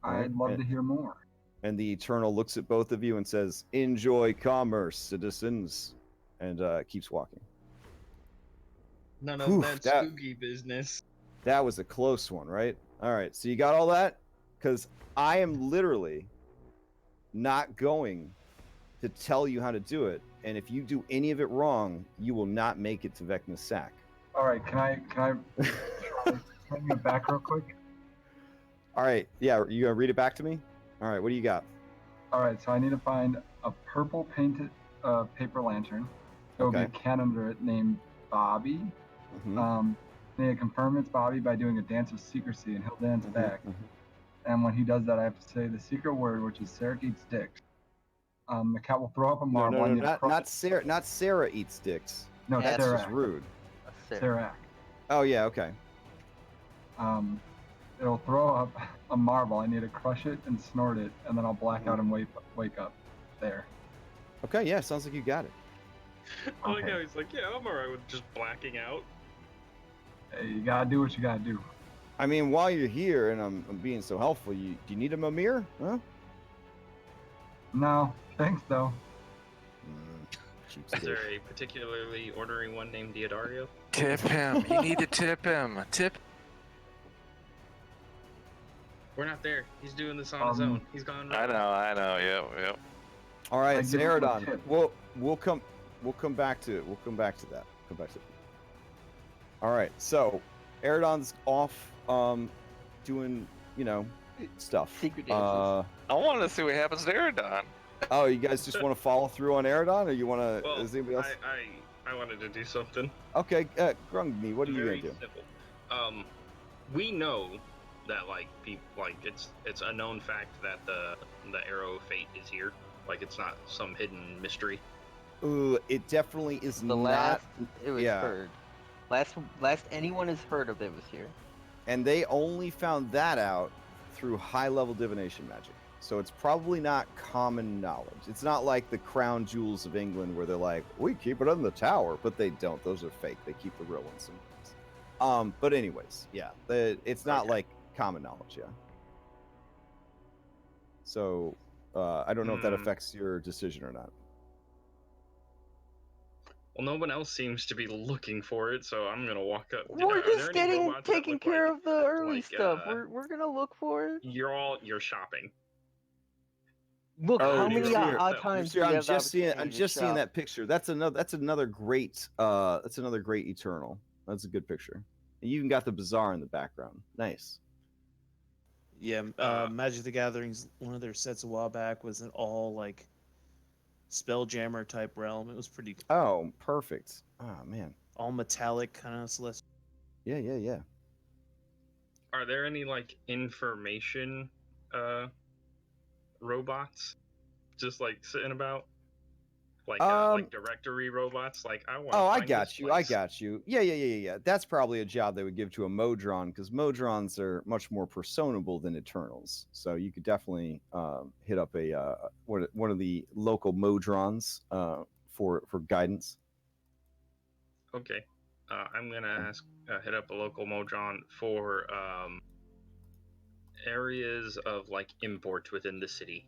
Right. I'd love to hear more. And the Eternal looks at both of you and says, "Enjoy commerce, citizens," and keeps walking. none of Whew, that that- spooky business. That was a close one, right? All right, so you got all that? Because I am literally not going to tell you how to do it, and if you do any of it wrong, you will not make it to Vecna's sack. All right. Can I turn you back real quick? All right, yeah, you gonna read it back to me? All right, what do you got? All right. So I need to find a purple painted paper lantern. There will be a Okay. cat under it named Bobby. Mhm, I need to confirm it's Bobby by doing a dance of secrecy, and he'll dance back. And when he does that, I have to say the secret word, which is Sarah eats dick. The cat will throw up a marble. I need to crush not Sarah. Not Sarah eats dicks. No, That's Sarah. just rude. Sarah. Oh yeah, okay. It'll throw up a marble. I need to crush it and snort it, and then I'll black out and wake up there. Okay, yeah, sounds like you got it. I like Okay. how he's like, yeah, I'm alright with just blacking out. Hey, you gotta do what you gotta do. I mean, while you're here and I'm being so helpful, do you need a Mimir? Huh? No, Thanks, though. Cheapskate. Is there a particularly ordering one named Diodario? Tip him. You need to tip him. Tip. We're not there. He's doing this on his own. He's gone. I know. Yep. All I right, so give him a Aerodon, tip. we'll come back to it. We'll come back to that. All right, so Aerodon's off doing, stuff. Secret dances. I want to see what happens to Aerodon. Oh, you guys just want to follow through on Aerodon, or you want to? Well, is anybody else? I wanted to do something. Okay, Grungni, what are you Very gonna do? simple. We know that it's a known fact that the arrow of fate is here. Like it's not some hidden mystery. Ooh, it definitely is The not. last it was yeah. heard. Last anyone has heard of it was here. And they only found that out through high-level divination magic. So it's probably not common knowledge. It's not like the crown jewels of England where they're like, we keep it in the tower, but they don't. Those are fake. They keep the real ones sometimes. But anyways, yeah, it's not like common knowledge, yeah. So I don't know if that affects your decision or not. Well, no one else seems to be looking for it, so I'm gonna walk up. We're Are there just any getting robots that taking look care like of the early like, stuff. We're gonna look for it. you're shopping? Look, Oh, how you many see her- odd times do we I'm have the just seeing. I'm opportunity to just seeing shop? that picture. That's another great. That's another great eternal. That's a good picture. And you even got the bazaar in the background. Nice. Yeah, Magic the Gathering's one of their sets a while back was an all like spelljammer type realm. It was pretty Oh, perfect. Oh man. all metallic kind of celestial. Yeah. Are there any like information robots just like sitting about? Like directory robots? Like I want to Oh, I find got this you. place. Yeah. That's probably a job they would give to a Modron because Modrons are much more personable than Eternals. So you could definitely hit up a one of the local Modrons for guidance. Okay. I'm gonna hit up a local Modron for areas of like import within the city.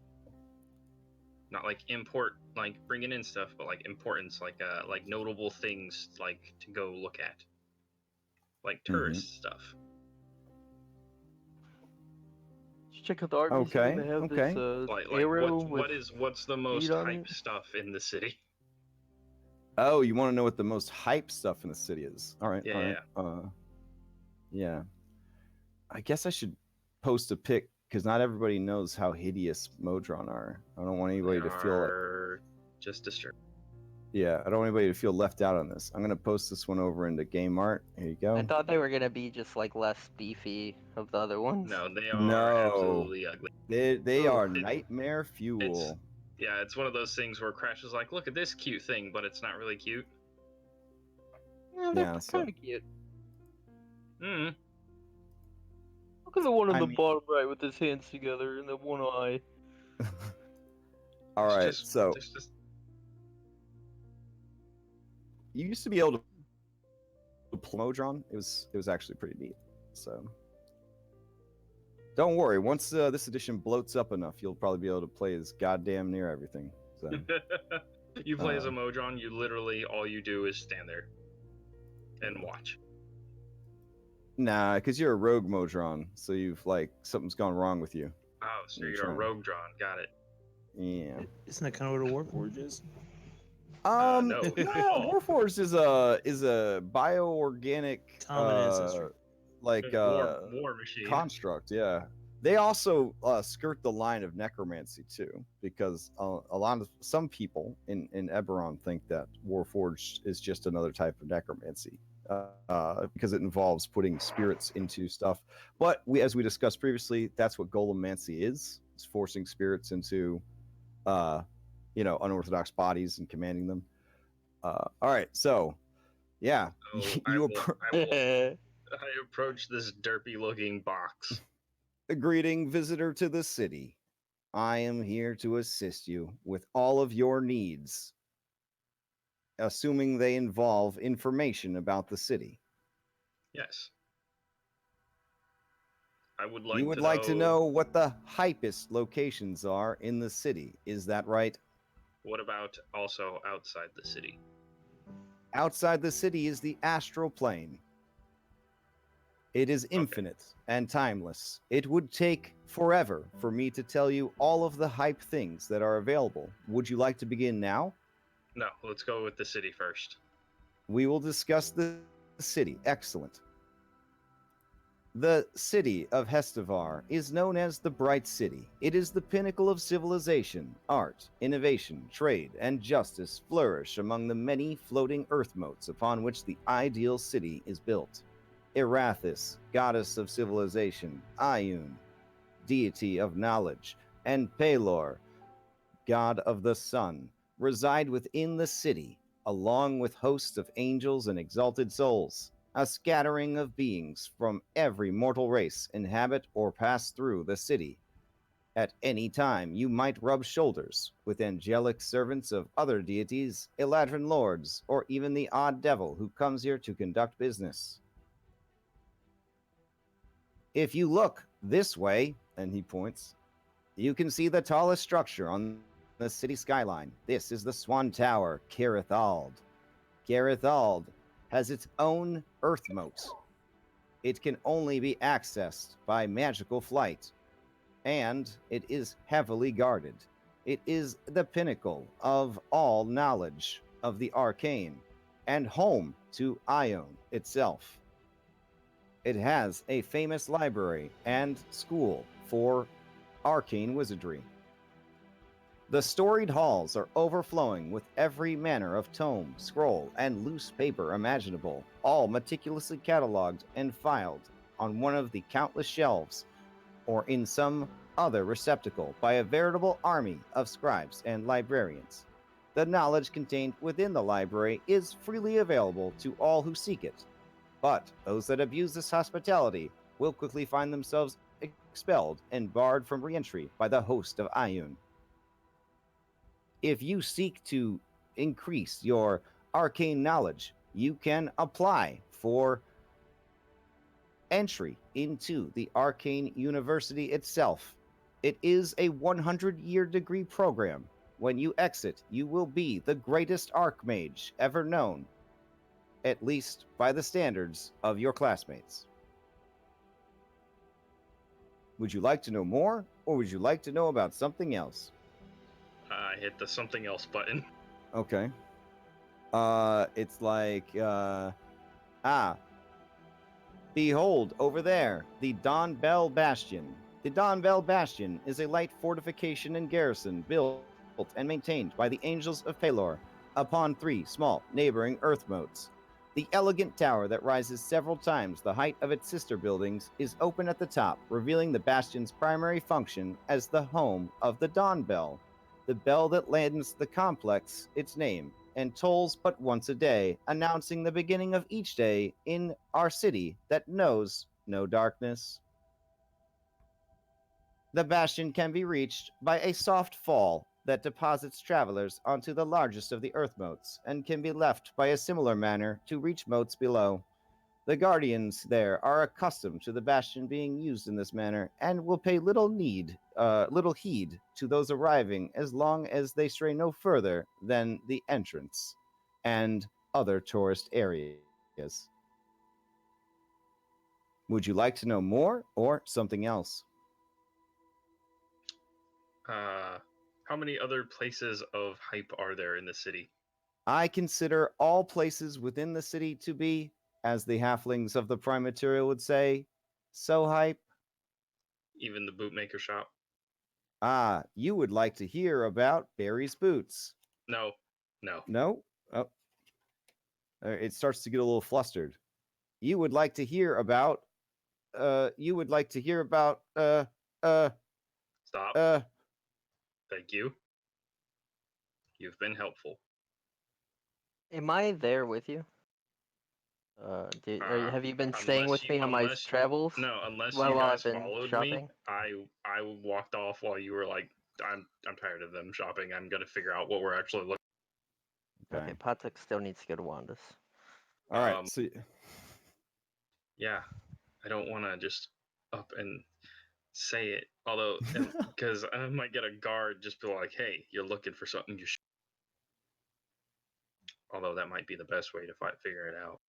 Not like import, like bringing in stuff, but like importance, like notable things, like to go look at, like tourist stuff. Just check out the art Okay, museum. They have okay. this Like arrow what's the most on hype it. stuff in the city? Oh, you want to know what the most hype stuff in the city is? All right. Yeah. Yeah. I guess I should post a pic because not everybody knows how hideous Modron are. I don't want anybody to feel like, just disturbed. yeah, I don't want anybody to feel left out on this. I'm gonna post this one over into Game Art. Here you go. I thought they were gonna be just like less beefy of the other ones. No, they are No. absolutely ugly. They are It- nightmare fuel. Yeah, it's one of those things where Crash is like, look at this cute thing, but it's not really cute. Yeah, they're Yeah, so- kind of cute. Hmm. Look at the one on I the mean- bottom right with his hands together and the one eye. All right, Just, so just you used to be able to play Modron. It was actually pretty neat. So don't worry. Once this edition bloats up enough, you'll probably be able to play as goddamn near everything. So you play as a Modron, you literally all you do is stand there and watch. nah, because you're a rogue Modron, so you've like something's gone wrong with you. Oh, so You're you're a trying. rogue drawn. Got it. Yeah. Isn't that kind of what a Warforged is? No, No, not at all. Warforged is a bioorganic Common ancestor. like war machine. construct. Yeah, they also skirt the line of necromancy too, because some people in Eberron think that Warforged is just another type of necromancy. Because it involves putting spirits into stuff, but as we discussed previously, that's what Golemancy is. It's forcing spirits into unorthodox bodies and commanding them. All right, so yeah, So I approach this derpy-looking box. greeting, visitor to the city. I am here to assist you with all of your needs, assuming they involve information about the city. Yes. I would like. You would like to know what the hypest locations are in the city. Is that right? What about also outside the city? Outside the city is the astral plane. It is Okay. infinite and timeless. It would take forever for me to tell you all of the hype things that are available. Would you like to begin now? No, let's go with the city first. We will discuss the city. Excellent. The city of Hestavar is known as the Bright City. It is the pinnacle of civilization, art, innovation, trade, and justice flourish among the many floating earth motes upon which the ideal city is built. Erathis, goddess of civilization, Ayun, deity of knowledge, and Pelor, god of the sun, reside within the city, along with hosts of angels and exalted souls. A scattering of beings from every mortal race inhabit or pass through the city. At any time, you might rub shoulders with angelic servants of other deities, Eladrin lords, or even the odd devil who comes here to conduct business. If you look this way, and he points, you can see the tallest structure on the city skyline. This is the Swan Tower, Garethald. Garethald has its own earth moat. It can only be accessed by magical flight, and it is heavily guarded. It is the pinnacle of all knowledge of the arcane, and home to Ion itself. It has a famous library and school for arcane wizardry. The storied halls are overflowing with every manner of tome, scroll, and loose paper imaginable, all meticulously cataloged and filed on one of the countless shelves or in some other receptacle by a veritable army of scribes and librarians. The knowledge contained within the library is freely available to all who seek it, but those that abuse this hospitality will quickly find themselves expelled and barred from re-entry by the host of Ayun. If you seek to increase your arcane knowledge, you can apply for entry into the Arcane University itself. It is a 100-year degree program. When you exit, you will be the greatest Archmage ever known, at least by the standards of your classmates. Would you like to know more, or would you like to know about something else? I hit the something else button. Okay. It's like, behold, over there, the Don Bell Bastion. The Don Bell Bastion is a light fortification and garrison built and maintained by the Angels of Pelor upon 3 small neighboring earth moats. The elegant tower that rises several times the height of its sister buildings is open at the top, revealing the bastion's primary function as the home of the Dawn Bell, the bell that lends the complex its name and tolls but once a day, announcing the beginning of each day in our city that knows no darkness. The bastion can be reached by a soft fall that deposits travelers onto the largest of the earth moats, and can be left by a similar manner to reach moats below. The guardians there are accustomed to the bastion being used in this manner, and will pay little heed to those arriving as long as they stray no further than the entrance and other tourist areas. Would you like to know more or something else? How many other places of hype are there in the city? I consider all places within the city to be, as the halflings of the prime material would say, so hype. Even the bootmaker shop? Ah, you would like to hear about Barry's boots. No, no. No? Oh. It starts to get a little flustered. You would like to hear about, Stop. Thank you. You've been helpful. Am I there with you? Have you been staying with me on my travels? No, unless while you I've guys been followed shopping? me, I walked off while you were like, I'm tired of them shopping. I'm gonna figure out what we're actually looking. Okay, Patek still needs to go to Wanda's. All right. So yeah, I don't want to just up and say it, although because I might get a guard just be like, "Hey, you're looking for something you should." Although that might be the best way to figure it out.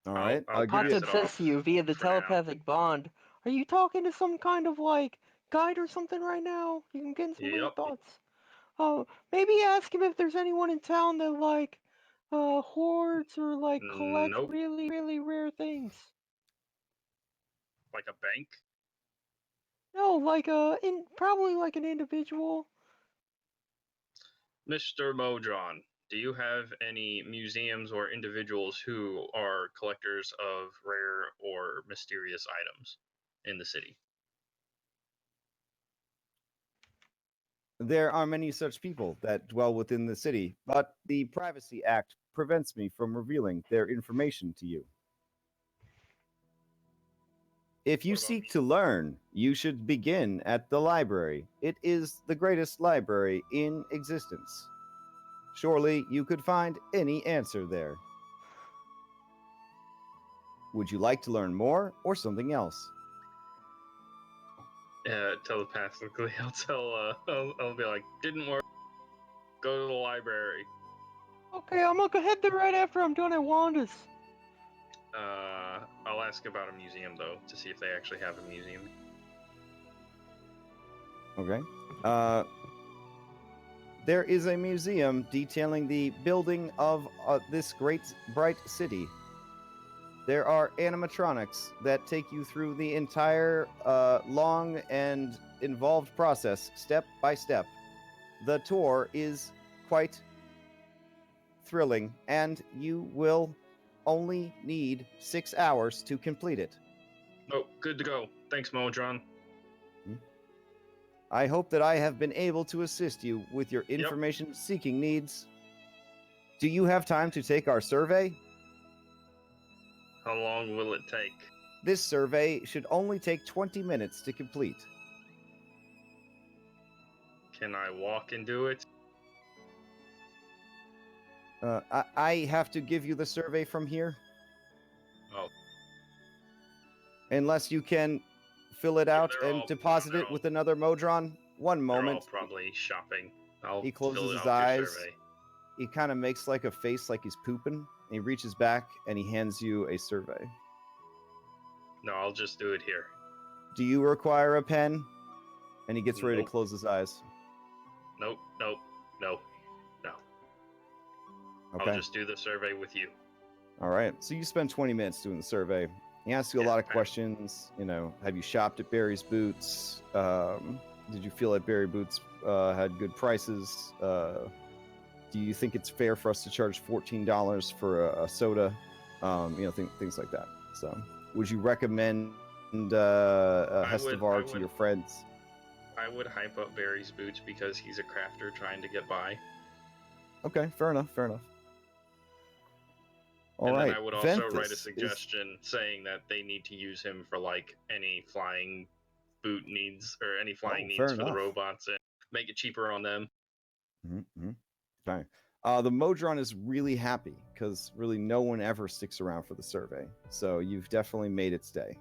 All right, I'll I'll give pass you. it Hotep says off to you via the for now. telepathic bond, "Are you talking to some kind of like guide or something right now? You can get some weird Yep. thoughts. Oh, maybe ask him if there's anyone in town that like hoards or like collects Nope. really rare things. Like a bank? No, like probably like an individual. Mr. Modron, do you have any museums or individuals who are collectors of rare or mysterious items in the city? There are many such people that dwell within the city, but the Privacy Act prevents me from revealing their information to you. If you What about seek me? to learn, you should begin at the library. It is the greatest library in existence. Surely you could find any answer there. Would you like to learn more or something else? Telepathically, I'll tell. I'll be like, didn't work. Go to the library. Okay, I'm gonna head there right after I'm done at Wanda's. I'll ask about a museum though to see if they actually have a museum. Okay. There is a museum detailing the building of this great bright city. There are animatronics that take you through the entire long and involved process, step by step. The tour is quite thrilling, and you will only need 6 hours to complete it. Oh, good to go. Thanks, Modron. I hope that I have been able to assist you with your information-seeking needs. Do you have time to take our survey? How long will it take? This survey should only take 20 minutes to complete. Can I walk and do it? I have to give you the survey from here. Oh. Unless you can fill it out they're and all- deposit they're it all- with another Modron. One They're moment. all probably shopping. I'll He fill closes it his out your eyes. survey. He kind of makes like a face like he's pooping. And he reaches back and he hands you a survey. No, I'll just do it here. Do you require a pen? And he gets ready Nope. to close his eyes. Nope. Okay. I'll just do the survey with you. All right. So you spend 20 minutes doing the survey. He asks you a lot of okay. questions. You know, have you shopped at Barry's Boots? Did you feel like Barry Boots had good prices? Do you think it's fair for us to charge $14 for a soda? Things like that. So, would you recommend Hestavar to your friends? I would hype up Barry's Boots because he's a crafter trying to get by. Okay, fair enough. All and right. then I would also write a Ventus suggestion saying that they need to use him for like any flying boot needs or any flying needs for the robots and make it cheaper on them. Mm-hmm. Okay. The Modron is really happy because really no one ever sticks around for the survey. So you've definitely made its day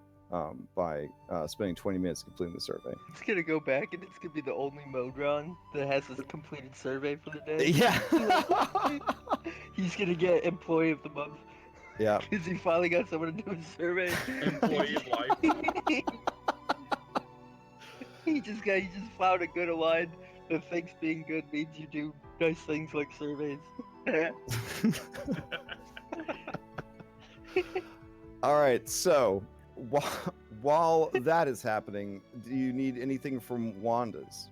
by spending 20 minutes completing the survey. It's gonna go back and it's gonna be the only Modron that has this completed survey for the day. Yeah. He's gonna get Employee of the Month. Yeah. Because he finally got someone to do his survey. Employee of life. He just found a good line that thinks being good means you do nice things like surveys. All right, so while that is happening, do you need anything from Wanda's?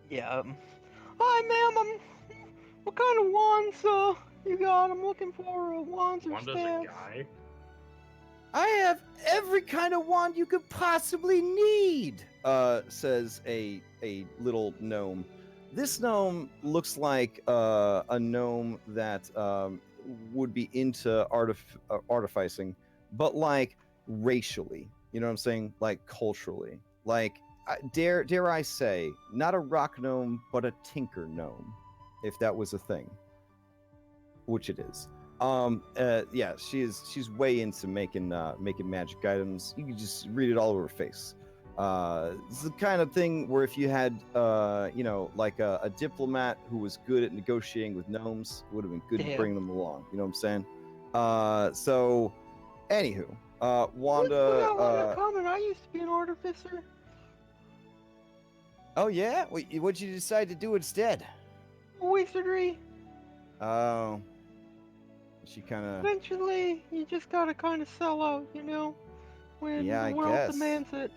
Yeah. Hi, ma'am. What kind of wands you got? I'm looking for wands or Wanda's staffs. a guy. I have every kind of wand you could possibly need, says a little gnome. This gnome looks like a gnome that would be into artificing, but like racially. You know what I'm saying? Like culturally. Like, dare I say, not a rock gnome, but a tinker gnome, if that was a thing, which it is. Yeah, she's way into making magic items. You can just read it all over her face. It's the kind of thing where if you had, like a diplomat who was good at negotiating with gnomes, it would have been good to Damn. bring them along. You know what I'm saying? So, anywho, We got a lot in Wanda. common. I used to be an artificer. Oh yeah, what'd you decide to do instead? Wizardry. Oh, she kind of. Eventually, you just gotta kind of sell out, you know, when Yeah, the I world guess. demands it.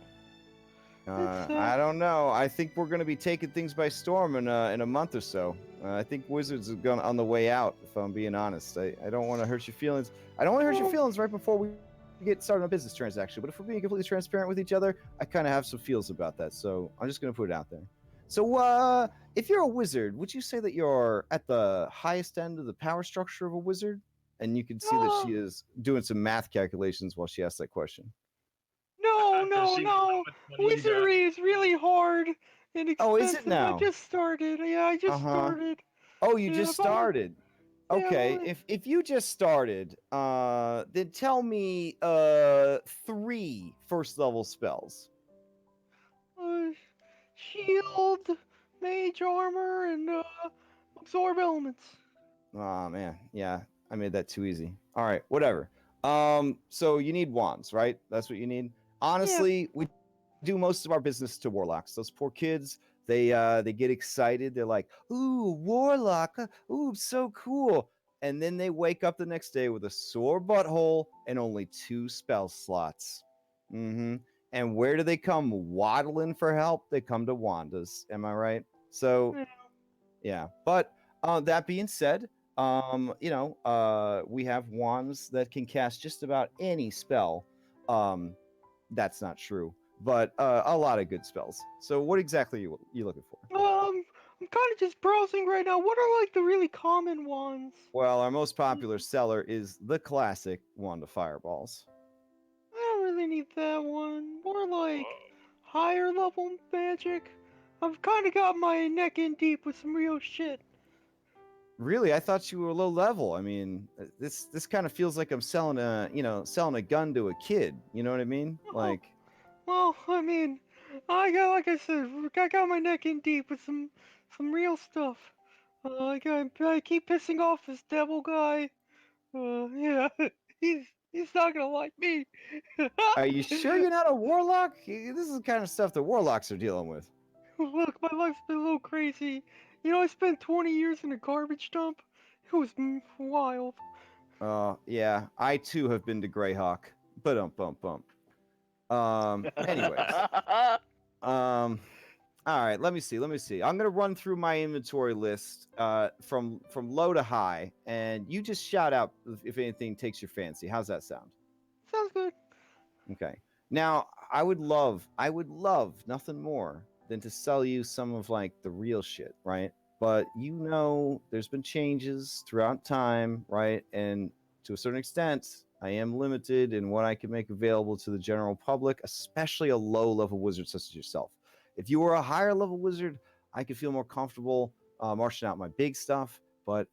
I don't know. I think we're gonna be taking things by storm in a month or so. I think Wizards are going on the way out. If I'm being honest, I don't want to hurt your feelings. I don't want to hurt your feelings right before we get started on a business transaction. But if we're being completely transparent with each other, I kind of have some feels about that. So I'm just gonna put it out there. So, if you're a wizard, would you say that you're at the highest end of the power structure of a wizard? And you can see that she is doing some math calculations while she asks that question. No, Does she know how no. much money you got? Wizardry is really hard and Oh, is it expensive. I now? just started. Yeah, I just started. Oh, you Yeah, just I've only- started. yeah, Okay, well, if you just started, then tell me 3 first level spells. shield, mage armor, and absorb elements. Oh man, yeah, I made that too easy. All right, whatever. So you need wands, right? That's what you need. Honestly, we do most of our business to warlocks. Those poor kids, they get excited. They're like, "Ooh, warlock! Ooh, so cool!" And then they wake up the next day with a sore butthole and only 2 spell slots. Mm-hmm. And where do they come waddling for help? They come to Wanda's. Am I right? So, yeah. But that being said, we have wands that can cast just about any spell. That's not true, but a lot of good spells. So, what exactly are you looking for? I'm kind of just browsing right now. What are like the really common ones? Well, our most popular seller is the classic Wand of Fireballs. I don't really need that one. More like higher level magic. I've kind of got my neck in deep with some real shit. Really, I thought you were low level. I mean, this kind of feels like I'm selling a gun to a kid. You know what I mean? Like, Well, I mean, like I said, I got my neck in deep with some real stuff. I keep pissing off this devil guy. Yeah, he's not gonna like me. are you sure you're not a warlock? This is the kind of stuff that warlocks are dealing with. Look, my life's been a little crazy. You know, I spent 20 years in a garbage dump. It was wild. Yeah, I too have been to Greyhawk. But bump. Anyways. All right, let me see. I'm gonna run through my inventory list from low to high, and you just shout out if anything takes your fancy. How's that sound? Sounds good. Okay. Now, I would love nothing more than to sell you some of like the real shit, right? But there's been changes throughout time, right? And to a certain extent, I am limited in what I can make available to the general public, especially a low-level wizard such as yourself. If you were a higher-level wizard, I could feel more comfortable marching out my big stuff, but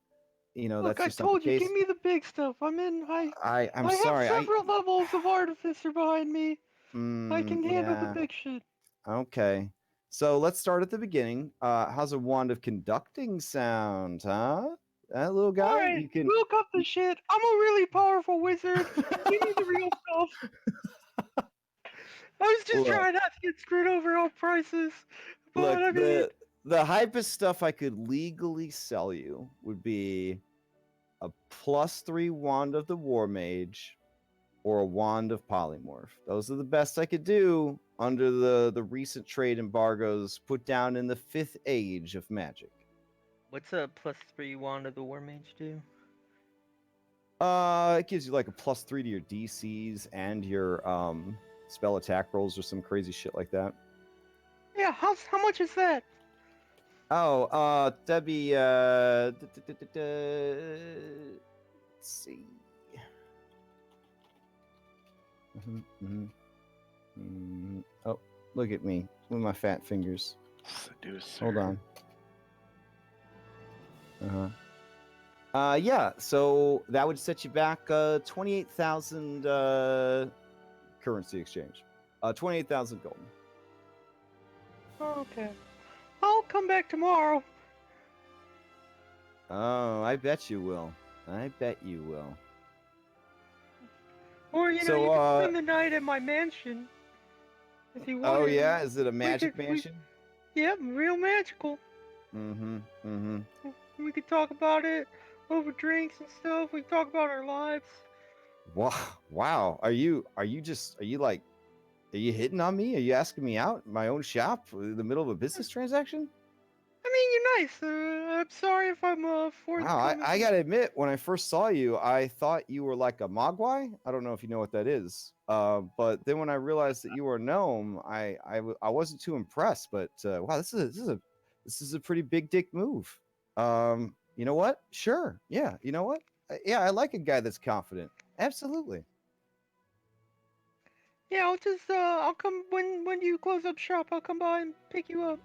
Look, that's I just not the told you, case. give me the big stuff. I'm I'm I have sorry. several levels of artificer behind me. I can handle the Yeah. big shit. Okay. So let's start at the beginning. How's a wand of conducting sound, huh? That little guy? Alright, You can. we'll cut the shit. I'm a really powerful wizard. Give me the real stuff. I was just Look, trying not to get screwed over on prices. But look, I mean, the hypest stuff I could legally sell you would be a +3 wand of the War Mage or a wand of polymorph. Those are the best I could do under the recent trade embargoes put down in the 5th age of magic. What's a +3 wand of the War Mage do? It gives you like a +3 to your DCs and your spell attack rolls or some crazy shit like that. yeah, how much is that? Oh, that'd be let's see. Oh, look at me with my fat fingers. Hold on. Yeah, so that would set you back 28,000 currency exchange. 28,000 gold. Okay. I'll come back tomorrow. Oh, I bet you will. I bet you will. Or, you know, So, you can spend the night at my mansion. If you want. oh yeah, is it a we magic could, mansion? Yep, real magical. Mm-hmm. Mm-hmm. We could talk about it over drinks and stuff. We could talk about our lives. Wow. Wow. Are you like, are you hitting on me? Are you asking me out in my own shop in the middle of a business transaction? I mean, you're nice. I'm sorry if I'm Wow, forthcoming. I gotta admit, when I first saw you, I thought you were like a mogwai. I don't know if you know what that is. But then when I realized that you were a gnome, I wasn't too impressed. But wow, this is a pretty big dick move. You know what? Sure, yeah. You know what? Yeah, I like a guy that's confident. Absolutely. Yeah, I'll come when you close up shop. I'll come by and pick you up.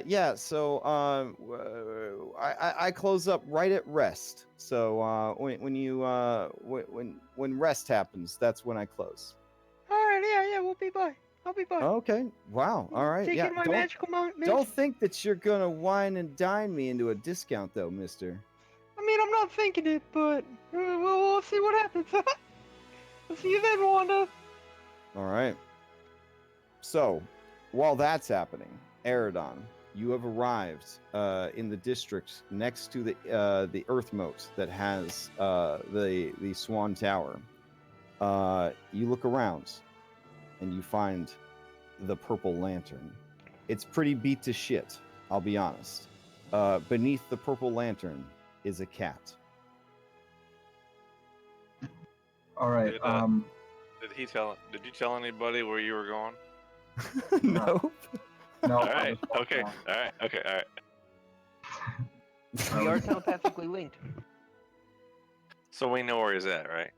Yeah. So I close up right at rest. So when you when rest happens, that's when I close. All right, yeah, we'll be by. I'll be by. Okay. Wow. All right. Take Yeah. you to my Don't magical mansion. don't think that you're gonna wine and dine me into a discount, though, Mister. I mean, I'm not thinking it, but we'll see what happens. I'll see you then, Wanda. All right. So, while that's happening, Eridon, you have arrived in the district next to the Earth Moat that has the Swan Tower. You look around, and you find the Purple Lantern. It's pretty beat to shit, I'll be honest. Beneath the Purple Lantern is a cat. All right. Did you tell anybody where you were going? Nope. No. All I'll right. just walk Okay. down. All right. Okay. All right. We are telepathically linked. So we know where he's at, right?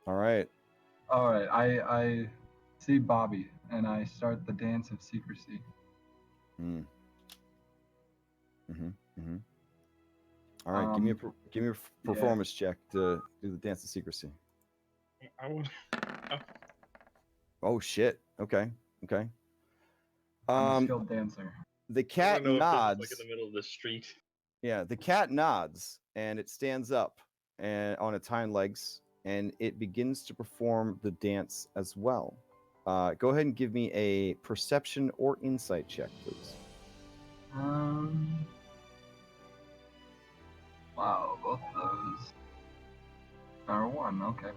All right. All right. I see Bobby and I start the dance of secrecy. Mm. Mm-hmm. Mm-hmm. All right. Give me a performance check to do the dance of secrecy. I would. Oh shit. Okay. Okay. I'm a skilled dancer. The I cat don't know if this is, nods. like in the middle of the street. Yeah, the cat nods and it stands up and on its hind legs and it begins to perform the dance as well. Go ahead and give me a perception or insight check, please. Wow, both of those are 1. Okay.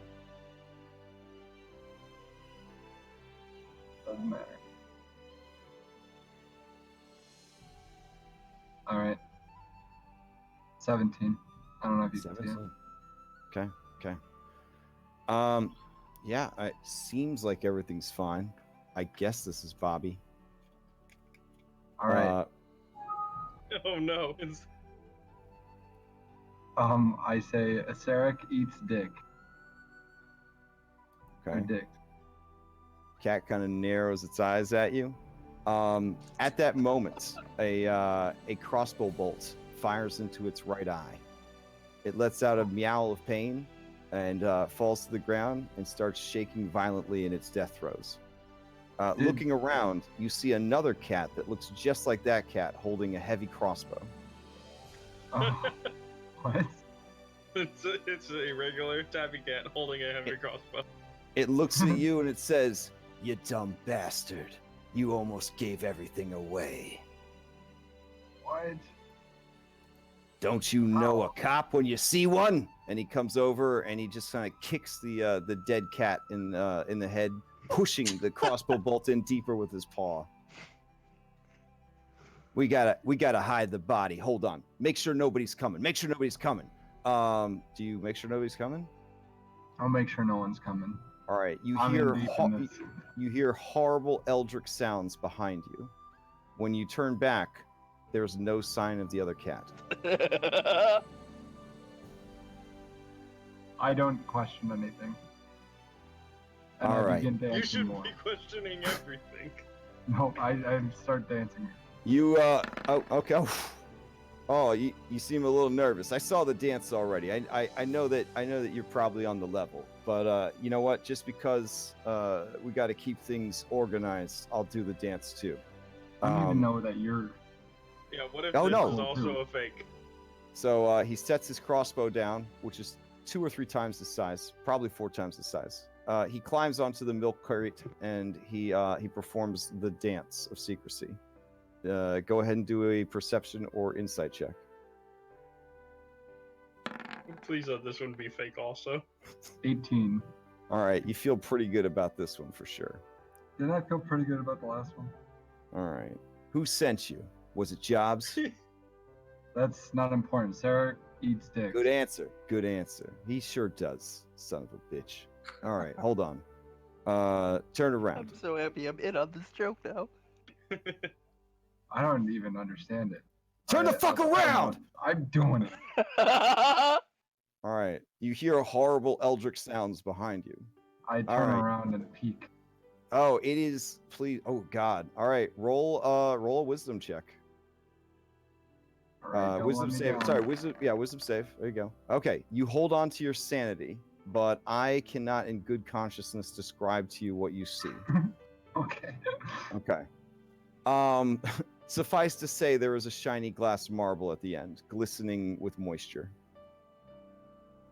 Doesn't matter. All right. 17. I don't know if you can see it. 17. Okay. Okay. Yeah, it seems like everything's fine. I guess this is Bobby. All right. Oh no! It's... I say Aceric eats dick. Okay. Dick. Cat kind of narrows its eyes at you. At that moment, a crossbow bolt fires into its right eye. It lets out a meow of pain and falls to the ground and starts shaking violently in its death throes. Looking around, you see another cat that looks just like that cat holding a heavy crossbow. Oh, what? It's a regular tabby cat holding a heavy crossbow. It looks at you and it says, "You dumb bastard. You almost gave everything away. What? Don't you know a cop when you see one?" And he comes over and he just kind of kicks the dead cat in the head, pushing the crossbow bolt in deeper with his paw. We gotta hide the body. Hold on. Make sure nobody's coming. Make sure nobody's coming. Do you make sure nobody's coming? I'll make sure no one's coming. All right. You I'm hear in deep in this. you hear horrible eldritch sounds behind you. When you turn back, there's no sign of the other cat. I don't question anything. And All I right. begin dancing You should more. be questioning everything. No, I start dancing. You oh, okay. Oh, you seem a little nervous. I saw the dance already. I know that you're probably on the level. But you know what? Just because we got to keep things organized, I'll do the dance too. I don't even know that you're. Yeah, what if Oh, this no. is also a fake? So he sets his crossbow down, which is 2 or 3 times the size, probably 4 times the size. He climbs onto the milk crate and he performs the dance of secrecy. Go ahead and do a perception or insight check. Please let this one be fake also. 18. All right, you feel pretty good about this one for sure. Did I feel pretty good about the last one? All right. Who sent you? Was it Jobs? That's not important. Sarah eats dicks. Good answer. Good answer. He sure does, son of a bitch. All right, hold on. Turn around. I'm so happy I'm in on this joke now. I don't even understand it. Turn the fuck around! I'm doing it. All right. You hear horrible eldritch sounds behind you. I turn around and peek. Oh, it is. Please. Oh God. All right. Roll a wisdom check. All right, don't Wisdom let me save. down. Sorry, wisdom. Yeah, wisdom save. There you go. Okay. You hold on to your sanity, but I cannot, in good consciousness, describe to you what you see. Okay. Okay. Suffice to say, there is a shiny glass marble at the end, glistening with moisture.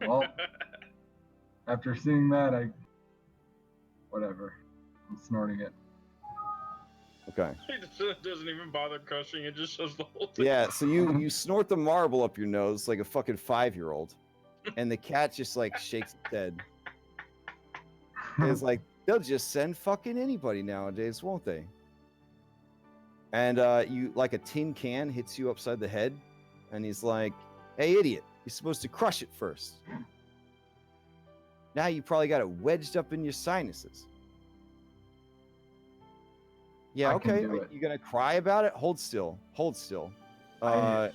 Well, after seeing that, whatever. I'm snorting it. Okay. He doesn't even bother crushing it, just shows the whole thing. Yeah, so you snort the marble up your nose like a fucking 5-year-old, and the cat just like shakes its head. It's like, they'll just send fucking anybody nowadays, won't they? And you, like a tin can hits you upside the head, and he's like, hey, idiot, you're supposed to crush it first. Now you probably got it wedged up in your sinuses. Yeah, I can okay. do it. You gonna cry about it? Hold still. Hold still. A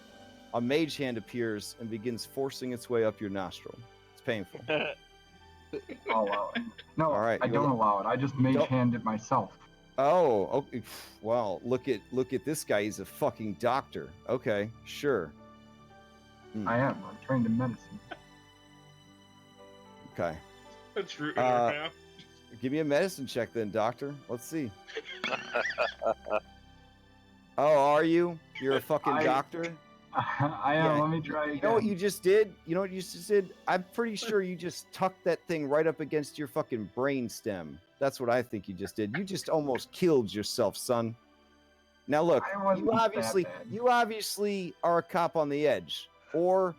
mage hand appears and begins forcing its way up your nostril. It's painful. I'll allow it. No, All right, I don't allow it. I just mage Don't- hand it myself. Oh, okay. Well, look at this guy. He's a fucking doctor. Okay, sure. I am. I'm trained in medicine. Okay. It's rooting her now. Give me a medicine check then, doctor. Let's see. Oh, are you? You're a fucking doctor? I am. Yeah, Let me try again. You know what you just did? You know what you just did? I'm pretty sure you just tucked that thing right up against your fucking brain stem. That's what I think you just did. You just almost killed yourself, son. Now look, I wasn't that bad. you obviously are a cop on the edge, or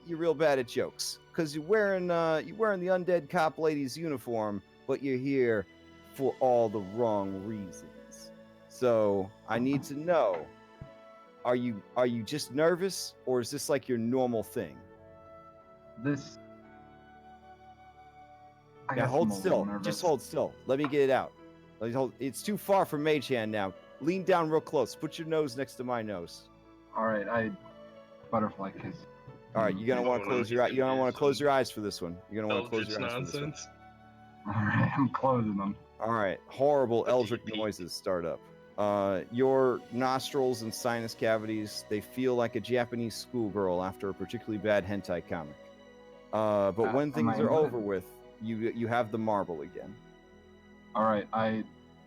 you're real bad at jokes because you're wearing the undead cop lady's uniform, but you're here for all the wrong reasons. So I need to know. Are you just nervous, or is this like your normal thing? This. I Now guess hold I'm a still. little nervous. Just hold still. Let me get it out. Let me hold. It's too far from Mage Hand now. Lean down real close. Put your nose next to my nose. All right, I butterfly kiss. All right, you're gonna want to close your eyes. You're gonna want to close your eyes for this one. You're gonna want to close Eldritch your eyes for this one. nonsense. All right, I'm closing them. All right, horrible eldritch noises start up. Your nostrils and sinus cavities, they feel like a Japanese schoolgirl after a particularly bad hentai comic. But when Am things I are in over with, you have the marble again. All right,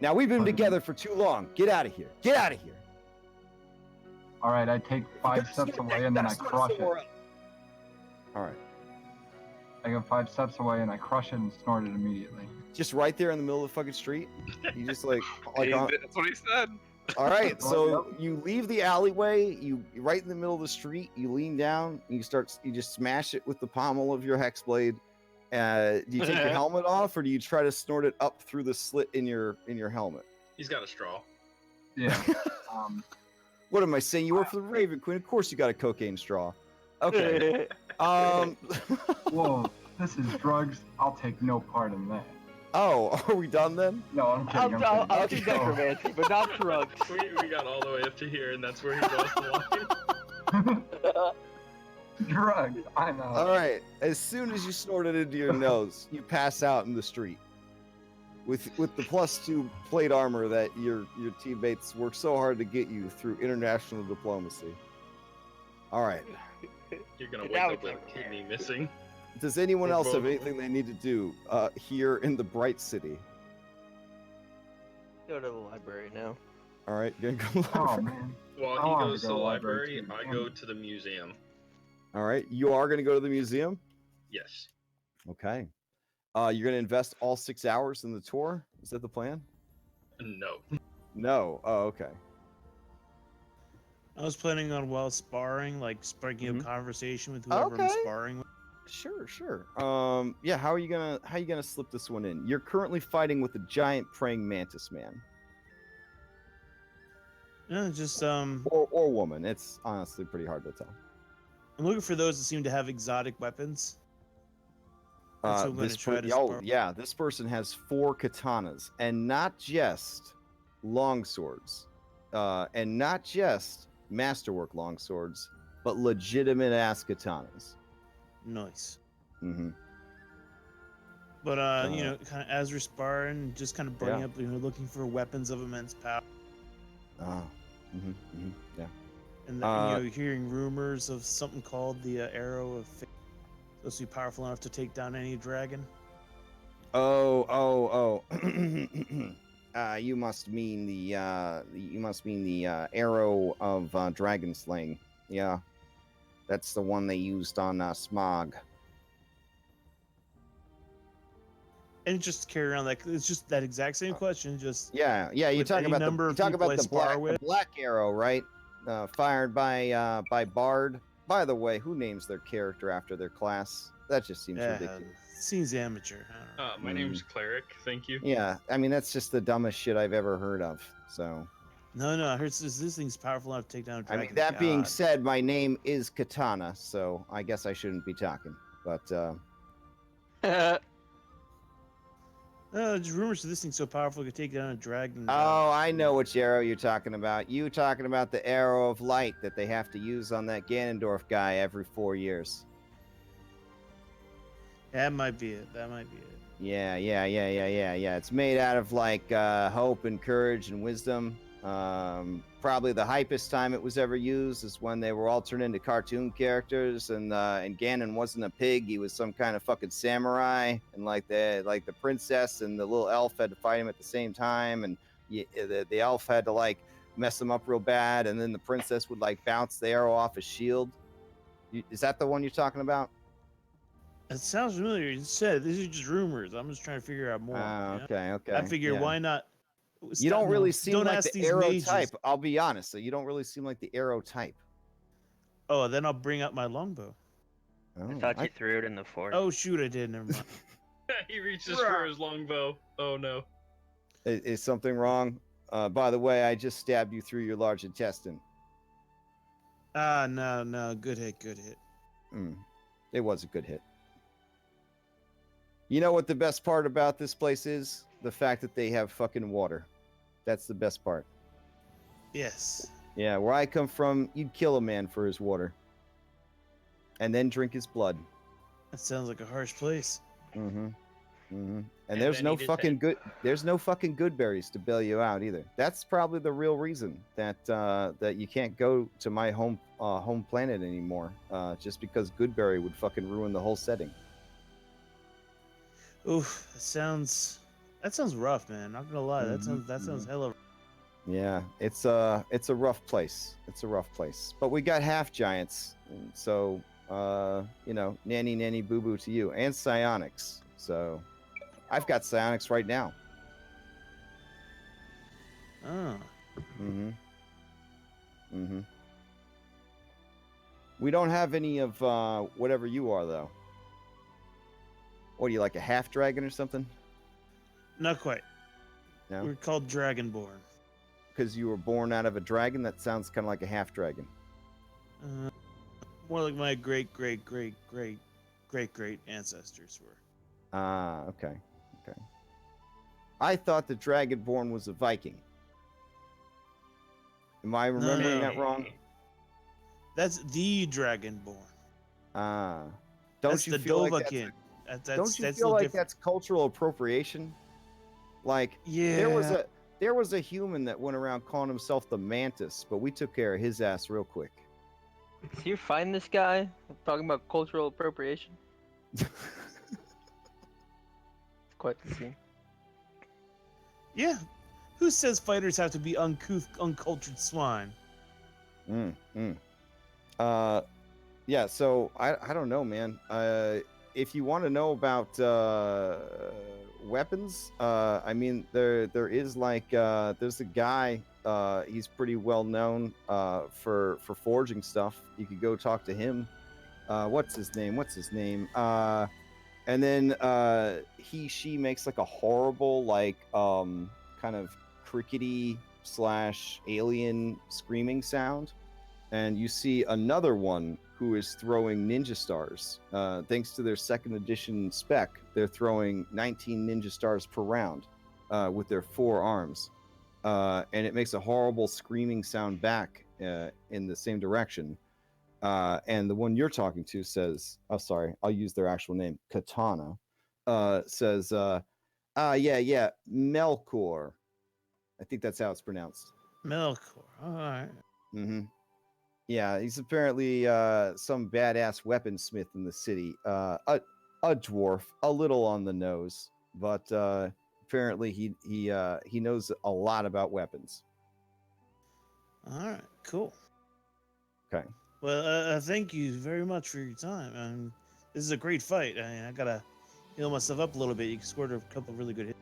Now we've been Pardon? together for too long. Get out of here. Get out of here. all right. I take 5 steps away and then I crush it. All right. I go 5 steps away and I crush it and snort it immediately. Just right there in the middle of the fucking street. You just like That's what he said. all right. So you leave the alleyway. You right in the middle of the street. You lean down. And you just smash it with the pommel of your hex blade. Do you take your helmet off, or do you try to snort it up through the slit in your helmet? He's got a straw. Yeah. What am I saying? You work for the Raven Queen. Of course you got a cocaine straw. Okay. Whoa, this is drugs. I'll take no part in that. Oh, are we done then? No, I'm kidding. I'm kidding. I'll do necromancy, but not drugs. We got all the way up to here, and that's where he draws the line. Drugs. I know. All right. As soon as you snort it into your nose, you pass out in the street. With the +2 plate armor that your teammates worked so hard to get you through international diplomacy. All right. You're gonna And wake now up it's with a over kidney there. missing. Does anyone Or else have both. anything they need to do here in the Bright City? Go to the library now. All right, gonna go. Oh man. While I he wanted goes to to the go library, library, too. I Damn go it. to the museum. All right, you are gonna go to the museum. Yes. Okay. You're gonna invest all 6 hours in the tour. Is that the plan? No. No. Oh, okay. I was planning on while sparring, like striking Mhm. a conversation with whoever I'm Okay. sparring with. Sure. Yeah. How are you gonna slip this one in? You're currently fighting with a giant praying mantis man No, just or woman. It's honestly pretty hard to tell. I'm looking for those that seem to have exotic weapons. That's who I'm going to try to spar. Yeah, this person has 4 katanas, and not just long swords, and not just masterwork long swords, but legitimate ass katanas. Nice. Mm-hmm. But you know, kind of as we're sparring, just kind of bringing Yeah. up, you know, looking for weapons of immense power, Yeah. and then, you know, hearing rumors of something called the Arrow of Fate, supposed to be powerful enough to take down any dragon. Oh. You must mean the arrow of dragon slaying. Yeah, that's the one they used on Smog. And just carry around like it's just that exact same question, just Yeah. You with talk any about number you of talk people I about the spar with. black arrow, right? Fired by Bard. By the way, who names their character after their class? That just seems ridiculous. Seems amateur. I don't know. My name's Cleric. Thank you. Yeah, I mean that's just the dumbest shit I've ever heard of. So. No, I heard this thing's powerful enough to take down a I dragon. mean, that being God. said, my name is Katana, so I guess I shouldn't be talking. But There's rumors that this thing's so powerful it could take down a dragon. oh, I know which arrow you're talking about. You talking about the arrow of light that they have to use on that Ganondorf guy every 4 years. That might be it. Yeah. It's made out of like hope and courage and wisdom. Probably the hypest time it was ever used is when they were all turned into cartoon characters, and Ganon wasn't a pig; he was some kind of fucking samurai, and like the princess and the little elf had to fight him at the same time, and the elf had to like mess him up real bad, and then the princess would like bounce the arrow off his shield. Is that the one you're talking about? It sounds familiar. You said these are just rumors. I'm just trying to figure out more. Okay. I figure why not? You don't really seem don't like ask the these arrow mages. type. I'll be honest. So you don't really seem like the arrow type. Oh, then I'll bring up my longbow. Oh, I thought you threw it in the forest. Oh shoot, I did. Never mind. He reaches for his longbow. Oh no. Is something wrong? By the way, I just stabbed you through your large intestine. No. Good hit. It was a good hit. You know what the best part about this place is? The fact that they have fucking water. That's the best part. Yes. Yeah, where I come from, you'd kill a man for his water. And then drink his blood. That sounds like a harsh place. And And there's then no eat his fucking head. good. There's no fucking good berries to bail you out either. That's probably the real reason that that you can't go to my home planet anymore. Just because Goodberry would fucking ruin the whole setting. Oof, that sounds rough, man. Not gonna lie, that sounds hella. Yeah, it's a rough place. It's a rough place. But we got half giants, and so you know, nanny boo boo to you, and psionics. So I've got psionics right now. Oh. We don't have any of whatever you are though. What are you, like a half dragon or something? Not quite. No, We're called Dragonborn. because you were born out of a dragon. That sounds kind of like a half dragon. More like my great ancestors were. Ah, okay. I thought the Dragonborn was a Viking. Am I remembering that wrong? That's the Dragonborn. Ah, That's don't you the feel like Dovahkiin. don't you that's feel a like different. that's cultural appropriation? Like Yeah. there was a human that went around calling himself the Mantis, but we took care of his ass real quick. So you're fighting this guy? Talking about cultural appropriation? It's quite the scene. Yeah. Who says fighters have to be uncouth, uncultured swine? Yeah, so I don't know, man. If you want to know about weapons, I mean there is like there's a guy, he's pretty well known for forging stuff. You could go talk to him. What's his name? And then she makes like a horrible like kind of crickety slash alien screaming sound. And you see another one who is throwing ninja stars. Thanks to their second edition spec, they're throwing 19 ninja stars per round with their 4 arms. And it makes a horrible screaming sound back in the same direction. And the one you're talking to says, oh, sorry, I'll use their actual name, Katana, says, yeah, Melkor. I think that's how it's pronounced. Melkor. All right. Mm-hmm. Yeah, he's apparently some badass weaponsmith in the city. A dwarf, a little on the nose, but apparently he knows a lot about weapons. All right. Cool. Okay. Well, thank you very much for your time. This is a great fight. I gotta heal myself up a little bit. You scored a couple really good hits.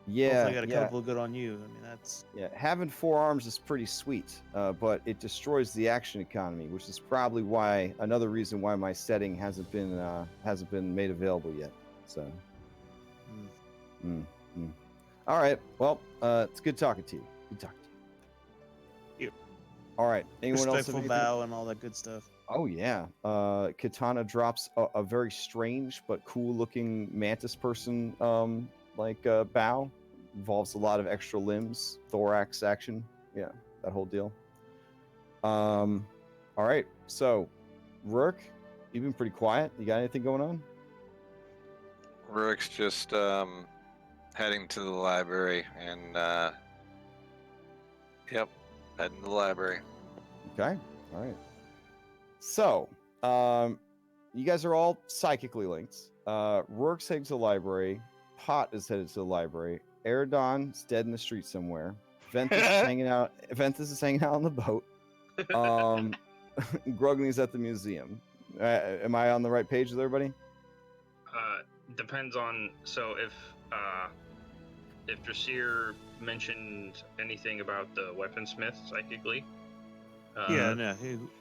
Yeah, Hopefully, I got a couple good on you. I mean, that's having 4 arms is pretty sweet, but it destroys the action economy, which is probably why another reason why my setting hasn't been made available yet. So, all right. Well, it's good talking to you. Good talking to you. All right. Anyone else? Respectful bow and all that good stuff. Oh yeah. Katana drops a very strange but cool-looking mantis person bow. Involves a lot of extra limbs, thorax action. Yeah, that whole deal. All right. So, Rourke, you've been pretty quiet. You got anything going on? Rourke's just heading to the library and yep, heading to the library. Okay. All right. So, you guys are all psychically linked. Rourke's heading to the library. Pot is headed to the library. Eridon's dead in the street somewhere. Ventus is hanging out. Ventus is hanging out on the boat. Grogny's at the museum. Am I on the right page with everybody? Depends on. So if Drasir mentioned anything about the weaponsmith psychically, yeah, no,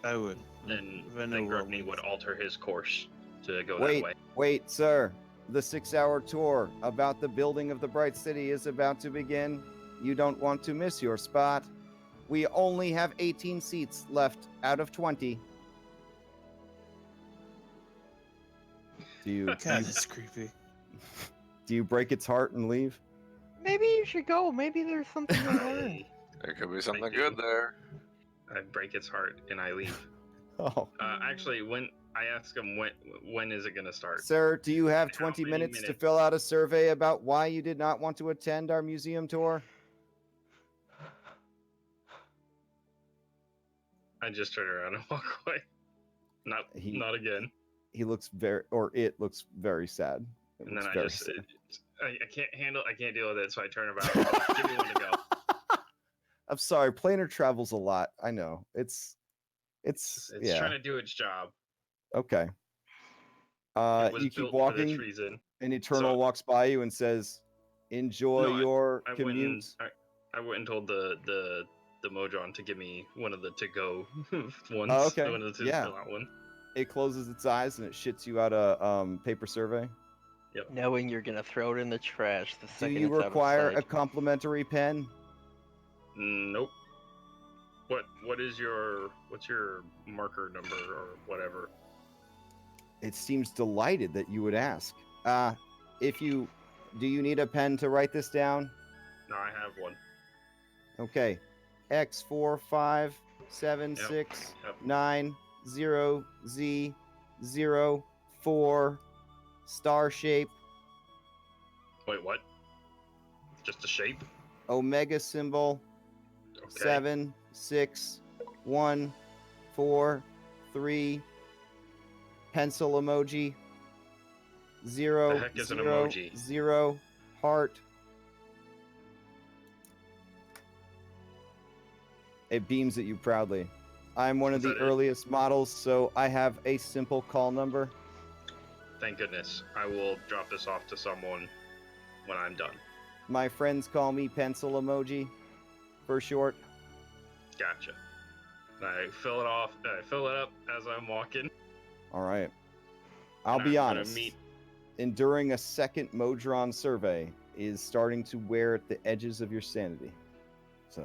I would. Then Grogny would alter his course to go that way. Wait, sir. The 6-hour tour about the building of the Bright City is about to begin. You don't want to miss your spot. We only have 18 seats left out of 20. God, that's creepy. Do you break its heart and leave? Maybe you should go. Maybe there's something to learn. There could be something good there. I break its heart and I leave. Oh. Actually, when I ask him when is it going to start? Sir, do you have 20 minutes to fill out a survey about why you did not want to attend our museum tour? I just turn around and walk away. Not again. It looks very sad. And then I can't deal with it, so I turn about. Give me one to go. I'm sorry, planar travels a lot. I know. It's trying to do its job. Okay. You keep walking, and Eternal walks by you and says, "Enjoy your commute." I went and told the Mojon to give me one of the to-go ones. Oh, okay. One of the fill out one. It closes its eyes and it shits you out a paper survey. Yep. Knowing you're gonna throw it in the trash the second. Do you require a complimentary pen? Nope. What's your marker number or whatever? It seems delighted that you would ask. Do you need a pen to write this down? No, I have one. Okay. X4576900Z04 star shape. Wait, what? Just a shape? Omega symbol. Okay. 7614 3, pencil emoji, 0, The heck is an 0, emoji? 0, heart. It beams at you proudly. I'm one of Is the that it? earliest models, so I have a simple call number. Thank goodness. I will drop this off to someone when I'm done. My friends call me pencil emoji for short. Gotcha. I fill it off. I fill it up as I'm walking. All right. I'll And be I'm gonna honest. meet- Enduring a second Modron survey is starting to wear at the edges of your sanity. So,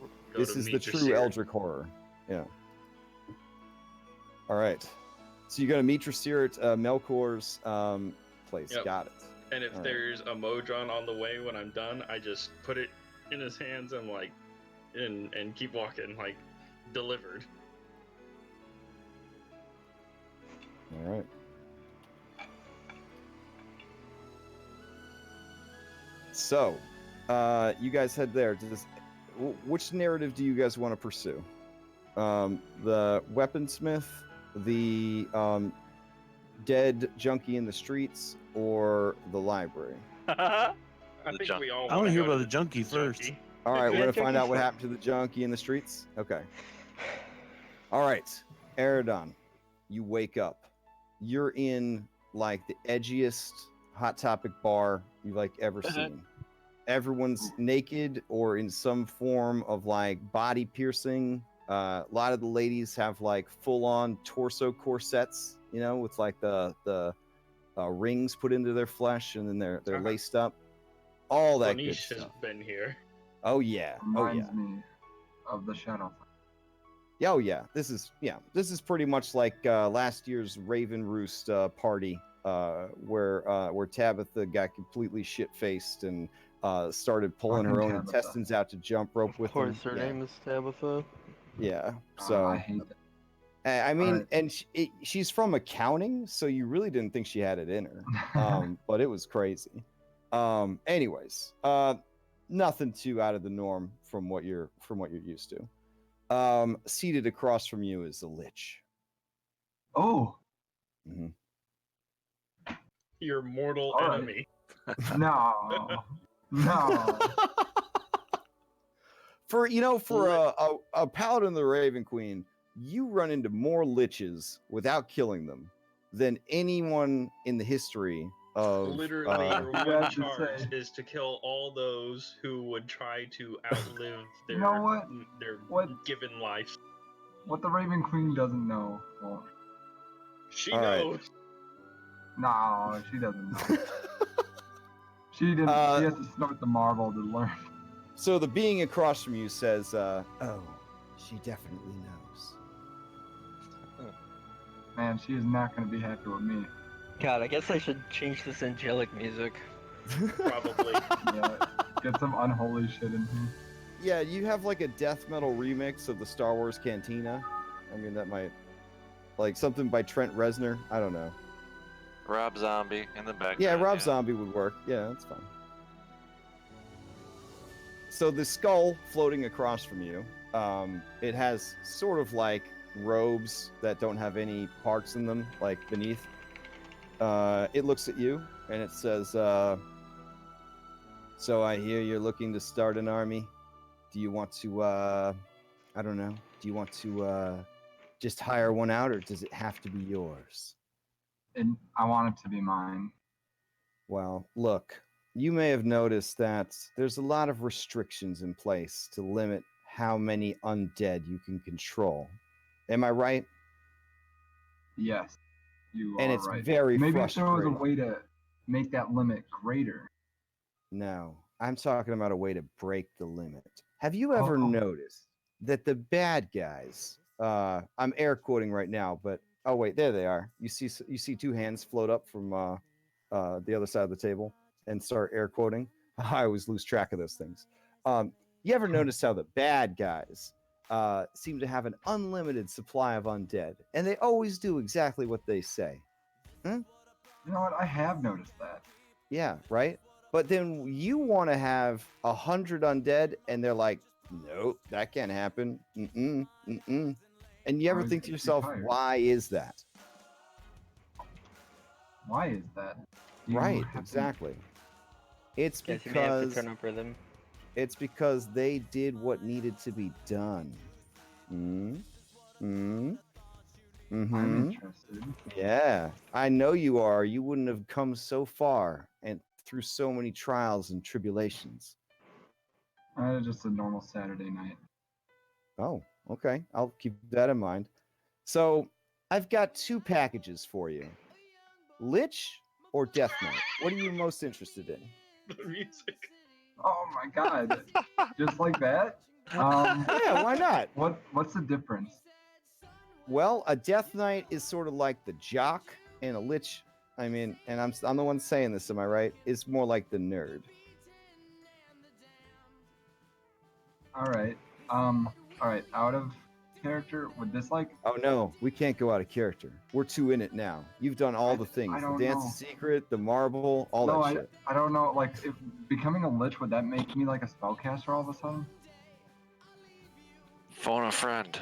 Go this to is the meet true Jasir. Eldritch horror. Yeah. All right. So you're going to meet your seer at Melkor's place. Yep. Got it. And if All right. there's a Modron on the way when I'm done, I just put it in his hands and like, and keep walking, like, delivered. All right. So, you guys head there. Which narrative do you guys want to pursue? The weaponsmith, the dead junkie in the streets, or the library? I The think junk- we all I want wanna to hear go about to the junkie first. junkie. All right, we're Yeah, gonna find junkie out what first. happened to the junkie in the streets. Okay. All right, Eridon, you wake up. You're in like the edgiest hot topic bar you've like ever seen. Everyone's naked or in some form of like body piercing. A lot of the ladies have like full on torso corsets, you know, with like the rings put into their flesh, and then they're Uh-huh. laced up. All that good Onish has stuff. been here. Oh yeah. Oh yeah. Reminds me of the Shadow. Yeah, oh yeah. This is pretty much like last year's Raven Roost party, where Tabitha got completely shit faced and started pulling her Fucking own Tabitha. intestines out to jump rope Of with course, them. her Yeah. name is Tabitha. Yeah. I So hate that. I mean, Alright. and she's from accounting, so you really didn't think she had it in her. But it was crazy. Anyways, nothing too out of the norm from what you're used to. Seated across from you is the Lich. Oh Mhm. Your mortal All right. enemy. no, no. For a paladin of the Raven Queen, you run into more liches without killing them than anyone in the history of Literally, your You one have to charge say- is to kill all those who would try to outlive their You know what? their What? given lives. What the Raven Queen doesn't know. Well, She All right. knows. no, she doesn't know. She didn't. She has to snort the marble to learn. So the being across from you says, "Oh, she definitely knows." Man, she is not going to be happy with me. God, I guess I should change this angelic music. Probably. Yeah, get some unholy shit in here. Yeah, you have like a death metal remix of the Star Wars Cantina. I mean, that might like something by Trent Reznor. I don't know. Rob Zombie in the background. Yeah, Rob Zombie would work. Yeah, that's fine. So the skull floating across from you, it has sort of like robes that don't have any parts in them, like beneath. It looks at you and it says, "So I hear you're looking to start an army. Do you want to, I don't know, do you want to just hire one out, or does it have to be yours?" And I want it to be mine. Well, look, you may have noticed that there's a lot of restrictions in place to limit how many undead you can control. Am I right? Yes, you And are it's right. very Maybe if there was a frustrating. way to make that limit greater. No, I'm talking about a way to break the limit. Have you ever Oh. noticed that the bad guys, I'm air quoting right now, but oh wait, there they are. You see two hands float up from the other side of the table and start air quoting. I always lose track of those things. You ever notice how the bad guys seem to have an unlimited supply of undead, and they always do exactly what they say? You know what? I have noticed that. Yeah, right. But then you want to have 100 undead, and they're like, "Nope, that can't happen." And you I ever was think to too yourself, tired. why is that? Why is that? Do you Right, happen- exactly. It's Guess you may have to because turn up rhythm. it's because they did what needed to be done. I'm Mm-hmm. interested. Yeah, I know you are. You wouldn't have come so far and through so many trials and tribulations. Just a normal Saturday night. Oh, okay. I'll keep that in mind. So, I've got 2 packages for you. Lich or Death Knight? What are you most interested in? The music. Oh my god! Just like that? Yeah, why not? What's the difference? Well, a Death Knight is sort of like the jock, and a Lich, I mean, and I'm the one saying this, am I right? Is more like the nerd. All right. All right. Out of character, would this like? Oh no, we can't go out of character. We're too in it now. You've done all the things. I The don't Dance know. of Secret, the Marble, all No, that shit. I don't know. Like, if becoming a lich, would that make me like a spellcaster all of a sudden? Phone a friend.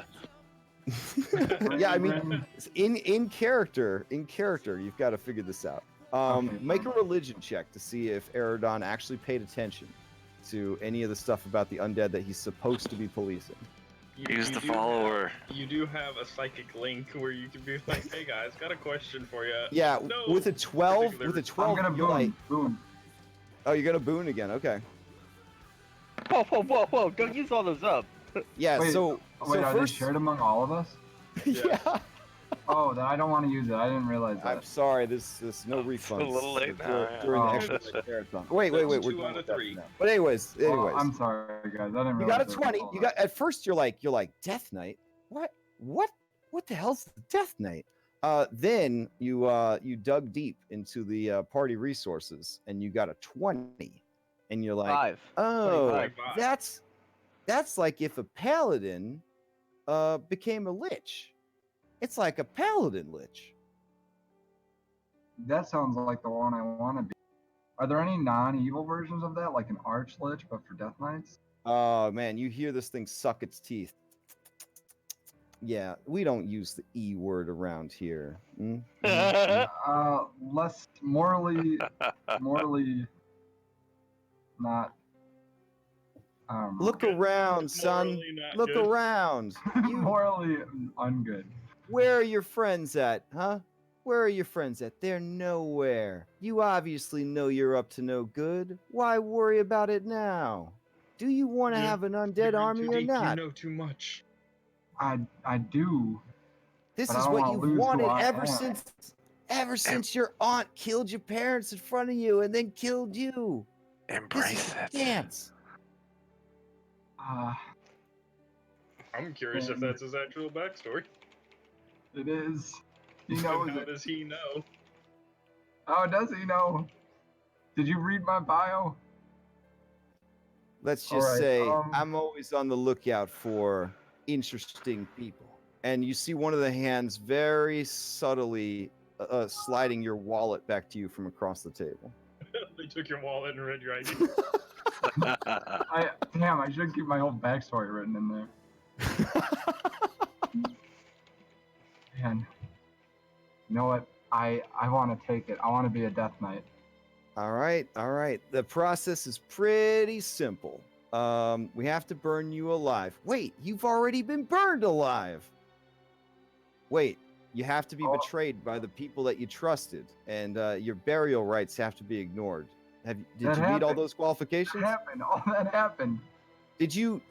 Yeah, I mean, Ring. in character, you've got to figure this out. Okay, Make a fine. religion check to see if Eridon actually paid attention to any of the stuff about the undead that he's supposed to be policing. Use the do follower. You do have a psychic link where you can be like, "Hey guys, got a question for you." Yeah, No with a 12, particular with a response. I'm 12, gonna you're like, boon. oh, you're gonna boon again. Okay. Whoa! Don't use all those up. Yeah. Wait, so Wait, are first, they shared among all of us? yeah. Oh, then I don't want to use it. I didn't realize that. I'm sorry. This no It's refunds a little late now, during, yeah. during the Oh. extra marathon. Wait. That's We're 2 done out with of that 3. now. But anyways, Well, I'm sorry, guys. I didn't you realize. got a there was 20. all You that. got at first. You're like Death Knight. What the hell's the Death Knight? Then you dug deep into the party resources and you got a 20, and you're like, 5. oh, 25. that's like if a paladin became a lich. It's like a paladin lich. That sounds like the one I want to be. Are there any non-evil versions of that, like an arch lich, but for death knights? Oh man, you hear this thing suck its teeth. Yeah, we don't use the E word around here. Less morally not. I don't know. Look around, son. Morally not Look good. around. You, Morally ungood. where are your friends at, huh? Where are your friends at? They're nowhere. You obviously know you're up to no good. Why worry about it now? Do you want to Yeah, have an You're undead in army too or deep, not? You know too much. I do. This but I is don't what wanna you've lose who wanted I ever am. since your aunt killed your parents in front of you and then killed you. This Embrace is it. dance. I'm curious if that's his actual backstory. It is. He And knows how it. does he know? Oh, does he know? Did you read my bio? Let's All just right, say I'm always on the lookout for interesting people. And you see one of the hands very subtly sliding your wallet back to you from across the table. They took your wallet and read your ID. Damn, I should keep my whole backstory written in there. Man, you know what? I want to take it. I want to be a death knight. All right. The process is pretty simple. We have to burn you alive. Wait, you've already been burned alive. Wait, you have to be betrayed by the people that you trusted, and your burial rights have to be ignored. Did you meet all those qualifications? That happened. All that happened. Did you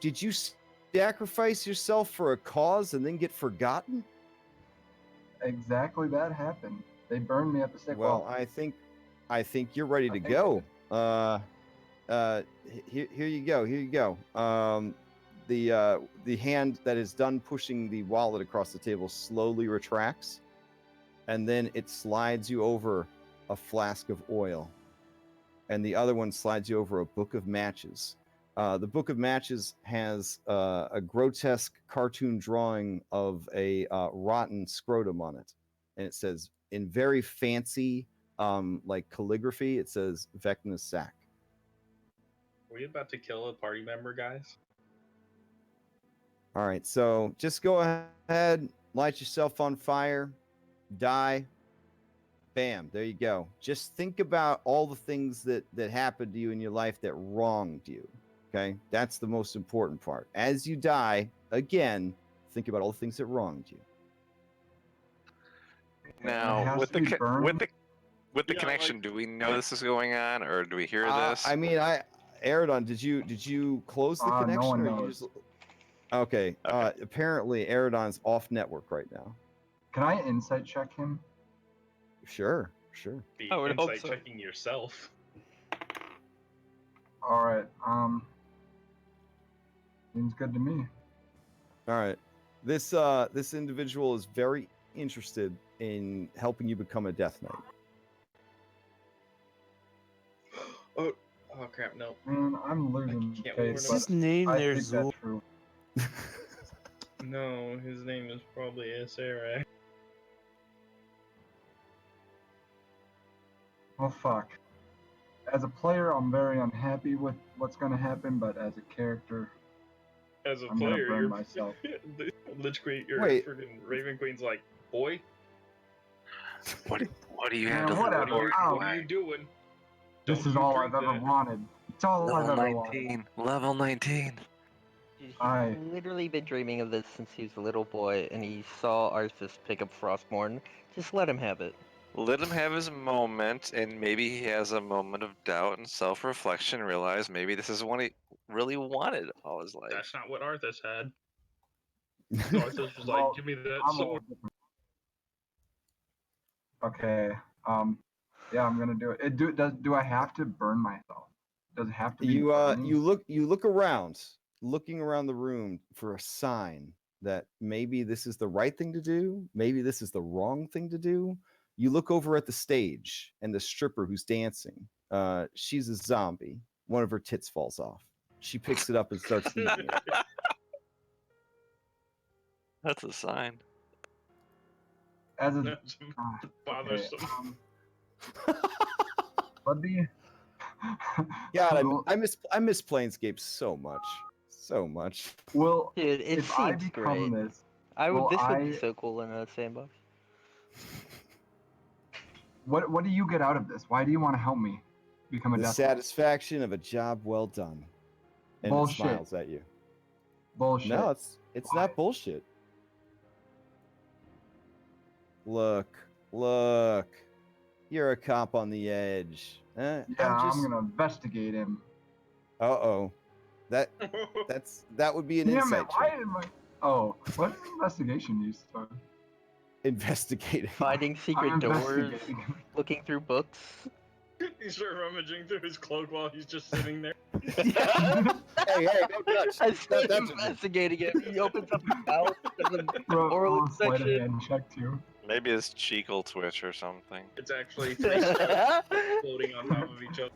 sacrifice yourself for a cause and then get forgotten? Exactly that happened. They burned me at the stake. Well, I think you're ready to go. Here you go. The hand that is done pushing the wallet across the table slowly retracts, and then it slides you over a flask of oil, and the other one slides you over a book of matches. The book of matches has a grotesque cartoon drawing of a rotten scrotum on it, and it says in very fancy like calligraphy, it says Vecna Sack. Were you about to kill a party member, guys? All right, so just go ahead, light yourself on fire, die. Bam, there you go. Just think about all the things that happened to you in your life that wronged you. Okay, that's the most important part. As you die, again, think about all the things that wronged you. Now, with the Yeah, connection, do we know this is going on, or do we hear this? I mean, Aerodon, did you close the connection, no one or you knows. just? Okay. Apparently, Aerodon's off network right now. Can I insight check him? Sure. Be I would hope insight so. checking yourself. All right. Seems good to me. All right. This individual is very interested in helping you become a Death Knight. Oh crap! No. Man, I'm losing can't faith, remember Is but his name I there, think Zool? that's true. No, his name is probably Sarah. Oh fuck. As a player, I'm very unhappy with what's gonna happen, but as a character, As a I'm gonna player, burn you're myself. the Lich Queen, your Wait. freaking Raven Queen's like, boy, What do you have Man, to whatever. look forward Ow. what are you doing? This Don't is you all drink I've ever that. wanted. It's all I've Level ever wanted. 19. Level 19. Dude, he's Aye. literally been dreaming of this since he was a little boy, and he saw Arthas pick up Frostmourne. Just let him have it. Let him have his moment, and maybe he has a moment of doubt and self-reflection. Realize maybe this is what he really wanted all his life. That's not what Arthas had. Arthas was Well, like, give me that I'm a sword. little different. Okay. Yeah, I'm gonna do it. Do I have to burn myself? Does it have to be burning? You look around, looking around the room for a sign that maybe this is the right thing to do, maybe this is the wrong thing to do. You look over at the stage, and the stripper who's dancing, she's a zombie. One of her tits falls off. She picks it up and starts eating it. That's a sign. As a That's bothersome. Let me. God, I miss Planescape so much. Well, Dude, it if I seems become great. this, This would I- be so cool in a sandbox. what do you get out of this? Why do you want to help me become a The death? satisfaction of a job well done. And Bullshit. it smiles at you. Bullshit. No, it's Why? not bullshit. Look. You're a cop on the edge. Yeah, I'm gonna investigate him. Uh-oh. That would be an Damn insight it! Why check. am I? Oh, what is investigation used for? Investigating. Finding secret I'm doors, investigating. looking through books. He's rummaging through his cloak while he's just sitting there. Hey, don't touch. I Don't see touch him him. investigating it. He opens up his mouth. There's an Bro, oral I'll sleight of section. hand check too. Maybe his cheek will twitch or something. It's actually three stars floating on top of each other.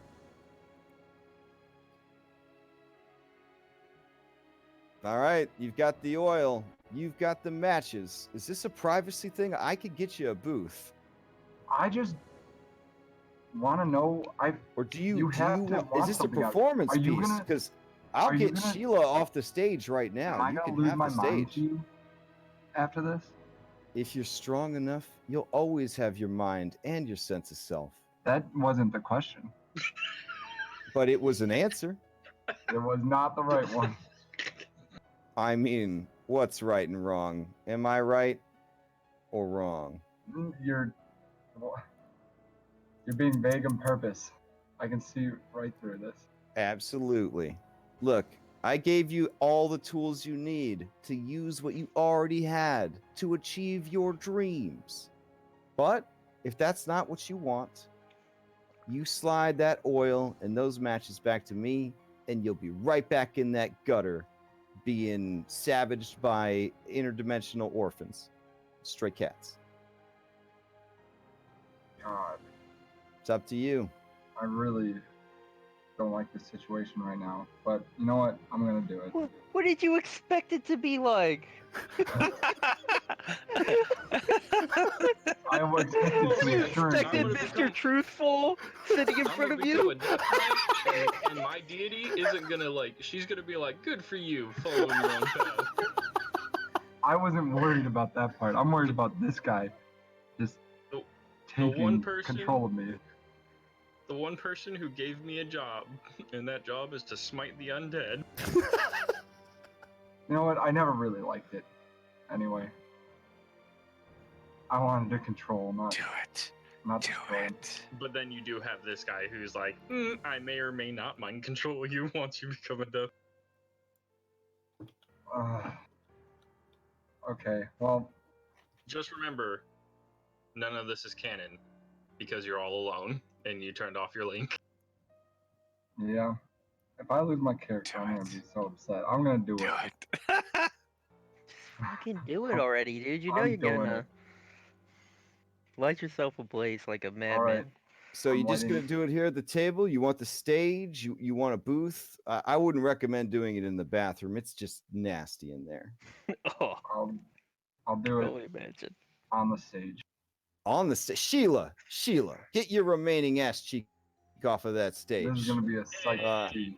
All right, you've got the oil. You've got the matches. Is this a privacy thing? I could get you a booth. I just want to know. Or do you, You have to is want this a something out of it. performance Are you piece? gonna- Because I'll are you get gonna- Sheila off the stage right now. Am I You gonna can lose have my the mind stage. to you after this? If you're strong enough, you'll always have your mind and your sense of self. That wasn't the question. But it was an answer. It was not the right one. I mean, what's right and wrong? Am I right or wrong? You're being vague on purpose. I can see right through this. Absolutely. Look, I gave you all the tools you need to use what you already had to achieve your dreams. But if that's not what you want, you slide that oil and those matches back to me, and you'll be right back in that gutter being savaged by interdimensional orphans. Stray cats. God, It's up to you. I really don't like this situation right now. But you know what? I'm gonna do it. What did you expect it to be like? I was expecting some You assurance. expected I'm gonna Mr. become- Truthful sitting in I'm front gonna of become you? a death knight, and my deity isn't gonna she's gonna be like, good for you, following your own path. I wasn't worried about that part. I'm worried about this guy just The taking one person- control of me. The one person who gave me a job, and that job is to smite the undead. You know what? I never really liked it. Anyway, I wanted to control, not Do it. not Do destroy him. it. But then you do have this guy who's like, I may or may not mind control you once you become a death. Okay, well, Just remember, none of this is canon because you're all alone and you turned off your link. yeah. If I lose my character, Do I'm gonna it. be so upset. I'm gonna do Do it. it. Fucking do it already, dude. You know I'm you're doing gonna it. light yourself ablaze like a All madman. right. So I'm you're just gonna lighting- do it here at the table? You want the stage? You want a booth? I wouldn't recommend doing it in the bathroom. It's just nasty in there. Oh, I'll do can it only imagine. on the stage. On the stage, Sheila, get your remaining ass cheek off of that stage. This is gonna be a sight Uh, to see.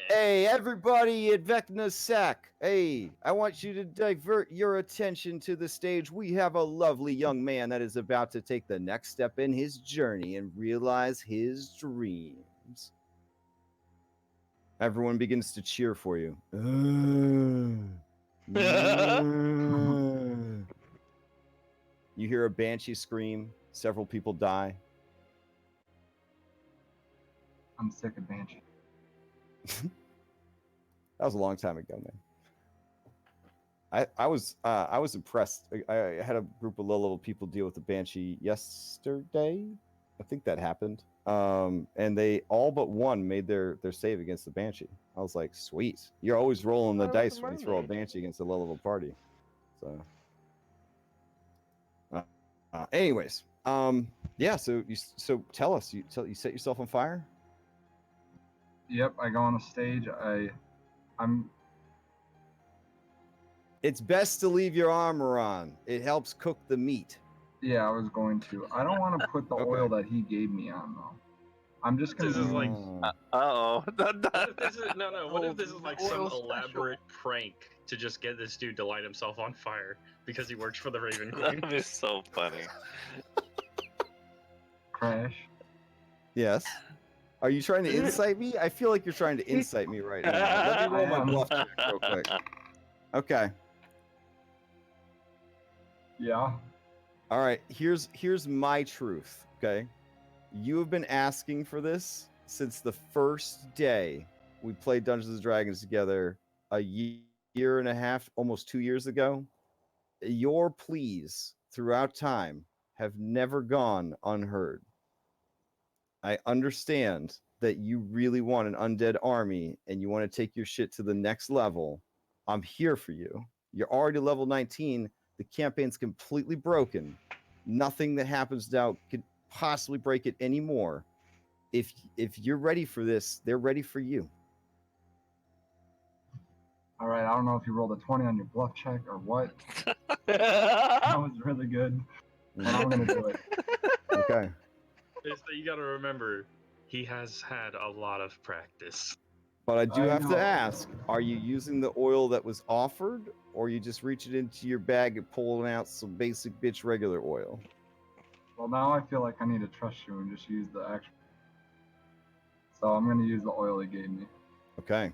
Hey, everybody at Vecna Sack. Hey, I want you to divert your attention to the stage. We have a lovely young man that is about to take the next step in his journey and realize his dreams. Everyone begins to cheer for you. You hear a banshee scream. Several people die. I'm sick of Banshee. That was a long time ago, man. I was impressed. I had a group of low-level people deal with the banshee yesterday. I think that happened. And they all but one made their save against the banshee. I was like, sweet. You're always rolling the Why was the dice when you throw a mermaid? banshee against a low-level party. So, anyways, yeah. So tell us. You set yourself on fire. Yep, I go on the stage. I'm It's best to leave your armor on. It helps cook the meat. yeah, I was going to. I don't want to put the Okay. oil that he gave me on though. I'm just gonna This is like- use. Uh-oh. What if this is What Oh, if this is like the some oil special. elaborate prank to just get this dude to light himself on fire because he works for the Raven Queen? That is so funny. Crash. Yes. Are you trying to incite me? I feel like you're trying to incite me right now. Let me roll my bluff check real quick. Okay. Yeah. All right. Here's my truth. Okay. You have been asking for this since the first day we played Dungeons and Dragons together a year and a half, almost 2 years ago. Your pleas throughout time have never gone unheard. I understand that you really want an undead army and you want to take your shit to the next level. I'm here for you. You're already level 19. The campaign's completely broken. Nothing that happens now could possibly break it anymore. If you're ready for this, they're ready for you. All right. I don't know if you rolled a 20 on your bluff check or what. That was really good, but I'm gonna do it. Okay. Is that you gotta remember, he has had a lot of practice. But I do I have know. to ask, are you using the oil that was offered, or you just reaching into your bag and pulling out some basic bitch regular oil? Well, now I feel like I need to trust you and just use the actual. So I'm gonna use the oil he gave me. Okay.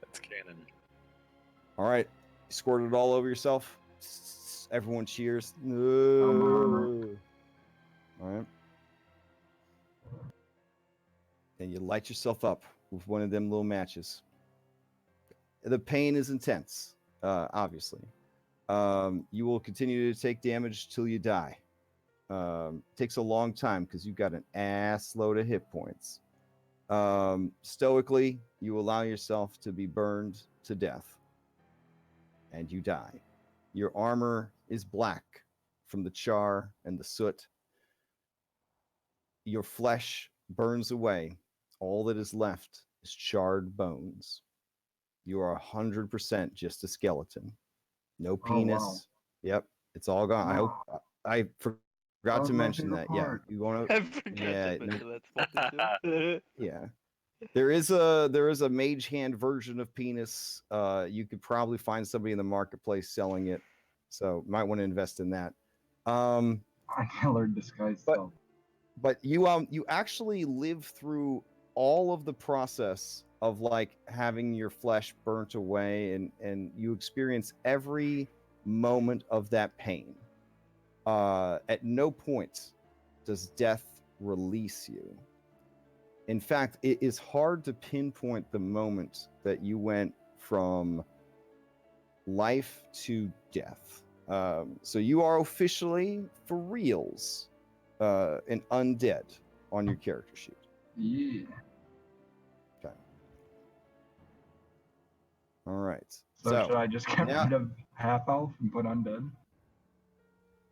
That's canon. All right. You squirted it all over yourself. Everyone cheers. armor. All right. And you light yourself up with one of them little matches. The pain is intense, obviously. You will continue to take damage till you die. Takes a long time because you've got an ass load of hit points. Stoically, you allow yourself to be burned to death. And you die. Your armor is black from the char and the soot. Your flesh burns away. All that is left is charred bones. You are 100% just a skeleton. No penis. wow. Yep, it's all gone. I hope I forgot That was to my mention favorite that. Yeah, part. you want to? I forgot Yeah, to mention that's fucking good. Yeah. There is a mage hand version of penis. You could probably find somebody in the marketplace selling it, so might want to invest in that. I can learn disguise though. But you actually live through all of the process of like having your flesh burnt away, and you experience every moment of that pain. At no point does death release you. In fact, it is hard to pinpoint the moment that you went from life to death. So you are officially, for reals, an undead on your character sheet. Yeah. Okay. All right. So should I just get now- rid of half elf and put undead?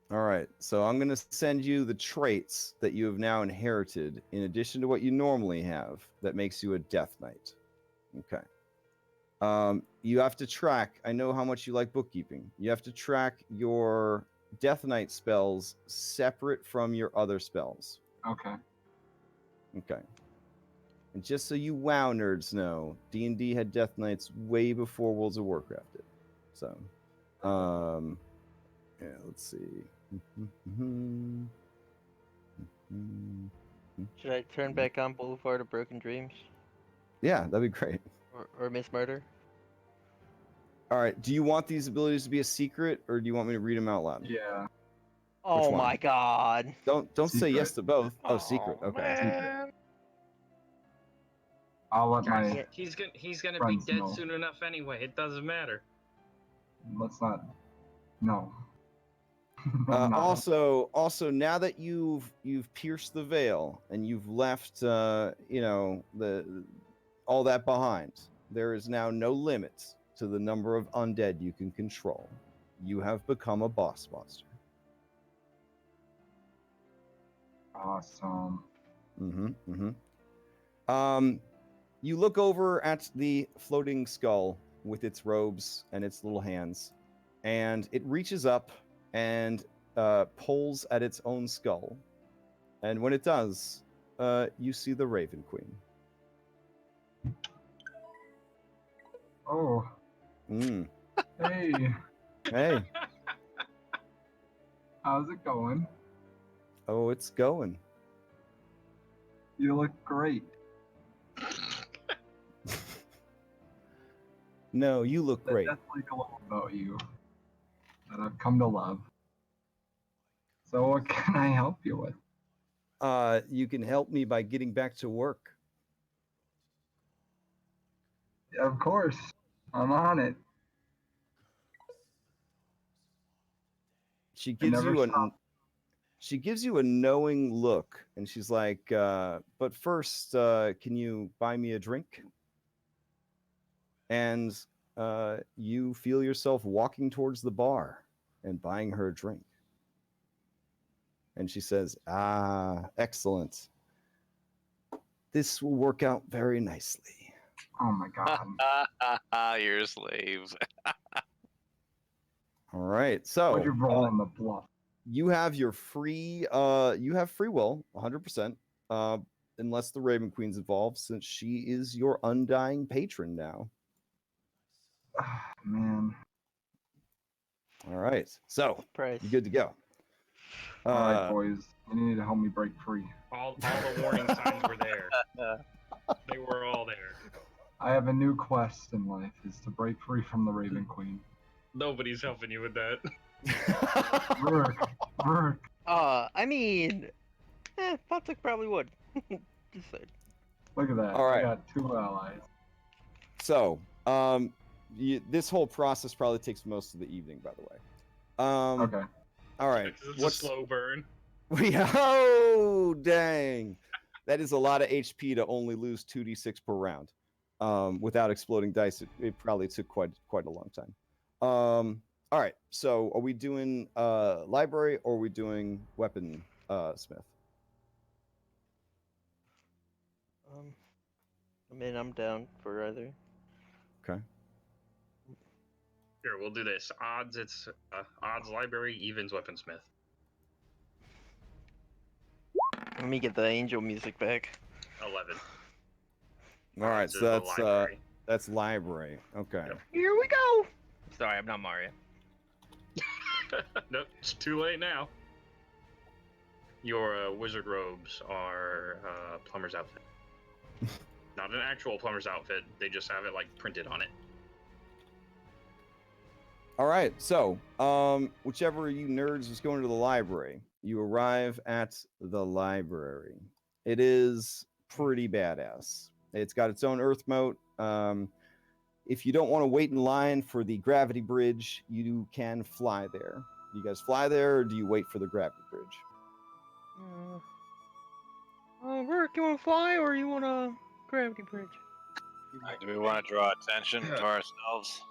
All right. So I'm going to send you the traits that you have now inherited, in addition to what you normally have, that makes you a Death Knight. Okay. You have to track. I know how much you like bookkeeping. You have to track your Death Knight spells separate from your other spells. Okay. Okay. And just so you WoW nerds know, D&D had Death Knights way before Worlds of Warcraft did. So, yeah, let's see. Should I turn back on Boulevard of Broken Dreams? Yeah, that'd be great. Or Miss Murder? All right. Do you want these abilities to be a secret, or do you want me to read them out loud? Yeah. Oh one? my god. Don't say yes Secret. to both. Oh, secret. Okay. Man. I'll let Guys, my he's gonna be friends dead know. soon enough anyway. It doesn't matter. Let's not. No. I'm not. Also, now that you've pierced the veil and you've left, all that behind, there is now no limit to the number of undead you can control. You have become a boss monster. Awesome. You look over at the floating skull with its robes and its little hands, and it reaches up and pulls at its own skull. And when it does, you see the Raven Queen. Oh. Mm. Hey. Hey. How's it going? Oh, it's going. You look great. No, you look There's great. definitely a lot about you that I've come to love. So what can I help you with? You can help me by getting back to work. Of course. I'm on it. She I gives never you a stop. she gives you a knowing look, and she's like, but first, can you buy me a drink? And you feel yourself walking towards the bar and buying her a drink. And she says, excellent. This will work out very nicely. Oh my god. You're a slave. All right. So What'd you roll on the bluff? you have your free free will 100%, unless the Raven Queen's involved, since she is your undying patron now. Man. All right. So Price. you're good to go. Alright, boys. You need to help me break free. All the warning signs were there. They were all there. I have a new quest in life, is to break free from the Raven Queen. Nobody's helping you with that. Rourke. I mean, Patrick probably would. Just saying. Look at that. All right. I got 2 allies. So, this whole process probably takes most of the evening, by the way. Okay. All right. It's a slow burn. Oh, dang. That is a lot of HP to only lose 2d6 per round. Without exploding dice, it probably took quite a long time. All right. So, are we doing library or are we doing weapon smith? I mean, I'm down for either. Okay. Here, we'll do this. Odds, it's odds library, evens weaponsmith. Let me get the angel music back. 11. All right, to so the library. that's library. Okay. Yep. Here we go. Sorry, I'm not Mario. Nope, it's too late now. Your wizard robes are plumber's outfit. Not an actual plumber's outfit. They just have it like printed on it. All right, so whichever you nerds is going to the library, you arrive at the library. It is pretty badass. It's got its own earth moat. If you don't want to wait in line for the gravity bridge, you can fly there. Do you guys fly there, or do you wait for the gravity bridge? Rick, you want to fly or you want to gravity bridge? Do we want to draw attention to ourselves?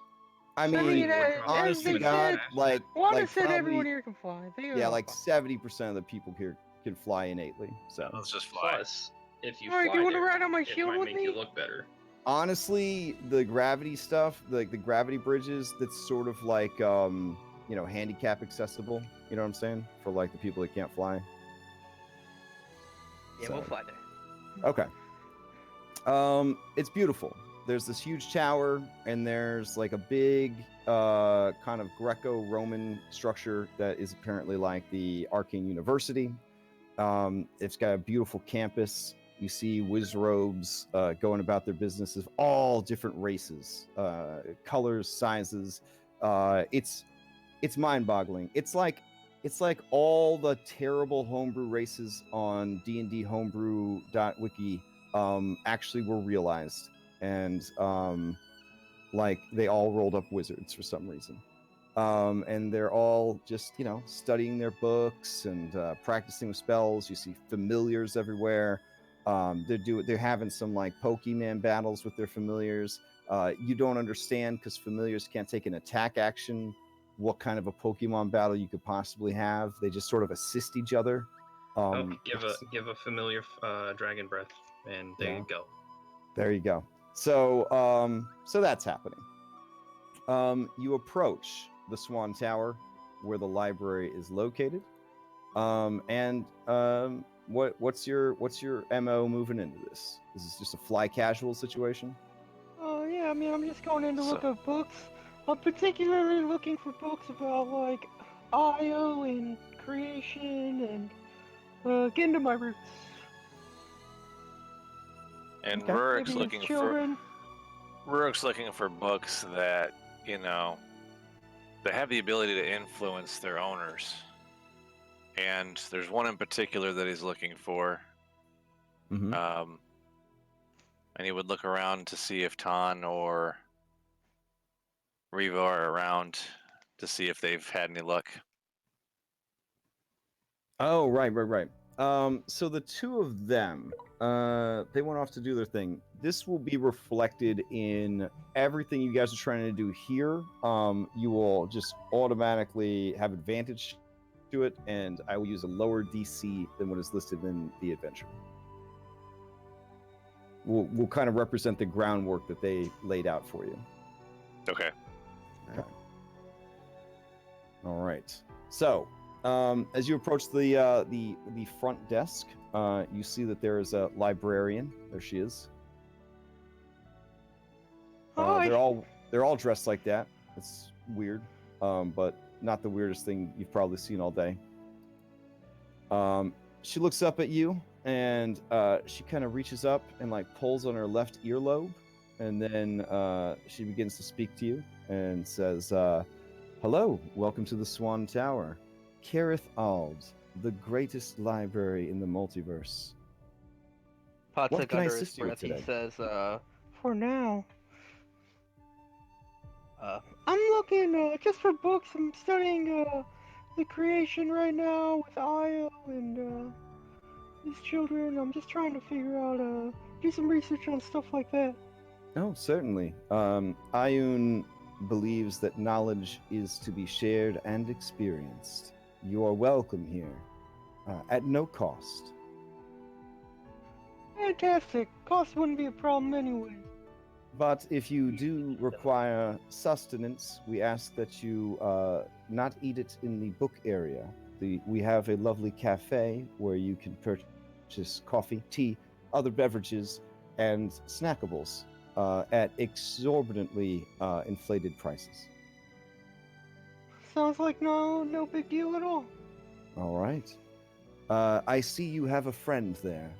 I So, mean, as honestly, they God, said, like Wanda said probably, everyone here can fly. They yeah, all like fly. 70% of the people here can fly innately. So Let's just fly. Plus, if you All right, fly do you want to there, ride on my it shield might with make me? you look better. honestly, the gravity stuff, like the gravity bridges, that's sort of like handicap accessible. You know what I'm saying? For like the people that can't fly. Yeah, So- we'll fly there. Okay. It's beautiful. There's this huge tower, and there's like a big kind of Greco-Roman structure that is apparently like the Arcane University. It's got a beautiful campus. You see wizrobes going about their business of all different races, colors, sizes. It's mind-boggling. It's like all the terrible homebrew races on dndhomebrew.wiki actually were realized, and like they all rolled up wizards for some reason, and they're all just studying their books and practicing with spells. You see familiars everywhere. They're having some like Pokemon battles with their familiars. You don't understand because familiars can't take an attack action. What kind of a Pokemon battle you could possibly have? They just sort of assist each other. Give a familiar dragon breath, and there Yeah. you go. There you go. So so that's happening. You approach the Swan Tower, where the library is located. What's your MO moving into this? Is this just a fly casual situation? Oh yeah, I mean, I'm just going in to look So- at books. I'm particularly looking for books about like IO and creation and getting to my roots. And Okay. Rurik's Maybe looking as children. for books that that have the ability to influence their owners. And there's one in particular that he's looking for. Mm-hmm. And he would look around to see if Tan or Riva are around to see if they've had any luck. Oh, right. So the two of them, they went off to do their thing. This will be reflected in everything you guys are trying to do here. You will just automatically have advantage to it, and I will use a lower DC than what is listed in the adventure. We'll kind of represent the groundwork that they laid out for you. Okay. All right. So, as you approach the front desk, you see that there is a librarian. There she is. Hi. They're all dressed like that. It's weird, but not the weirdest thing you've probably seen all day. She looks up at you, and she kind of reaches up and like pulls on her left earlobe, and then she begins to speak to you and says, "Hello, welcome to the Swan Tower. Kareth Ald, the greatest library in the multiverse. What Patrick can I under his assist you with breath, he today?" says, For now. I'm looking just for books. I'm studying the creation right now with Io and these children. I'm just trying to figure out do some research on stuff like that. Oh, certainly. Ayun believes that knowledge is to be shared and experienced. You are welcome here, at no cost. Fantastic. Cost wouldn't be a problem anyway. But if you do require sustenance, we ask that you not eat it in the book area. We have a lovely cafe where you can purchase coffee, tea, other beverages, and snackables at exorbitantly inflated prices. Sounds like no big deal at all. All right. I see you have a friend there.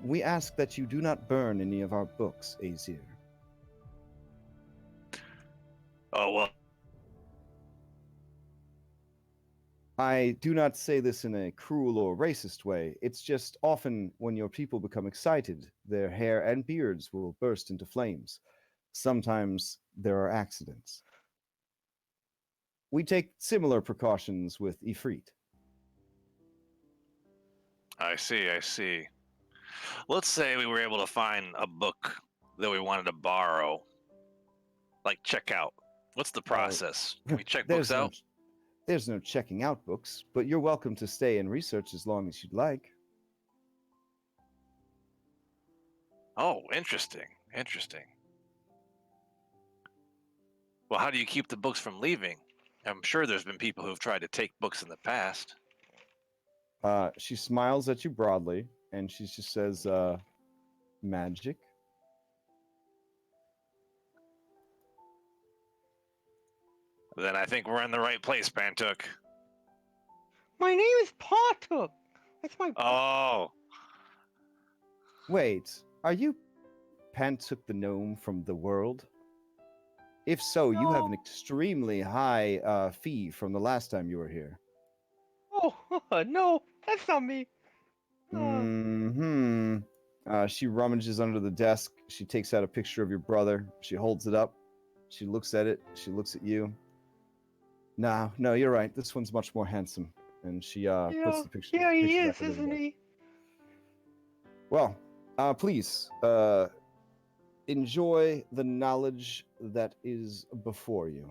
We ask that you do not burn any of our books, Azir. Oh, well, I do not say this in a cruel or racist way. It's just often when your people become excited, their hair and beards will burst into flames. Sometimes there are accidents. We take similar precautions with Ifrit. I see, I see. Let's say we were able to find a book that we wanted to borrow. Like, check out. What's the process? Can we check books out? There's no checking out books, but you're welcome to stay and research as long as you'd like. Oh, interesting. Interesting. Well, how do you keep the books from leaving? I'm sure there's been people who've tried to take books in the past. She smiles at you broadly, and she just says, magic. Then I think we're in the right place, Pantook. My name is Pawtook. That's my. Oh, Wait, are you Pantook the gnome from the world? If so, you have an extremely high fee from the last time you were here. Oh no, that's not me. She rummages under the desk. She takes out a picture of your brother. She holds it up. She looks at it. She looks at you. No, you're right. This one's much more handsome. And she puts the picture. Yeah, he picture is, back under the isn't desk. he? Well, please enjoy the knowledge that is before you.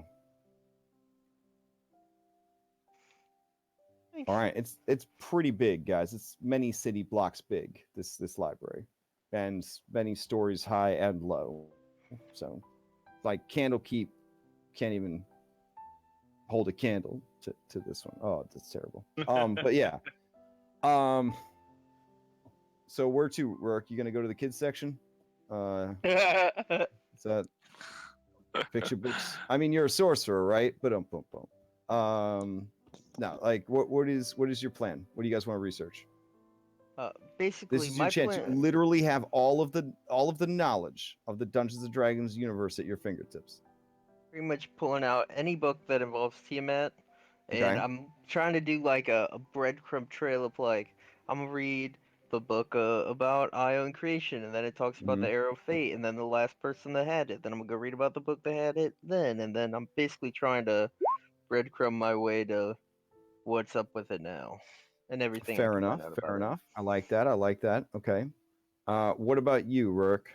Thanks. All right, it's pretty big, guys. It's many city blocks big. This library, and many stories high and low. So, like Candlekeep can't even hold a candle to this one. Oh, that's terrible. But yeah. So where to, Rourke? You gonna go to the kids section? Is that picture books? I mean, you're a sorcerer, right? But no, like what is your plan? What do you guys want to research? Basically, This is my your chance. plan. You literally have all of the knowledge of the Dungeons and Dragons universe at your fingertips. Pretty much pulling out any book that involves Tiamat, and Okay. I'm trying to do like a breadcrumb trail of like I'm gonna read the book about Io and creation, and then it talks about the Arrow of Fate, and then the last person that had it. Then I'm gonna go read about the book that had it then, and then I'm basically trying to breadcrumb my way to what's up with it now, and everything I Fair can enough. find out Fair about enough. I like that. Okay. What about you, Rourke?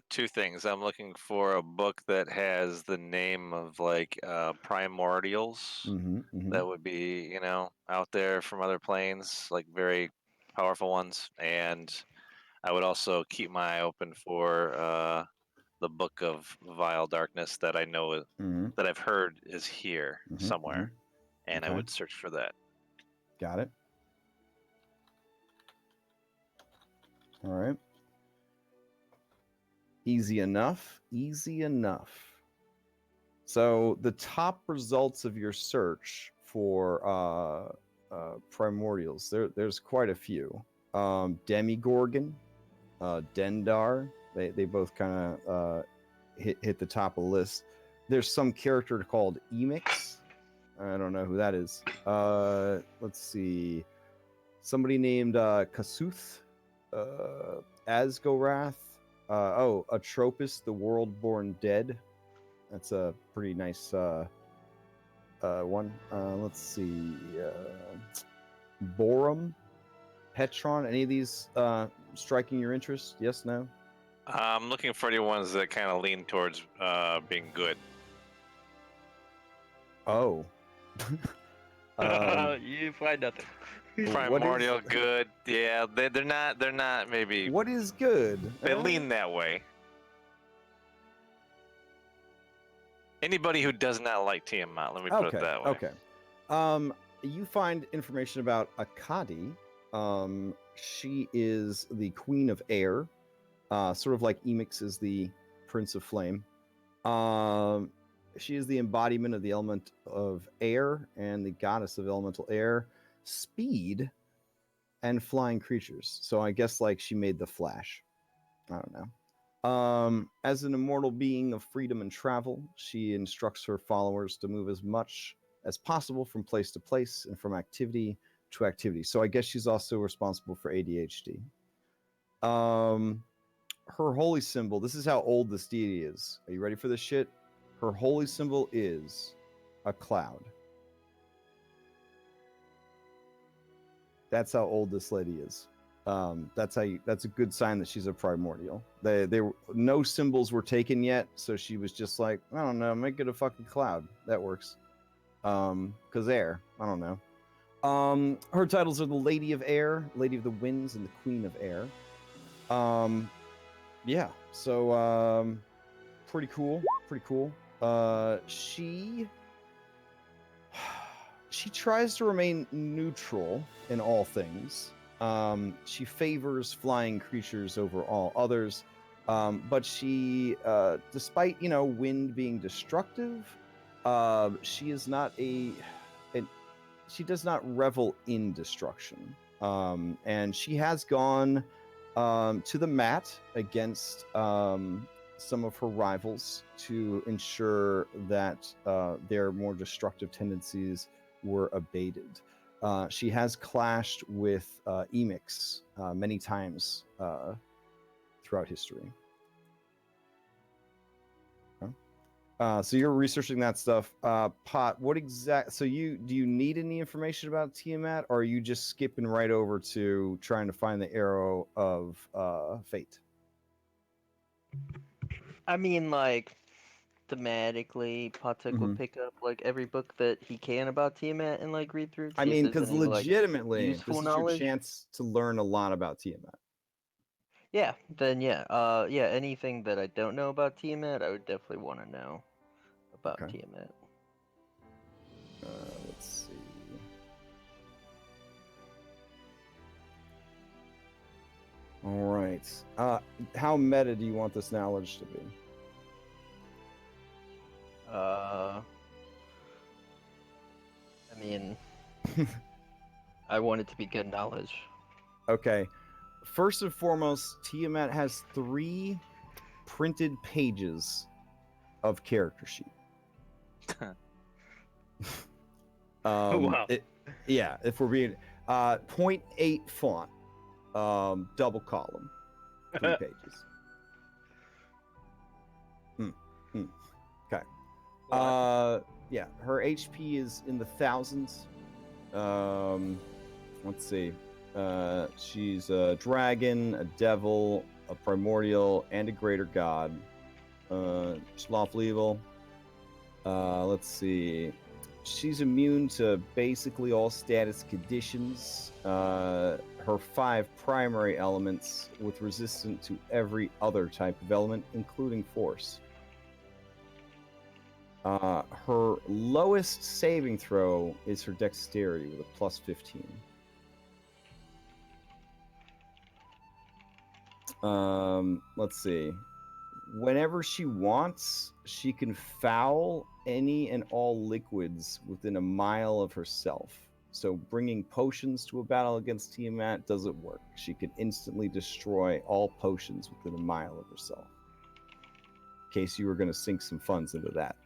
Two things. I'm looking for a book that has the name of like primordials that would be, out there from other planes, like very powerful ones. And I would also keep my eye open for the book of vile darkness that I know that I've heard is here somewhere, and I Okay. would search for that. Got it. All right. Easy enough. Easy enough. So the top results of your search for primordials, there's quite a few. Demigorgon, Dendar, they both kind of hit the top of the list. There's some character called Emix. I don't know who that is. Let's see. Somebody named Kasuth, Asgorath. Atropus, the World-Born Dead. That's a pretty nice one. Let's see. Borum, Petron. Any of these striking your interest? Yes, no? I'm looking for the ones that kind of lean towards being good. Oh. You find nothing. Primordial good, yeah. They're not maybe. What is good? They lean that way. Anybody who does not like Tiamat, let me put it that way. Okay. You find information about Akadi. She is the Queen of Air. sort of like Emix is the Prince of Flame. She is the embodiment of the element of air and the goddess of elemental air, speed, and flying creatures. So I guess like she made the Flash. I don't know. As an immortal being of freedom and travel, she instructs her followers to move as much as possible from place to place and from activity to activity. So I guess she's also responsible for ADHD. Her holy symbol, this is how old this deity is. Are you ready for this shit? Her holy symbol is a cloud. That's how old this lady is. That's a good sign that she's a primordial. No symbols were taken yet, so she was just like, I don't know, make it a fucking cloud. That works. Cause air. I don't know. Her titles are the Lady of Air, Lady of the Winds, and the Queen of Air. Yeah. So pretty cool. Pretty cool. She tries to remain neutral in all things. She favors flying creatures over all others, but she, despite wind being destructive, she is not she does not revel in destruction. And she has gone to the mat against some of her rivals to ensure that their more destructive tendencies were abated. She has clashed with Emix many times throughout history. So you're researching that stuff. Pot, what exact? So do you need any information about Tiamat, or are you just skipping right over to trying to find the arrow of fate? I mean, like, thematically, Patek will Mhm. pick up like every book that he can about Tiamat and like read through. I See if mean, there's because any like legitimately, useful this is knowledge. your chance to learn a lot about Tiamat. Yeah, then yeah, yeah. Anything that I don't know about Tiamat, I would definitely want to know about Okay. Tiamat. Let's see. All right. How meta do you want this knowledge to be? I mean, I want it to be good knowledge. Okay. First and foremost, Tiamat has 3 printed pages of character sheet. Wow. Yeah, if we're being 0.8 font, double column, 3 pages. Okay. Yeah, her HP is in the thousands. Let's see. She's a dragon, a devil, a primordial, and a greater god. Slothful evil. Let's see. She's immune to basically all status conditions. Her 5 primary elements with resistant to every other type of element, including force. Her lowest saving throw is her dexterity with a plus 15. Let's see. Whenever she wants, she can foul any and all liquids within a mile of herself. So bringing potions to a battle against Tiamat doesn't work. She can instantly destroy all potions within a mile of herself. In case you were going to sink some funds into that.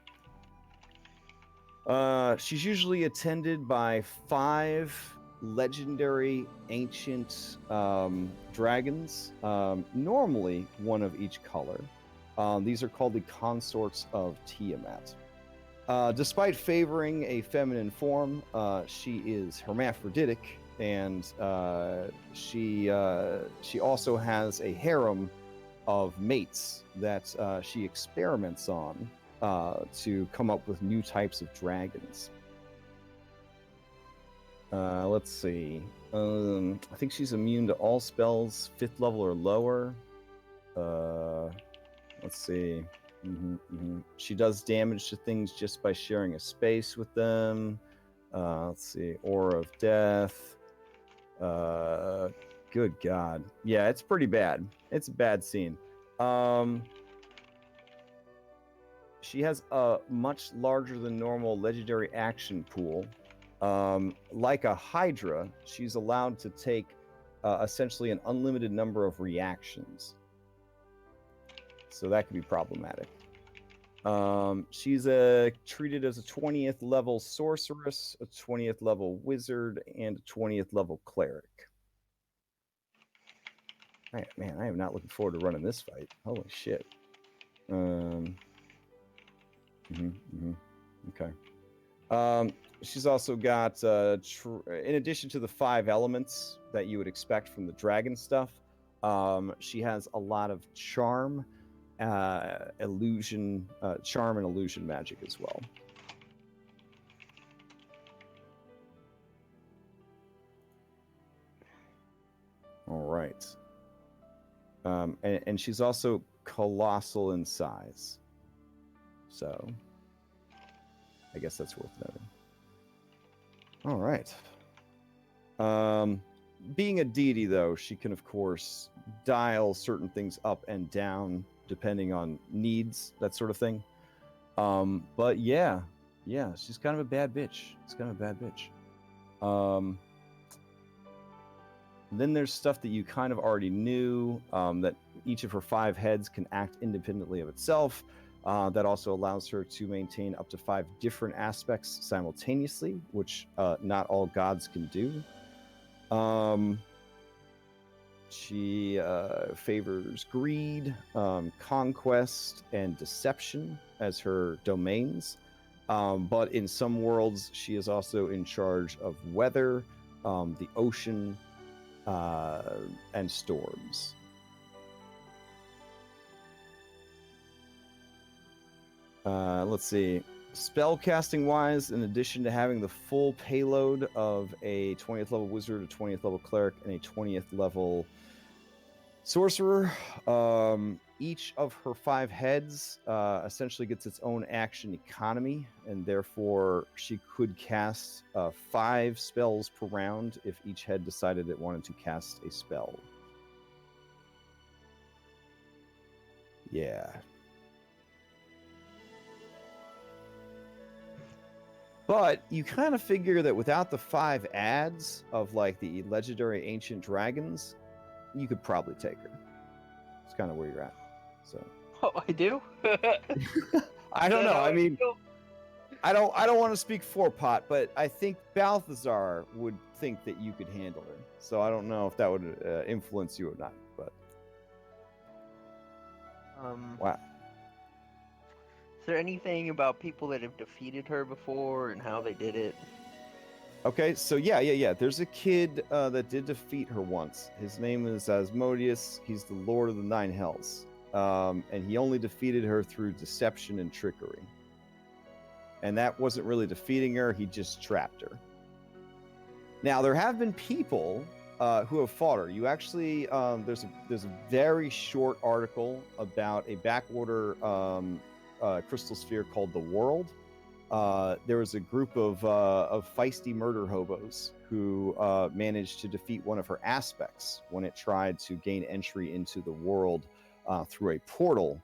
She's usually attended by 5 legendary ancient dragons, normally one of each color. These are called the consorts of Tiamat. Despite favoring a feminine form, she is hermaphroditic, and she also has a harem of mates that she experiments on to come up with new types of dragons. Let's see. I think she's immune to all spells 5th level or lower. Let's see. She does damage to things just by sharing a space with them. Let's see. Aura of Death. Good God. Yeah, it's pretty bad. It's a bad scene. She has a much larger than normal legendary action pool. Like a Hydra, she's allowed to take essentially an unlimited number of reactions. So that could be problematic. She's treated as a 20th level sorceress, a 20th level wizard, and a 20th level cleric. Man, I am not looking forward to running this fight. Holy shit. Okay. She's also got, in addition to the 5 elements that you would expect from the dragon stuff, she has a lot of charm, illusion, charm and illusion magic as well. All right. And she's also colossal in size. So I guess that's worth noting. All right. Being a deity, though, she can, of course, dial certain things up and down depending on needs, that sort of thing. But yeah, she's kind of a bad bitch. Then there's stuff that you kind of already knew, that each of her 5 heads can act independently of itself. That also allows her to maintain up to 5 different aspects simultaneously, which not all gods can do. She favors greed, conquest, and deception as her domains. But in some worlds, she is also in charge of weather, the ocean, and storms. Let's see. Spell casting wise, in addition to having the full payload of a 20th level wizard, a 20th level cleric, and a 20th level sorcerer, each of her 5 heads essentially gets its own action economy, and therefore she could cast 5 spells per round if each head decided it wanted to cast a spell. Yeah. But you kind of figure that without the 5 ads of like the legendary ancient dragons, you could probably take her. It's kind of where you're at. So. Oh, I do. I don't know. I mean, I don't want to speak for Pot, but I think Balthazar would think that you could handle her. So I don't know if that would influence you or not. But wow. Is there anything about people that have defeated her before and how they did it? Okay, so yeah. There's a kid that did defeat her once. His name is Asmodeus. He's the Lord of the 9 Hells. And he only defeated her through deception and trickery. And that wasn't really defeating her, he just trapped her. Now, there have been people who have fought her. You actually, there's a very short article about a backwater crystal sphere called the World. There was a group of feisty murder hobos who managed to defeat one of her aspects when it tried to gain entry into the world through a portal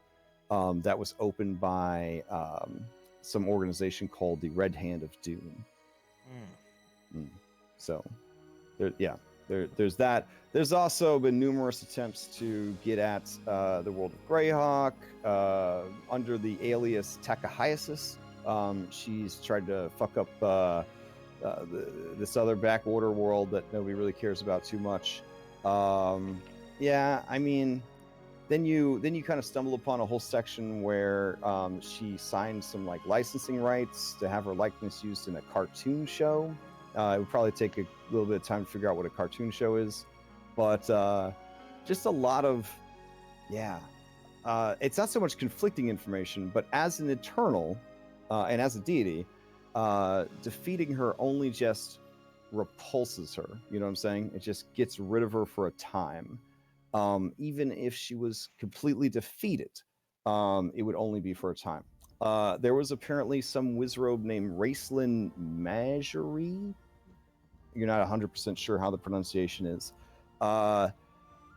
that was opened by some organization called the Red Hand of Doom. So, there's that. There's also been numerous attempts to get at the world of Greyhawk under the alias Takahayasis. She's tried to fuck up this other backwater world that nobody really cares about too much. Yeah, I mean, then you kind of stumble upon a whole section where she signed some like licensing rights to have her likeness used in a cartoon show. It would probably take a little bit of time to figure out what a cartoon show is, but just a lot of, it's not so much conflicting information, but as an Eternal and as a deity, defeating her only just repulses her. You know what I'm saying? It just gets rid of her for a time. Even if she was completely defeated, it would only be for a time. There was apparently some wizrobe named Raceland Majorie. You're not 100% sure how the pronunciation is.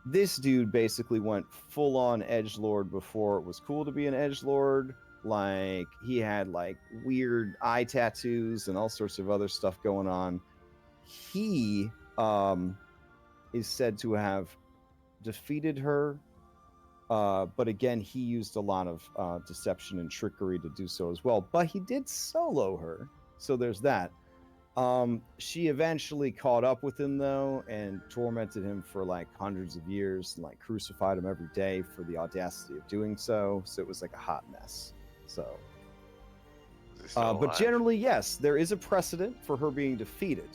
This dude basically went full-on edgelord before it was cool to be an edgelord. Like, he had like weird eye tattoos and all sorts of other stuff going on. He is said to have defeated her, but again, he used a lot of deception and trickery to do so as well. But he did solo her, so there's that. She eventually caught up with him though, and tormented him for like hundreds of years, and like crucified him every day for the audacity of doing so. So it was like a hot mess. So, but generally, yes, there is a precedent for her being defeated.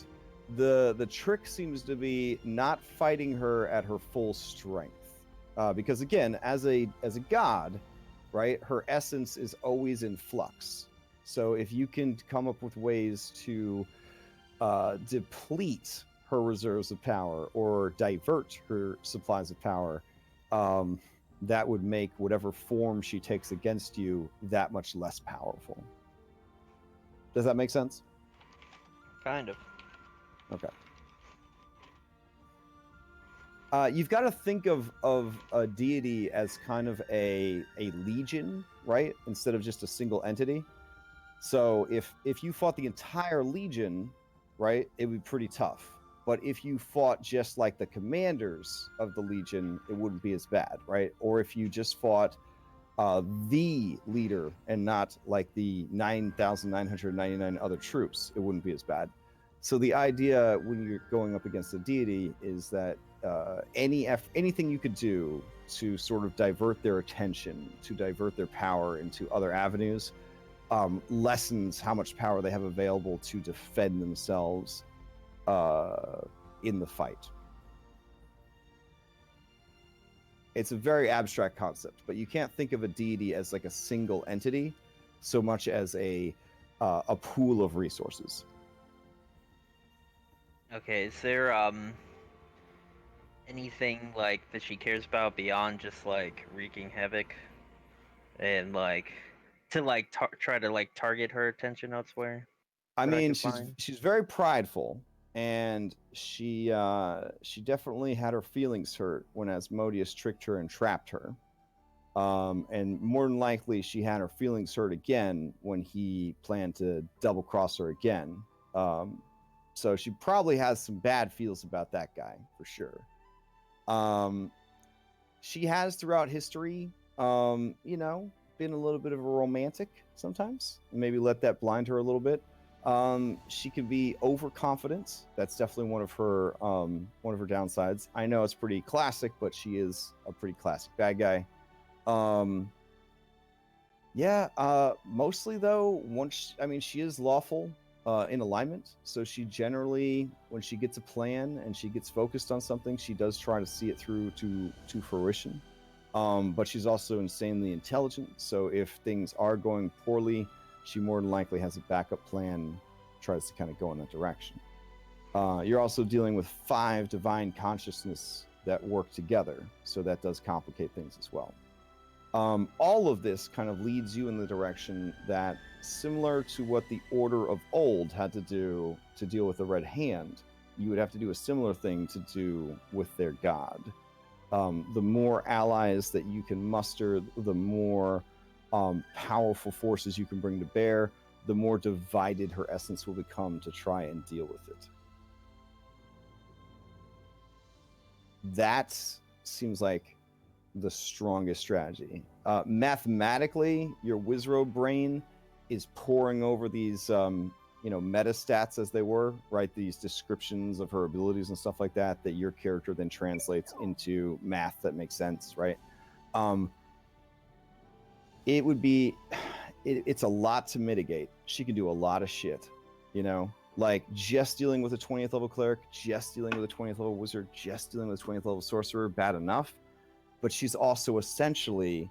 The trick seems to be not fighting her at her full strength, because again, as a god, right, her essence is always in flux. So if you can come up with ways to deplete her reserves of power or divert her supplies of power, that would make whatever form she takes against you that much less powerful. Does that make sense? Kind of. Okay. You've got to think of a deity as kind of a legion, right? Instead of just a single entity. So if you fought the entire legion, right, it would be pretty tough. But if you fought just like the commanders of the legion, it wouldn't be as bad, right? Or if you just fought the leader and not like the 9,999 other troops, it wouldn't be as bad. So the idea when you're going up against a deity is that anything you could do to sort of divert their attention, to divert their power into other avenues, lessens how much power they have available to defend themselves in the fight. It's a very abstract concept, but you can't think of a deity as like a single entity so much as a pool of resources. Okay, is there anything like that she cares about beyond just like wreaking havoc and like to like try to like target her attention elsewhere? I mean, she's very prideful, and she definitely had her feelings hurt when Asmodeus tricked her and trapped her. And more than likely, she had her feelings hurt again when he planned to double cross her again. So she probably has some bad feels about that guy for sure. She has throughout history, been a little bit of a romantic sometimes. Maybe let that blind her a little bit. She can be overconfident. That's definitely one of her downsides. I know it's pretty classic, but she is a pretty classic bad guy. Mostly though, she is lawful in alignment. So she generally, when she gets a plan and she gets focused on something, she does try to see it through to fruition. But she's also insanely intelligent. So if things are going poorly, she more than likely has a backup plan, tries to kind of go in that direction. You're also dealing with 5 divine consciousness that work together, so that does complicate things as well. All of this kind of leads you in the direction that, similar to what the Order of Old had to do to deal with the Red Hand, you would have to do a similar thing to do with their god. The more allies that you can muster, the more powerful forces you can bring to bear, the more divided her essence will become to try and deal with it. That seems like the strongest strategy. Mathematically, your Wizro brain is poring over these meta stats, as they were, right? These descriptions of her abilities and stuff like that your character then translates into math that makes sense, right? It's a lot to mitigate. She can do a lot of shit, like just dealing with a 20th level cleric, just dealing with a 20th level wizard, just dealing with a 20th level sorcerer, bad enough. But she's also essentially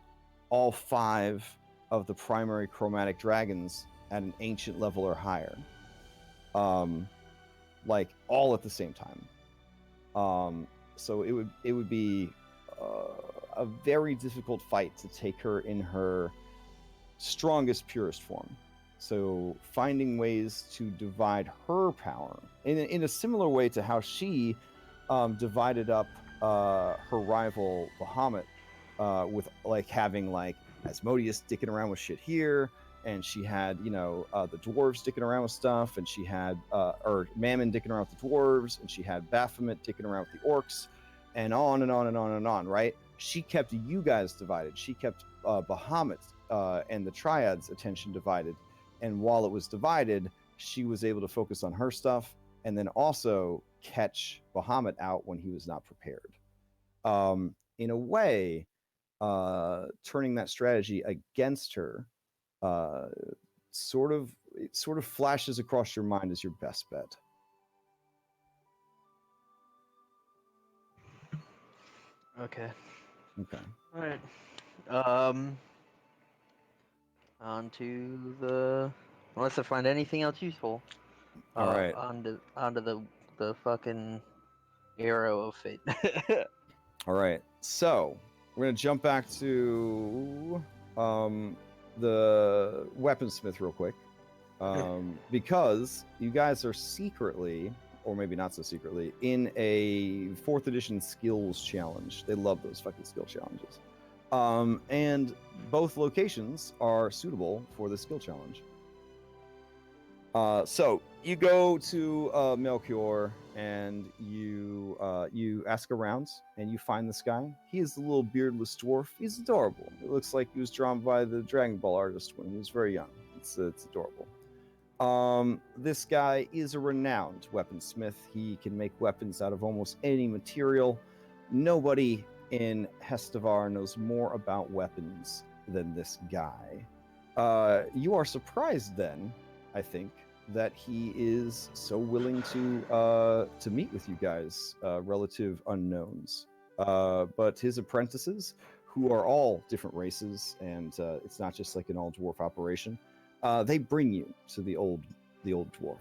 all 5 of the primary chromatic dragons at an ancient level or higher, like all at the same time. So it would be a very difficult fight to take her in her strongest, purest form. So finding ways to divide her power in a similar way to how she divided up her rival Bahamut with like having like Asmodeus dicking around with shit here, and she had the dwarves dicking around with stuff, and she had or Mammon dicking around with the dwarves, and she had Baphomet dicking around with the orcs, and on and on and on and on. Right? She kept you guys divided. She kept Bahamut and the Triads' attention divided, and while it was divided, she was able to focus on her stuff, and then also catch Bahamut out when he was not prepared. In a way, turning that strategy against her sort of flashes across your mind as your best bet. Okay. Okay. All right. On to the. Unless I find anything else useful. All right. Onto the fucking arrow of fate. All right. So we're gonna jump back to the weaponsmith real quick, because you guys are secretly, or maybe not so secretly, in a 4th edition skills challenge. They love those fucking skill challenges. And both locations are suitable for the skill challenge. So you go to Melchior and you ask around and you find this guy. He is the little beardless dwarf. He's adorable. It looks like he was drawn by the Dragon Ball artist when he was very young. It's adorable. This guy is a renowned weaponsmith. He can make weapons out of almost any material. Nobody in Hestavar knows more about weapons than this guy. You are surprised then, I think, that he is so willing to meet with you guys, relative unknowns. But his apprentices, who are all different races, and it's not just like an all dwarf operation, they bring you to the old dwarf.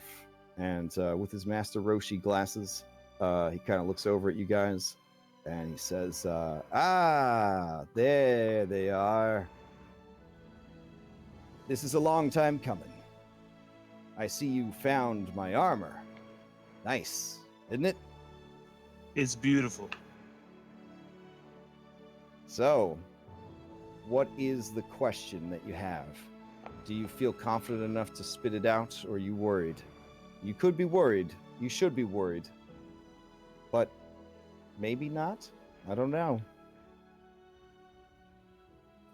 And with his Master Roshi glasses, he kind of looks over at you guys, and he says, there they are. This is a long time coming. I see you found my armor. Nice, isn't it? It's beautiful. So, what is the question that you have? Do you feel confident enough to spit it out, or are you worried? You could be worried. You should be worried. But maybe not? I don't know.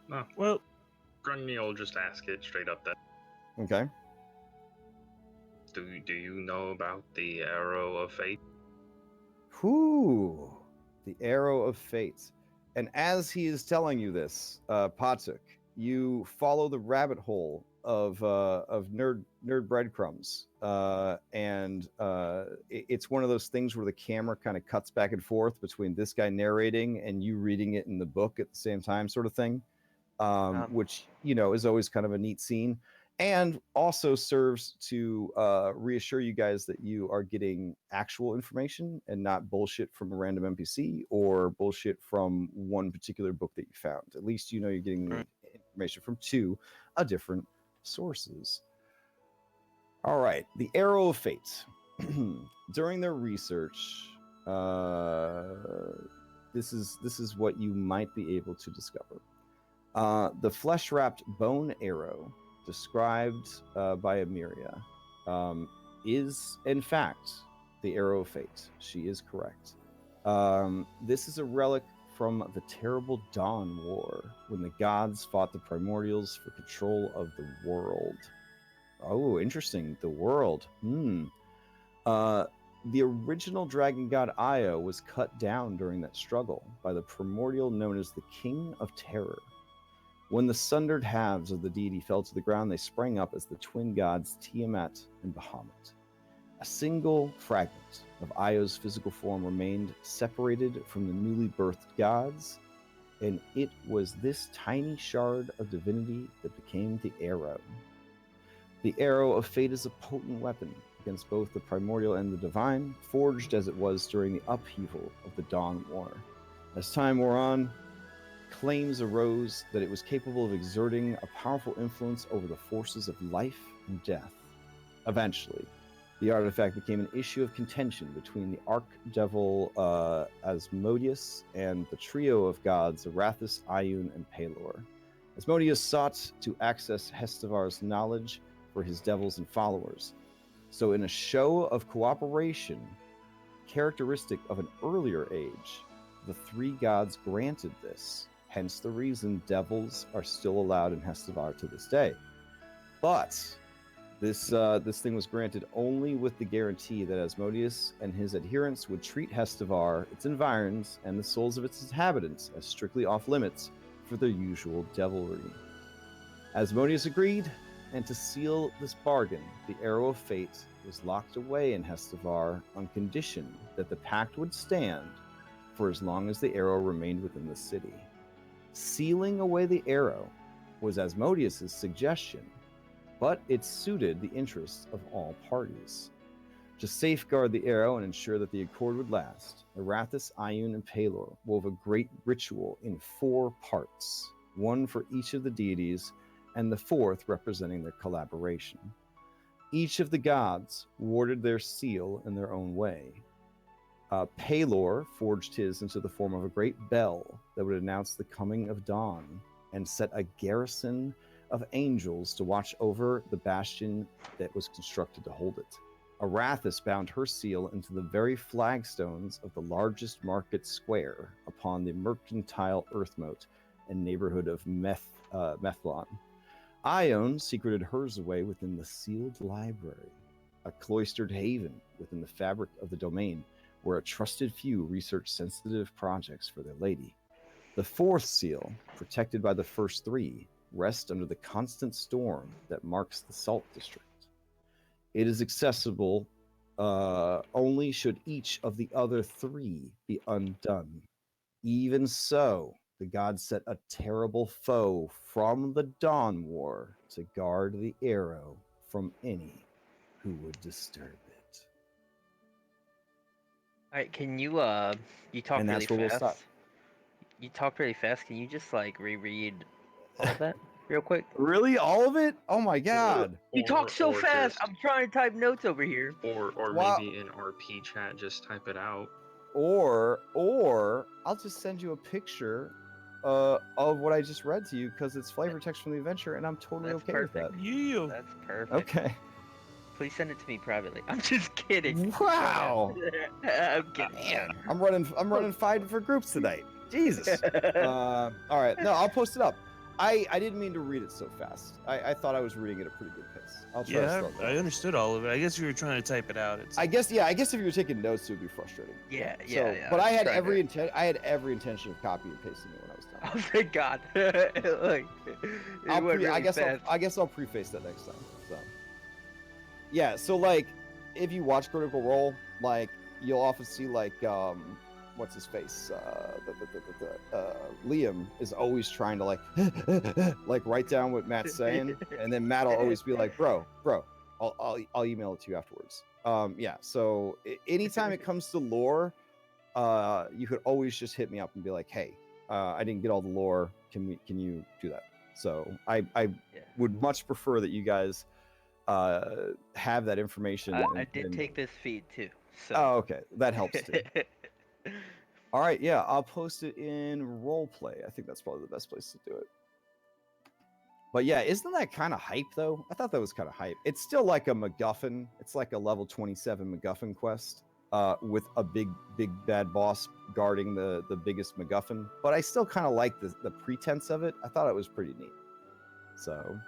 No. Well, Grunny will just ask it straight up then. Okay. Do you know about the Arrow of Fate? Whew. The Arrow of Fate. And as he is telling you this, Patuk, you follow the rabbit hole of nerd breadcrumbs, and it's one of those things where the camera kind of cuts back and forth between this guy narrating and you reading it in the book at the same time, sort of thing, which is always kind of a neat scene, and also serves to reassure you guys that you are getting actual information and not bullshit from a random NPC or bullshit from one particular book that you found. At least you're getting the information from 2 different sources. All right, the Arrow of Fate. During their research, this is what you might be able to discover. The flesh-wrapped bone arrow described by Amiria is, in fact, the Arrow of Fate. She is correct. This is a relic from the terrible Dawn War, when the gods fought the primordials for control of the world. Oh, interesting. The world. The original dragon god Io was cut down during that struggle by the primordial known as the King of Terror. When the sundered halves of the deity fell to the ground, they sprang up as the twin gods Tiamat and Bahamut. A single fragment of Io's physical form remained separated from the newly birthed gods, and it was this tiny shard of divinity that became the arrow. The Arrow of Fate is a potent weapon against both the primordial and the divine, forged as it was during the upheaval of the Dawn War. As time wore on, claims arose that it was capable of exerting a powerful influence over the forces of life and death. Eventually, The artifact became an issue of contention between the archdevil Asmodeus and the trio of gods Arathis, Ioun, and Pelor. Asmodeus sought to access Hestavar's knowledge for his devils and followers. So in a show of cooperation, characteristic of an earlier age, the three gods granted this, hence the reason devils are still allowed in Hestavar to this day. But this thing was granted only with the guarantee that Asmodeus and his adherents would treat Hestavar, its environs, and the souls of its inhabitants as strictly off-limits for their usual devilry. Asmodeus agreed, and to seal this bargain, the Arrow of Fate was locked away in Hestavar on condition that the pact would stand for as long as the arrow remained within the city. Sealing away the arrow was Asmodeus' suggestion, but it suited the interests of all parties. To safeguard the arrow and ensure that the accord would last, Arathis, Ioun, and Pelor wove a great ritual in 4 parts, one for each of the deities, and the 4th representing their collaboration. Each of the gods warded their seal in their own way. Pelor forged his into the form of a great bell that would announce the coming of dawn and set a garrison of angels to watch over the bastion that was constructed to hold it. Arathis bound her seal into the very flagstones of the largest market square upon the mercantile earthmote and neighborhood of Methlon. Ioun secreted hers away within the sealed library, a cloistered haven within the fabric of the domain, where a trusted few research sensitive projects for their lady. The 4th seal, protected by the first 3, rests under the constant storm that marks the Salt District. It is accessible only should each of the other 3 be undone. Even so, the gods set a terrible foe from the Dawn War to guard the arrow from any who would disturb it. All right, can you you talk And really that's where we'll fast? stop. You talked really fast. Can you just like reread all of that real quick? Really? All of it? Oh my god. You talk so or fast. just- I'm trying to type notes over here. Or Wow. maybe in RP chat, just type it out. Or I'll just send you a picture of what I just read to you because it's flavor text from the adventure, and I'm totally That's okay perfect. with that. You. That's perfect. Okay. Please send it to me privately. I'm just kidding. Wow. I'm kidding. Man, I'm running 5 for groups tonight. Jesus. All right. No, I'll post it up. I didn't mean to read it so fast. I thought I was reading it at a pretty good pace. I'll try to Yeah, slow it I down. understood all of it. I guess you were trying to type it out. It's I guess if you were taking notes, it would be frustrating. Yeah. But I had Trying every to- I had every intention of copying and pasting it when I was done. Oh, thank God. Like, it went really fast. I guess I'll preface that next time. So yeah, so like if you watch Critical Role, like you'll often see like what's his face? Liam is always trying to like write down what Matt's saying, and then Matt will always be like, bro, I'll email it to you afterwards. Yeah, so anytime it comes to lore, you could always just hit me up and be like, hey, I didn't get all the lore. Can you do that? So I would much prefer that you guys have that information. I did take this feed too. So. Oh, okay, that helps too. All right, yeah, I'll post it in roleplay. I think that's probably the best place to do it. But yeah, isn't that kind of hype though? I thought that was kind of hype. It's still like a MacGuffin. It's like a level 27 MacGuffin quest with a big bad boss guarding the biggest MacGuffin. But I still kind of like the pretense of it. I thought it was pretty neat. So,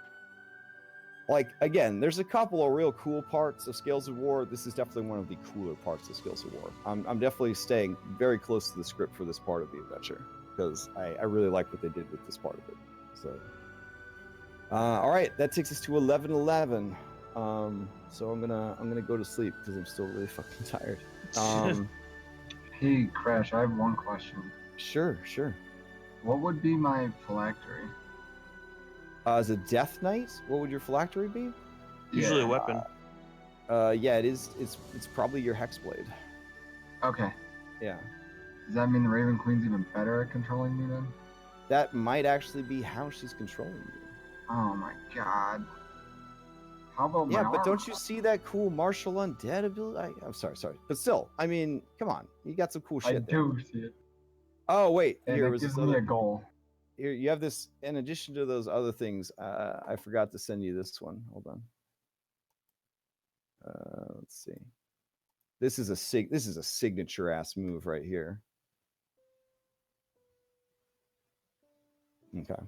like, again, there's a couple of real cool parts of Scales of War. This is definitely one of the cooler parts of Scales of War. I'm definitely staying very close to the script for this part of the adventure because I really like what they did with this part of it. So, all right, that takes us to 11:11. So I'm gonna go to sleep because I'm still really fucking tired. Hey, Crash, I have one question. Sure. What would be my phylactery? As a Death Knight, what would your phylactery be? usually a weapon. Yeah, it is. It's probably your Hexblade. Okay. Yeah. Does that mean the Raven Queen's even better at controlling me then? That might actually be how she's controlling you. Oh my God. How about my Yeah, but armor? don't you see that cool martial undead ability? I'm sorry, but still, I mean, come on, you got some cool I shit there. do see it. Oh wait, And here it was gives this me other. a goal. Here you have this. In addition to those other things, I forgot to send you this one. Hold on. Let's see. This is a signature ass move right here. Okay.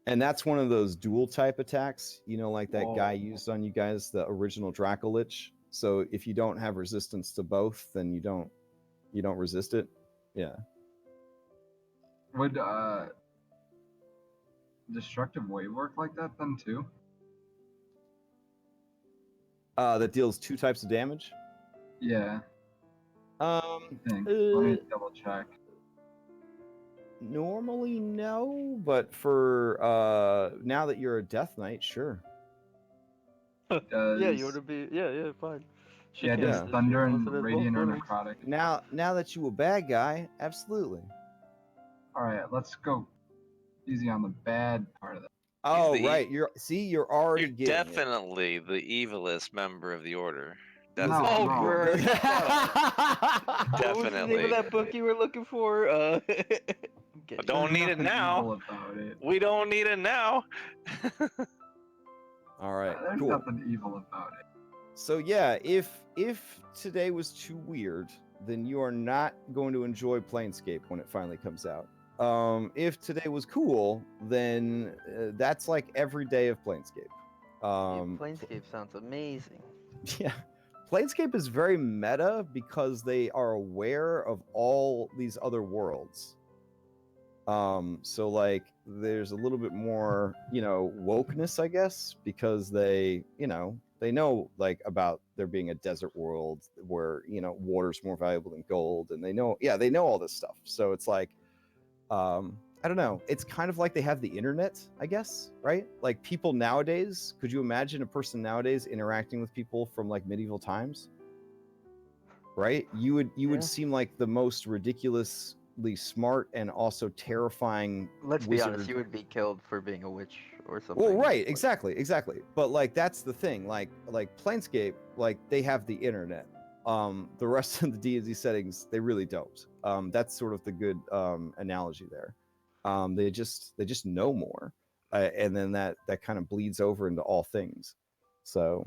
And that's one of those dual type attacks, you know, like that guy used on you guys, the original Dracolich. So if you don't have resistance to both, then you don't resist it. Yeah. Would destructive wave work like that then too? That deals 2 types of damage. Yeah. I think. Let me double check. Normally no, but for now that you're a Death Knight, sure. Yeah, you want to be? Yeah, fine. Yeah, it does thunder and radiant or necrotic. Now that you a bad guy, absolutely. All right, let's go easy on the bad part of that. Oh right, you're already You're getting definitely the evilest member of the order. No, Definitely. no. Bert. Definitely. What was the name of that book you were looking for? I'm kidding. Don't need it now. We don't need it now. All right, There's cool. nothing evil about it. So yeah, if today was too weird, then you are not going to enjoy Planescape when it finally comes out. If today was cool, then that's like every day of Planescape. Planescape sounds amazing. Yeah, Planescape is very meta because they are aware of all these other worlds. So like there's a little bit more, wokeness, I guess, because they know like about there being a desert world where, water's more valuable than gold, and they know all this stuff. So it's like, I don't know. It's kind of like they have the internet, I guess, right? Like people nowadays, could you imagine a person nowadays interacting with people from like medieval times? Right? You would seem like the most ridiculously smart and also terrifying Let's be wizard. honest, you would be killed for being a witch or something. Well, right, exactly. But like that's the thing. Like Planescape, like they have the internet. The rest of the D&D settings, they really don't. That's sort of the good analogy there. They just know more, and then that kind of bleeds over into all things. So,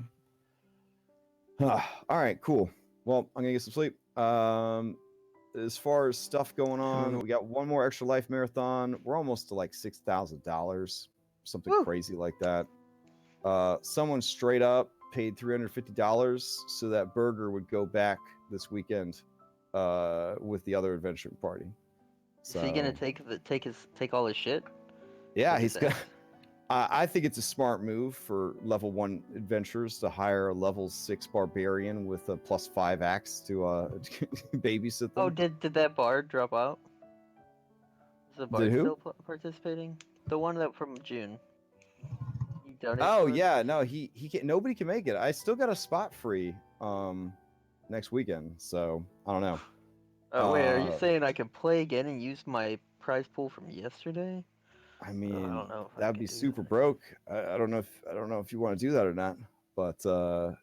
all right, cool. Well, I'm gonna get some sleep. As far as stuff going on, we got one more extra life marathon. We're almost to like $6,000, something crazy like that. Someone straight up paid $350 so that Burger would go back this weekend with the other adventuring party. So, is he gonna take all his shit? Yeah, he's gonna. I think it's a smart move for level 1 adventurers to hire a level 6 barbarian with a +5 axe to babysit them. Oh, did that bard drop out? Is the bard Did who? still participating? The one that from June. Oh yeah, no, he can't. Nobody can make it. I still got a spot free next weekend, so I don't know. Wait, are you saying I can play again and use my prize pool from yesterday? I mean, I don't know if that'd be super broke. I don't know if you want to do that or not. But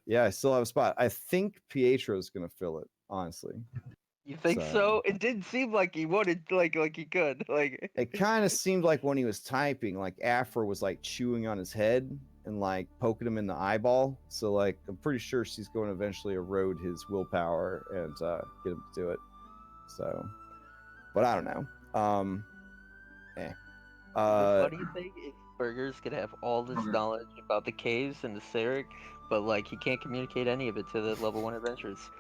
yeah, I still have a spot. I think Pietro's gonna fill it, honestly. You think so? It didn't seem like he wanted, like he could. Like it kind of seemed like when he was typing, like Afra was like chewing on his head and like poking him in the eyeball. So like, I'm pretty sure she's going to eventually erode his willpower and get him to do it. So, but I don't know. The funny thing is, Burger's gonna have all this knowledge about the caves and the Sarek, but like he can't communicate any of it to the level 1 adventurers.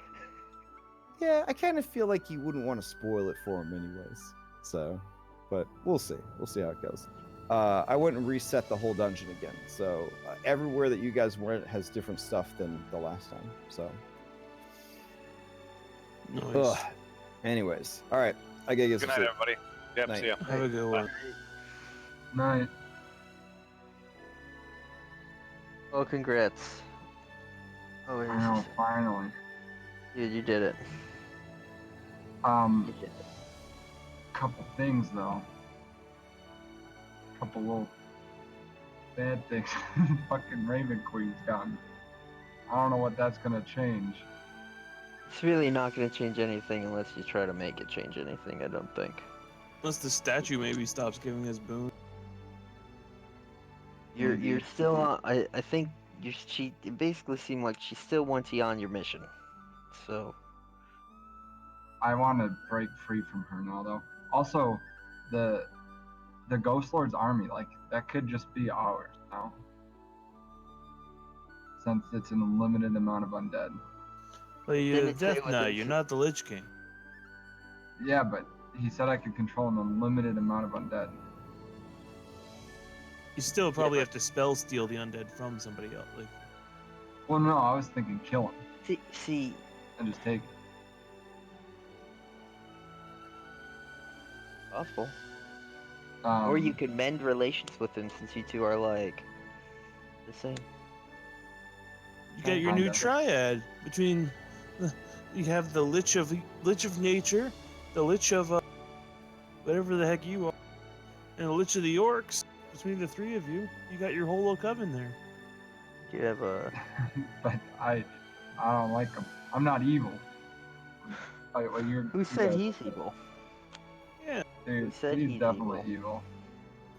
Yeah, I kind of feel like you wouldn't want to spoil it for him anyways. So, but we'll see. We'll see how it goes. I wouldn't reset the whole dungeon again. So everywhere that you guys went has different stuff than the last time. So. Nice. Anyways, all right. I gotta get Good some night, sleep. everybody. Yep, Night. see ya. Have a good one. Night. Oh, congrats. Oh, I know, finally. Dude, you did it. You did it. Couple things though. Couple little bad things fucking Raven Queen's gotten. I don't know what that's gonna change. It's really not going to change anything unless you try to make it change anything, I don't think. Unless the statue maybe stops giving us boons. You're still on. I think it basically seemed like she still wants you on your mission. So I want to break free from her now, though. Also, the Ghost Lord's army, like that could just be ours now, since it's an unlimited amount of undead. Well, you're the Didn't say Death what Knight. they You're said. not the Lich King. Yeah, but he said I could control an unlimited amount of undead. You still probably but- have to spell steal the undead from somebody else. Like, Well, no, I was thinking kill him see, and just take it. possible. Or Um, you could mend relations with him since you two are like the same. you got your new Kinda. triad between. You have the Lich of Nature, the Lich of whatever the heck you are, and the Lich of the Orcs. Between the three of you, you got your whole little coven there. You have a. but I don't like him. I'm not evil. Who said he's evil? Yeah, Dude, Who said he's he's definitely evil.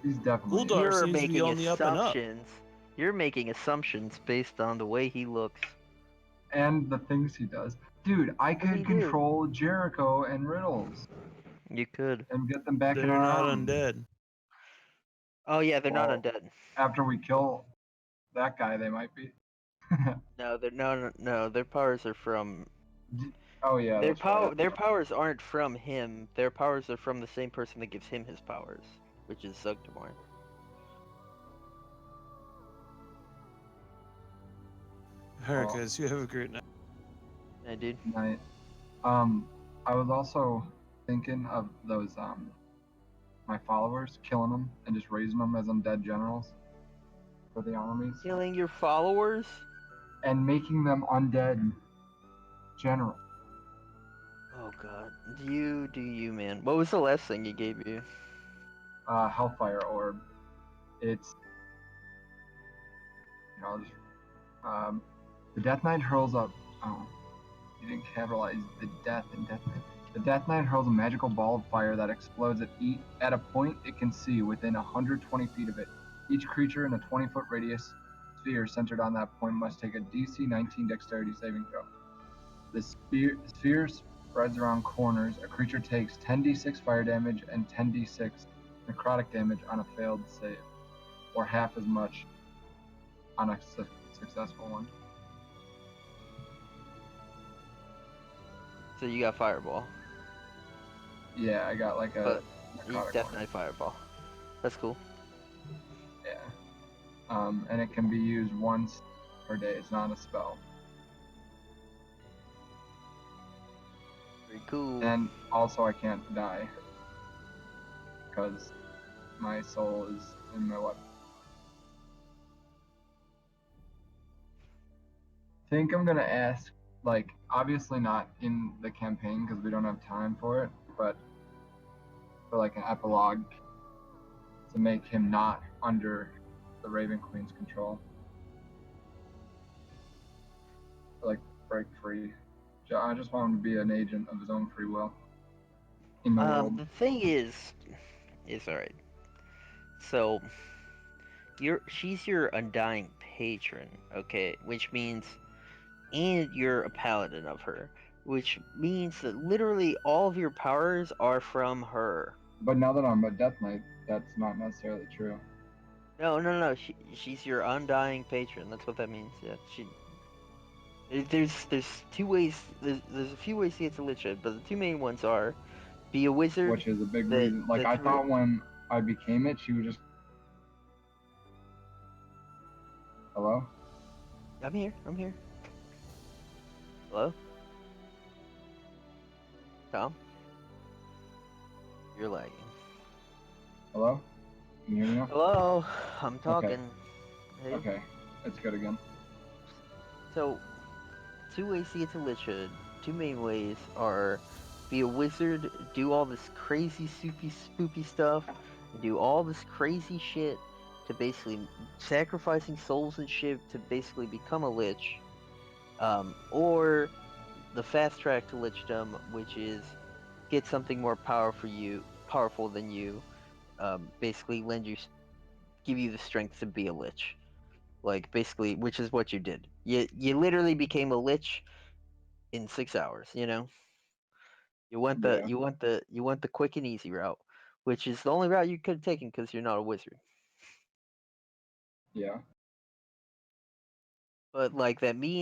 He's definitely Uldar evil. You're seems to be making on the up and up. assumptions. You're making assumptions based on the way he looks. And the things he does. Dude, I he could do? control Jericho and Riddles You could. and get them back in They're our not arms. undead. Oh yeah, they're not Well, undead. After we kill that guy, they might be. No, they're no. Their powers are from. Oh yeah, Their that's right. Their powers aren't from him. Their powers are from the same person that gives him his powers, which is Zugdamar. Alright, Well, guys, you have a great night. Hey, dude. Night. I was also thinking of those my followers, killing them and just raising them as undead generals for the armies, Killing your followers? and making them undead generals. Oh god. Do you, man. What was the last thing he gave you? Hellfire orb. It's I'll just the Death Knight hurls up. Oh, you didn't capitalize the death in Death Knight. The Death Knight hurls a magical ball of fire that explodes at a point it can see within 120 feet of it. Each creature in a 20-foot radius sphere centered on that point must take a DC 19 Dexterity saving throw. The sphere spreads around corners. A creature takes 10d6 fire damage and 10d6 necrotic damage on a failed save, or half as much on a successful one. So you got Fireball. Yeah, I got like a But necrotic Death one. Knight Fireball. That's cool. Yeah. And it can be used once per day. It's not a spell. Very cool. And also, I can't die because my soul is in my weapon. I think I'm gonna ask, like, obviously not in the campaign because we don't have time for it, but for like an epilogue to make him not under the Raven Queen's control. Like, break free. I just want him to be an agent of his own free will in the world. The thing is alright. So she's your undying patron, okay, which means, and you're a paladin of her, which means that literally all of your powers are from her. But now that I'm a Death Knight, that's not necessarily true. No. She's your undying patron. That's what that means. Yeah. There's two ways. There's a few ways to get to Lich, but the two main ones are be a wizard. Which is a big reason. Like, I thought when I became it, she would just. Hello? I'm here. Hello? Tom? You're lagging. Hello? Can you hear me now? Hello? I'm talking. Hey. Okay, it's good again. So, two ways to get to Lichhood. Two main ways are be a wizard, do all this crazy, soupy, spoopy stuff, and do all this crazy shit to basically sacrificing souls and shit to basically become a lich, or the fast track to lichdom, which is get something more powerful than you, basically give you the strength to be a lich. Like basically, which is what you did. You literally became a lich in 6 hours. You know, you went the quick and easy route, which is the only route you could have taken because you're not a wizard. Yeah. But like that me